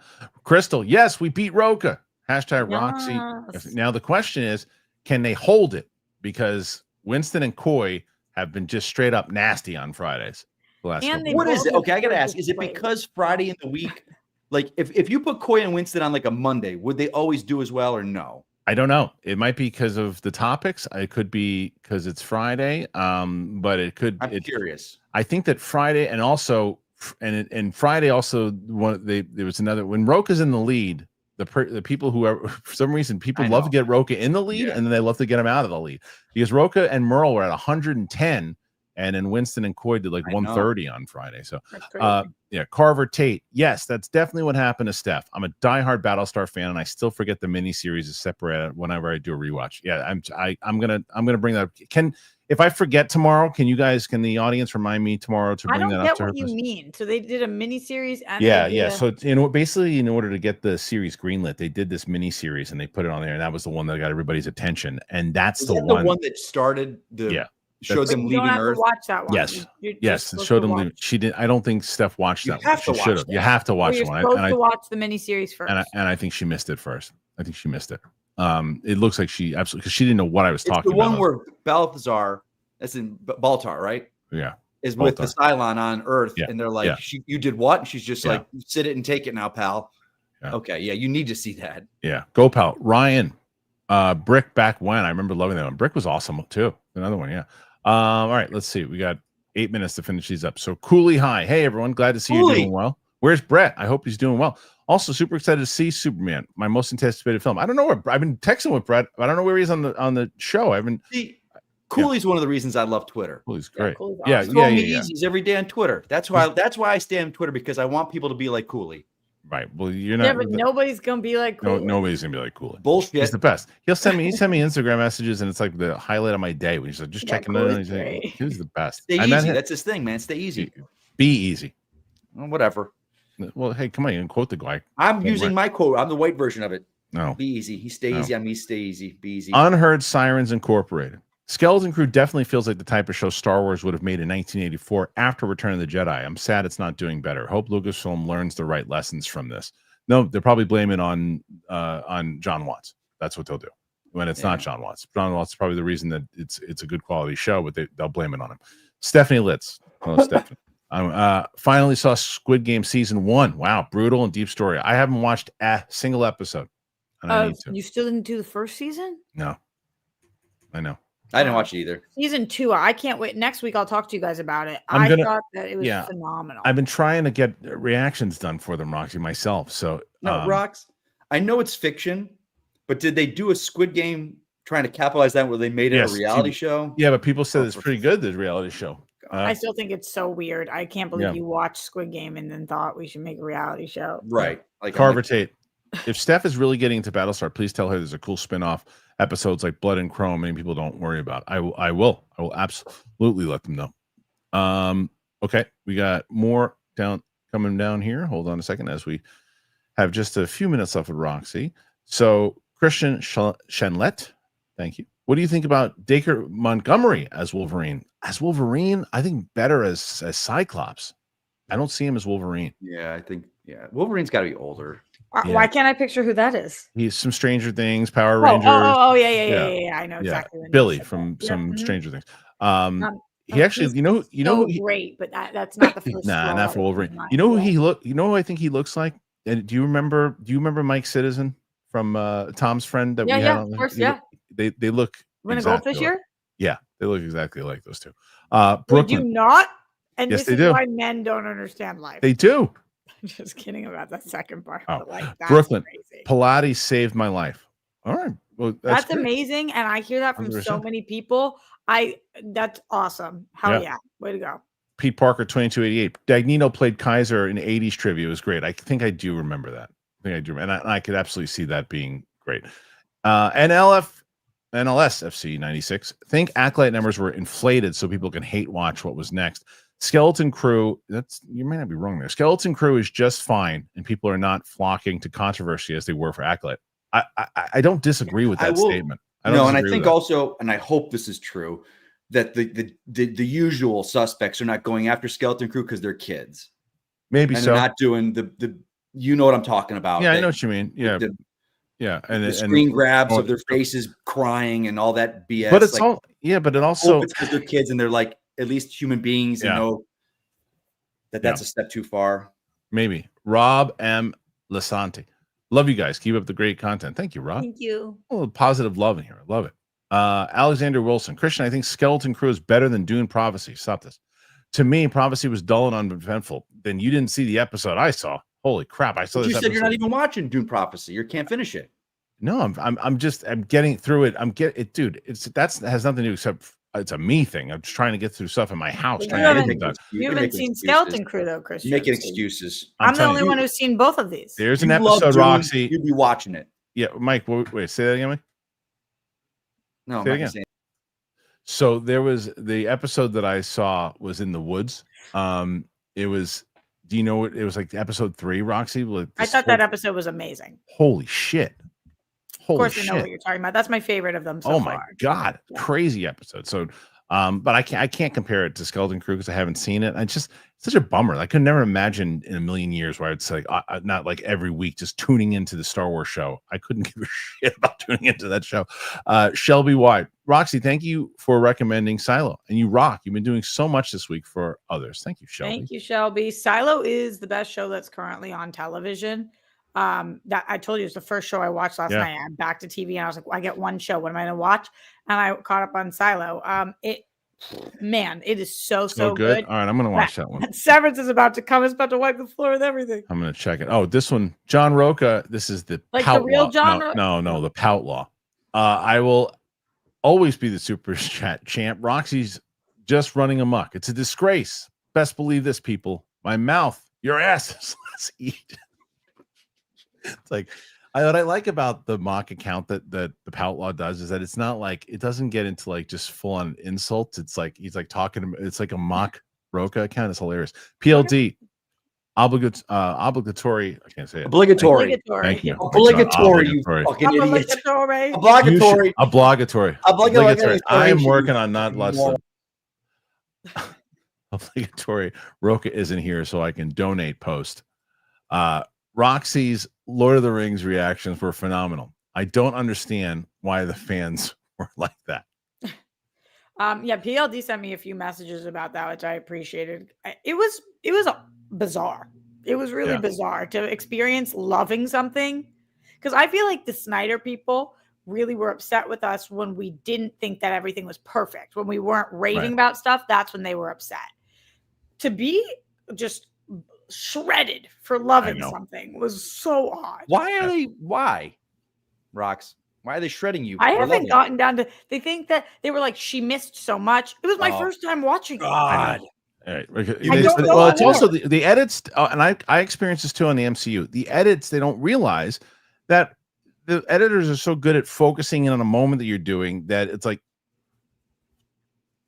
Crystal. Yes, we beat Roka. Hashtag Roxy. Now the question is, can they hold it? Because Winston and Coy have been just straight up nasty on Fridays. What is it? Okay, I gotta ask. Is it because Friday in the week, like if you put Coy and Winston on like a Monday, would they always do as well or no? I don't know. It might be because of the topics. It could be because it's Friday. But it could. I'm curious. I think that Friday and also and Friday also there was another when Roka's in the lead. The people who are for some reason people love to get Roka in the lead and then they love to get him out of the lead, because Roka and Merle were at 110 and then Winston and Coy did like 130 on Friday. So Carver Tate. Yes, that's definitely what happened to Steph. I'm a diehard Battlestar fan and I still forget the miniseries is separated whenever I do a rewatch. Yeah, I'm gonna bring that up. If I forget tomorrow, can the audience remind me tomorrow to bring that up to her? I don't get what you mean. So they did a mini series. So basically, in order to get the series greenlit, they did this mini series and they put it on there, and that was the one that got everybody's attention. And that's the one that started showed them leaving Earth. Watch that one. Yes, it showed them leaving. She did. I don't think Steph watched that one. She should have. You have to watch one. You're supposed to watch the mini series first. And I think she missed it first. I think she missed it. It looks like she absolutely, because she didn't know what I was talking about. The one where Balthazar, that's in Baltar, right? Yeah. Is with the Cylon on Earth. Yeah. And they're like, you did what? And she's just like, sit it and take it now, pal. Yeah. Okay. Yeah. You need to see that. Yeah. Go, pal. Ryan, Brick back when. I remember loving that one. Brick was awesome too. Another one. Yeah. All right. Let's see. We got 8 minutes to finish these up. So Cooley High. Hey, everyone. Glad to see you doing well. Where's Brett? I hope he's doing well. Also, super excited to see Superman, my most anticipated film. I don't know where I've been texting with Brett, but I don't know where he is on the show. I've been. Cooley's one of the reasons I love Twitter. Cooley's great. Yeah, He's every day on Twitter. That's why I stay on Twitter, because I want people to be like Cooley. Right. Well, you're not. Yeah, but nobody's gonna be like Cooley. No, nobody's gonna be like Cooley. Bullshit. He's the best. He send me Instagram messages, and it's like the highlight of my day when he's like just checking it. He's the best. Stay easy. That's his thing, man. Stay easy. Be easy. Well, whatever. Well, hey, come on, you can quote the guy. I'm using my quote. I'm the white version of it. No. Be easy. He stay easy on me. Stay easy. Be easy. Unheard Sirens Incorporated. Skeleton Crew definitely feels like the type of show Star Wars would have made in 1984 after Return of the Jedi. I'm sad it's not doing better. Hope Lucasfilm learns the right lessons from this. No, they're probably blaming on John Watts. That's what they'll do when it's not John Watts. John Watts is probably the reason that it's a good quality show, but they'll blame it on him. Stephanie Litz. Hello, Stephanie. Finally saw Squid Game season 1. Wow, brutal and deep story. I haven't watched a single episode. And I need to. You still didn't do the first season? No, I know. I didn't watch it either. Season 2. I can't wait. Next week I'll talk to you guys about it. I thought that it was phenomenal. I've been trying to get reactions done for them, Roxy, myself. So no, Rox, I know it's fiction, but did they do a Squid Game trying to capitalize that where they made it a reality show. Yeah, but people said it's pretty good, this reality show. I still think it's so weird. I can't believe you watched Squid Game and then thought we should make a reality show. Right. Like Carver Tate. If Steph is really getting into Battlestar, please tell her there's a cool spin-off episodes like Blood and Chrome many people don't worry about. I will absolutely let them know. Okay, we got more coming down here. Hold on a second as we have just a few minutes left with Roxy. So Kristian Shenlet, thank you. What do you think about Dacre Montgomery as Wolverine? As Wolverine, I think better as Cyclops. I don't see him as Wolverine. Yeah, I think Wolverine's got to be older. Why can't I picture who that is? He's some Stranger Things, Power Rangers. Yeah. I know exactly. Billy from some Stranger Things. He actually, you know, great, but that's not the first. Not for Wolverine. You know who he look? You know who I think he looks like? And do you remember Mike Citizen from Tom's friend that we had? Of course, They look. Win a goldfish here? Yeah, they look exactly like those two. Brooklyn. They do not. And yes, this is why men don't understand life. They do. Just kidding about that second part. Oh. But like, that's Brooklyn. Crazy. Pilates saved my life. All right. Well, that's amazing. And I hear that from 100%. So many people. That's awesome. Hell yeah. Way to go. Pete Parker, 2288. Dagnino played Kaiser in 80s trivia. It was great. I think I do remember that. And I could absolutely see that being great. NLS FC 96. Think Acolyte numbers were inflated so people can hate watch what was next. Skeleton Crew, you may not be wrong there. Skeleton Crew is just fine, and people are not flocking to controversy as they were for Acolyte. I don't disagree with that statement. And I think also, and I hope this is true, that the usual suspects are not going after Skeleton Crew because they're kids. Maybe and so. They're not doing the you know what I'm talking about. Yeah, I know what you mean. Yeah. And the screen grabs of their faces crying and all that BS. But it's but it also it's because they're kids and they're like at least human beings, you know that's a step too far. Maybe. Rob M. Lasante. Love you guys. Keep up the great content. Thank you, Rob. Thank you. Oh, positive love in here. I love it. Alexander Wilson. Kristian, I think Skeleton Crew is better than Dune Prophecy. Stop this. To me, Prophecy was dull and uneventful. Then you didn't see the episode I saw. Holy crap! I saw this. You said episode. You're not even watching Dune Prophecy. You can't finish it. No, I'm getting through it. Dude. That has nothing to do except it's a me thing. I'm just trying to get through stuff in my house. You haven't seen Skeleton Crew though, Kristian. You're making excuses. I'm the only one who's seen both of these. There's an episode, Roxy. You'd be watching it. Yeah, Mike. Wait. Say that again, Mike. No, say again. So there was the episode that I saw was in the woods. It was. Do you know what it was like? Episode 3, Roxy. I thought that episode was amazing. Holy shit! Of course, I know what you're talking about. That's my favorite of them. So my god, crazy episode. So, but I can't compare it to Skeleton Crew because I haven't seen it. It's just such a bummer. I could never imagine in a million years where I'd say not like every week just tuning into the Star Wars show. I couldn't give a shit about tuning into that show. Shelby White, Roxy, thank you for recommending Silo, and you rock. You've been doing so much this week for others. Thank you, Shelby. Thank you, Shelby. Silo is the best show that's currently on television. That I told you it's the first show I watched last night. I'm back to TV and I was like, I get one show. What am I going to watch? And I caught up on Silo. It is so good. All right, I'm going to watch that one. Severance is about to come. It's about to wipe the floor with everything. I'm going to check it. Oh, this one, John Roca. This is the the real John. No, the Pout Law. I will always be the super chat champ. Roxy's just running amok. It's a disgrace. Best believe this, people. My mouth, your asses. Let's eat. It's like what I like about the mock account that the Poutlaw does is that it's not like it doesn't get into like just full on insults. It's like he's like talking. It's like a mock Roca account. It's hilarious. PLD obligatory. I can't say it. Obligatory. Thank you. Obligatory. You fucking idiot. Obligatory. I am working on not lots of obligatory. Roca isn't here, so I can donate post. Roxy's Lord of the Rings reactions were phenomenal. I don't understand why the fans were like that. PLD sent me a few messages about that, which I appreciated. It was bizarre. It was really bizarre to experience loving something, because I feel like the Snyder people really were upset with us when we didn't think that everything was perfect. When we weren't raving about stuff, that's when they were upset. To be just shredded for loving something was so odd. Why, Rox? Why are they shredding you? I haven't gotten down to. They think that they were like, she missed so much. It was my first time watching. God. All right. Well, it's also the edits, and I experienced this too on the MCU. The edits, they don't realize that the editors are so good at focusing in on a moment that you're doing that it's like,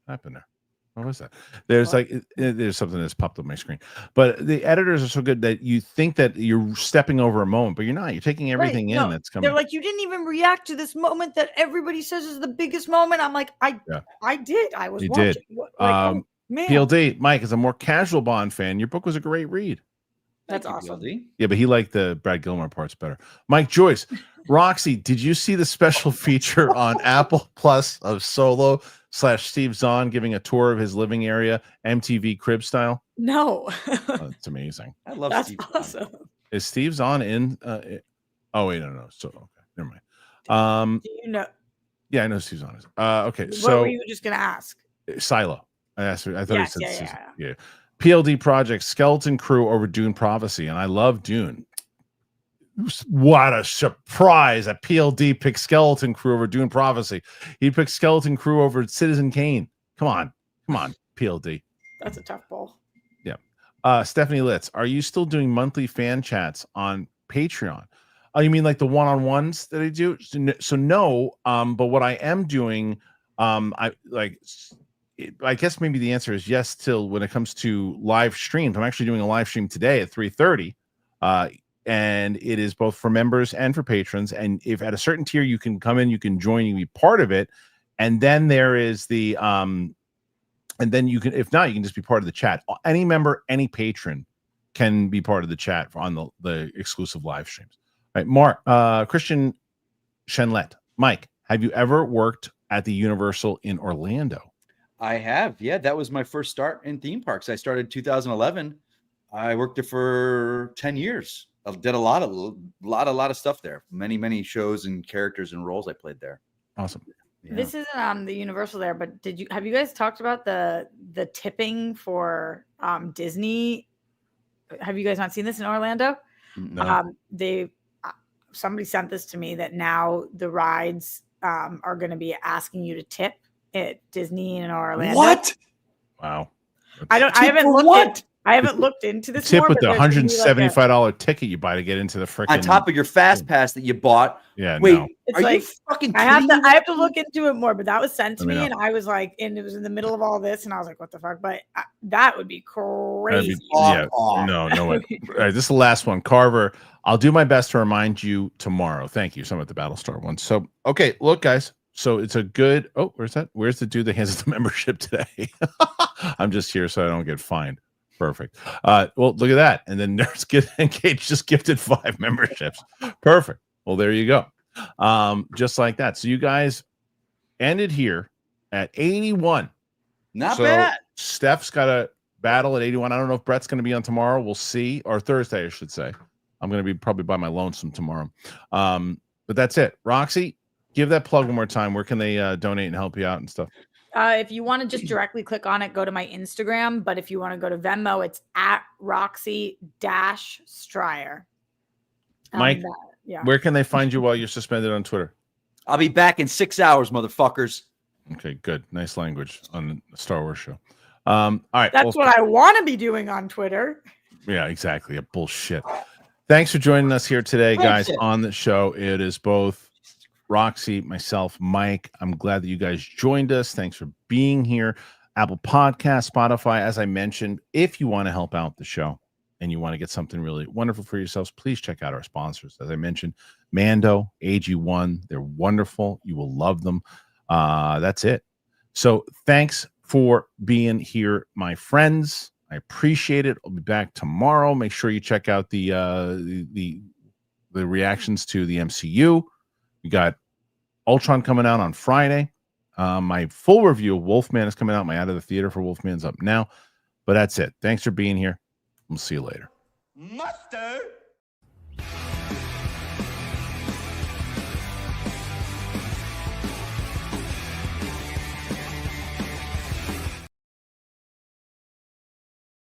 what happened there? What was that? There's there's something that's popped up on my screen. But the editors are so good that you think that you're stepping over a moment, but you're not. You're taking everything in that's coming. They're like, you didn't even react to this moment that everybody says is the biggest moment. I'm like, I did. I was watching. Like, man. PLD, Mike, as a more casual Bond fan, your book was a great read. That's awesome. PLD. Yeah, but he liked the Brad Gilmore parts better. Mike Joyce, Roxy, did you see the special feature on Apple Plus of Solo/Steve Zahn giving a tour of his living area, MTV crib style? No. It's amazing. I love That's Steve awesome. Zahn. Is Steve Zahn in? Oh wait, no. So okay, never mind. Do you know? Yeah, I know Steve Zahn is. Okay, what so were you just gonna ask? Silo. I asked her. I thought he said yeah. PLD Project Skeleton Crew over Dune Prophecy, and I love Dune. What a surprise that PLD picked Skeleton Crew over Dune Prophecy. He picked Skeleton Crew over Citizen Kane. Come on, PLD. That's a tough ball. Yeah. Stephanie Litz, are you still doing monthly fan chats on Patreon? Oh, you mean like the one-on-ones that I do? So no, but what I am doing, I guess maybe the answer is yes. Till when it comes to live streams, I'm actually doing a live stream today at 3:30, and it is both for members and for patrons. And if at a certain tier you can come in, you can join, you can be part of it. And then there is the and then you can, if not, you can just be part of the chat. Any member, any patron can be part of the chat on the exclusive live streams. All right, Mark, Kristian Shenlet, Mike, have you ever worked at the Universal in Orlando? I have. Yeah, that was my first start in theme parks. I started 2011. I worked there for 10 years. I did a lot of stuff there. Many shows and characters and roles I played there. Awesome. Yeah. This isn't the Universal there, but have you guys talked about the tipping for Disney? Have you guys not seen this in Orlando? No. Somebody sent this to me that now the rides are going to be asking you to tip at Disney in Orlando. What? Wow. I haven't looked into this. Tip with the $175 ticket you buy to get into the freaking on top of your fast pass that you bought. Yeah. Wait, no. It's are like, you fucking I have to look into it more, but that was sent to me, know. and I was like, and it was in the middle of all this, and I was like, what the fuck? But that would be crazy. No way. All right, this is the last one. Carver, I'll do my best to remind you tomorrow. Thank you. Some of the Battlestar ones. So, okay, look, guys. So it's a good. Oh, where's that? Where's the dude that hands us the membership today? I'm just here so I don't get fined. Perfect. Well, look at that. And then Nurse Engage just gifted 5 memberships. Perfect. Well, there you go. Just like that. So you guys ended here at 81. Not bad. Steph's got a battle at 81. I don't know if Brett's going to be on tomorrow. We'll see. Or Thursday, I should say. I'm going to be probably by my lonesome tomorrow. But that's it. Roxy, give that plug one more time. Where can they donate and help you out and stuff? If you want to just directly click on it, go to my Instagram. But if you want to go to Venmo, it's at Roxy-Stryer. Mike, where can they find you while you're suspended on Twitter? I'll be back in 6 hours, motherfuckers. Okay, good. Nice language on the Star Wars show. All right. That's what I want to be doing on Twitter. Yeah, exactly. A bullshit. Thanks for joining us here today, guys, on the show. It is both Roxy, myself, Mike. I'm glad that you guys joined us. Thanks for being here. Apple Podcast, Spotify, as I mentioned, if you want to help out the show and you want to get something really wonderful for yourselves, please check out our sponsors. As I mentioned, Mando, AG1, they're wonderful. You will love them. That's it. So thanks for being here, my friends. I appreciate it. I'll be back tomorrow. Make sure you check out the reactions to the MCU. We got Ultron coming out on Friday. My full review of Wolfman is coming out. My Out of the Theater for Wolfman's up now. But that's it. Thanks for being here. We'll see you later. Mustard.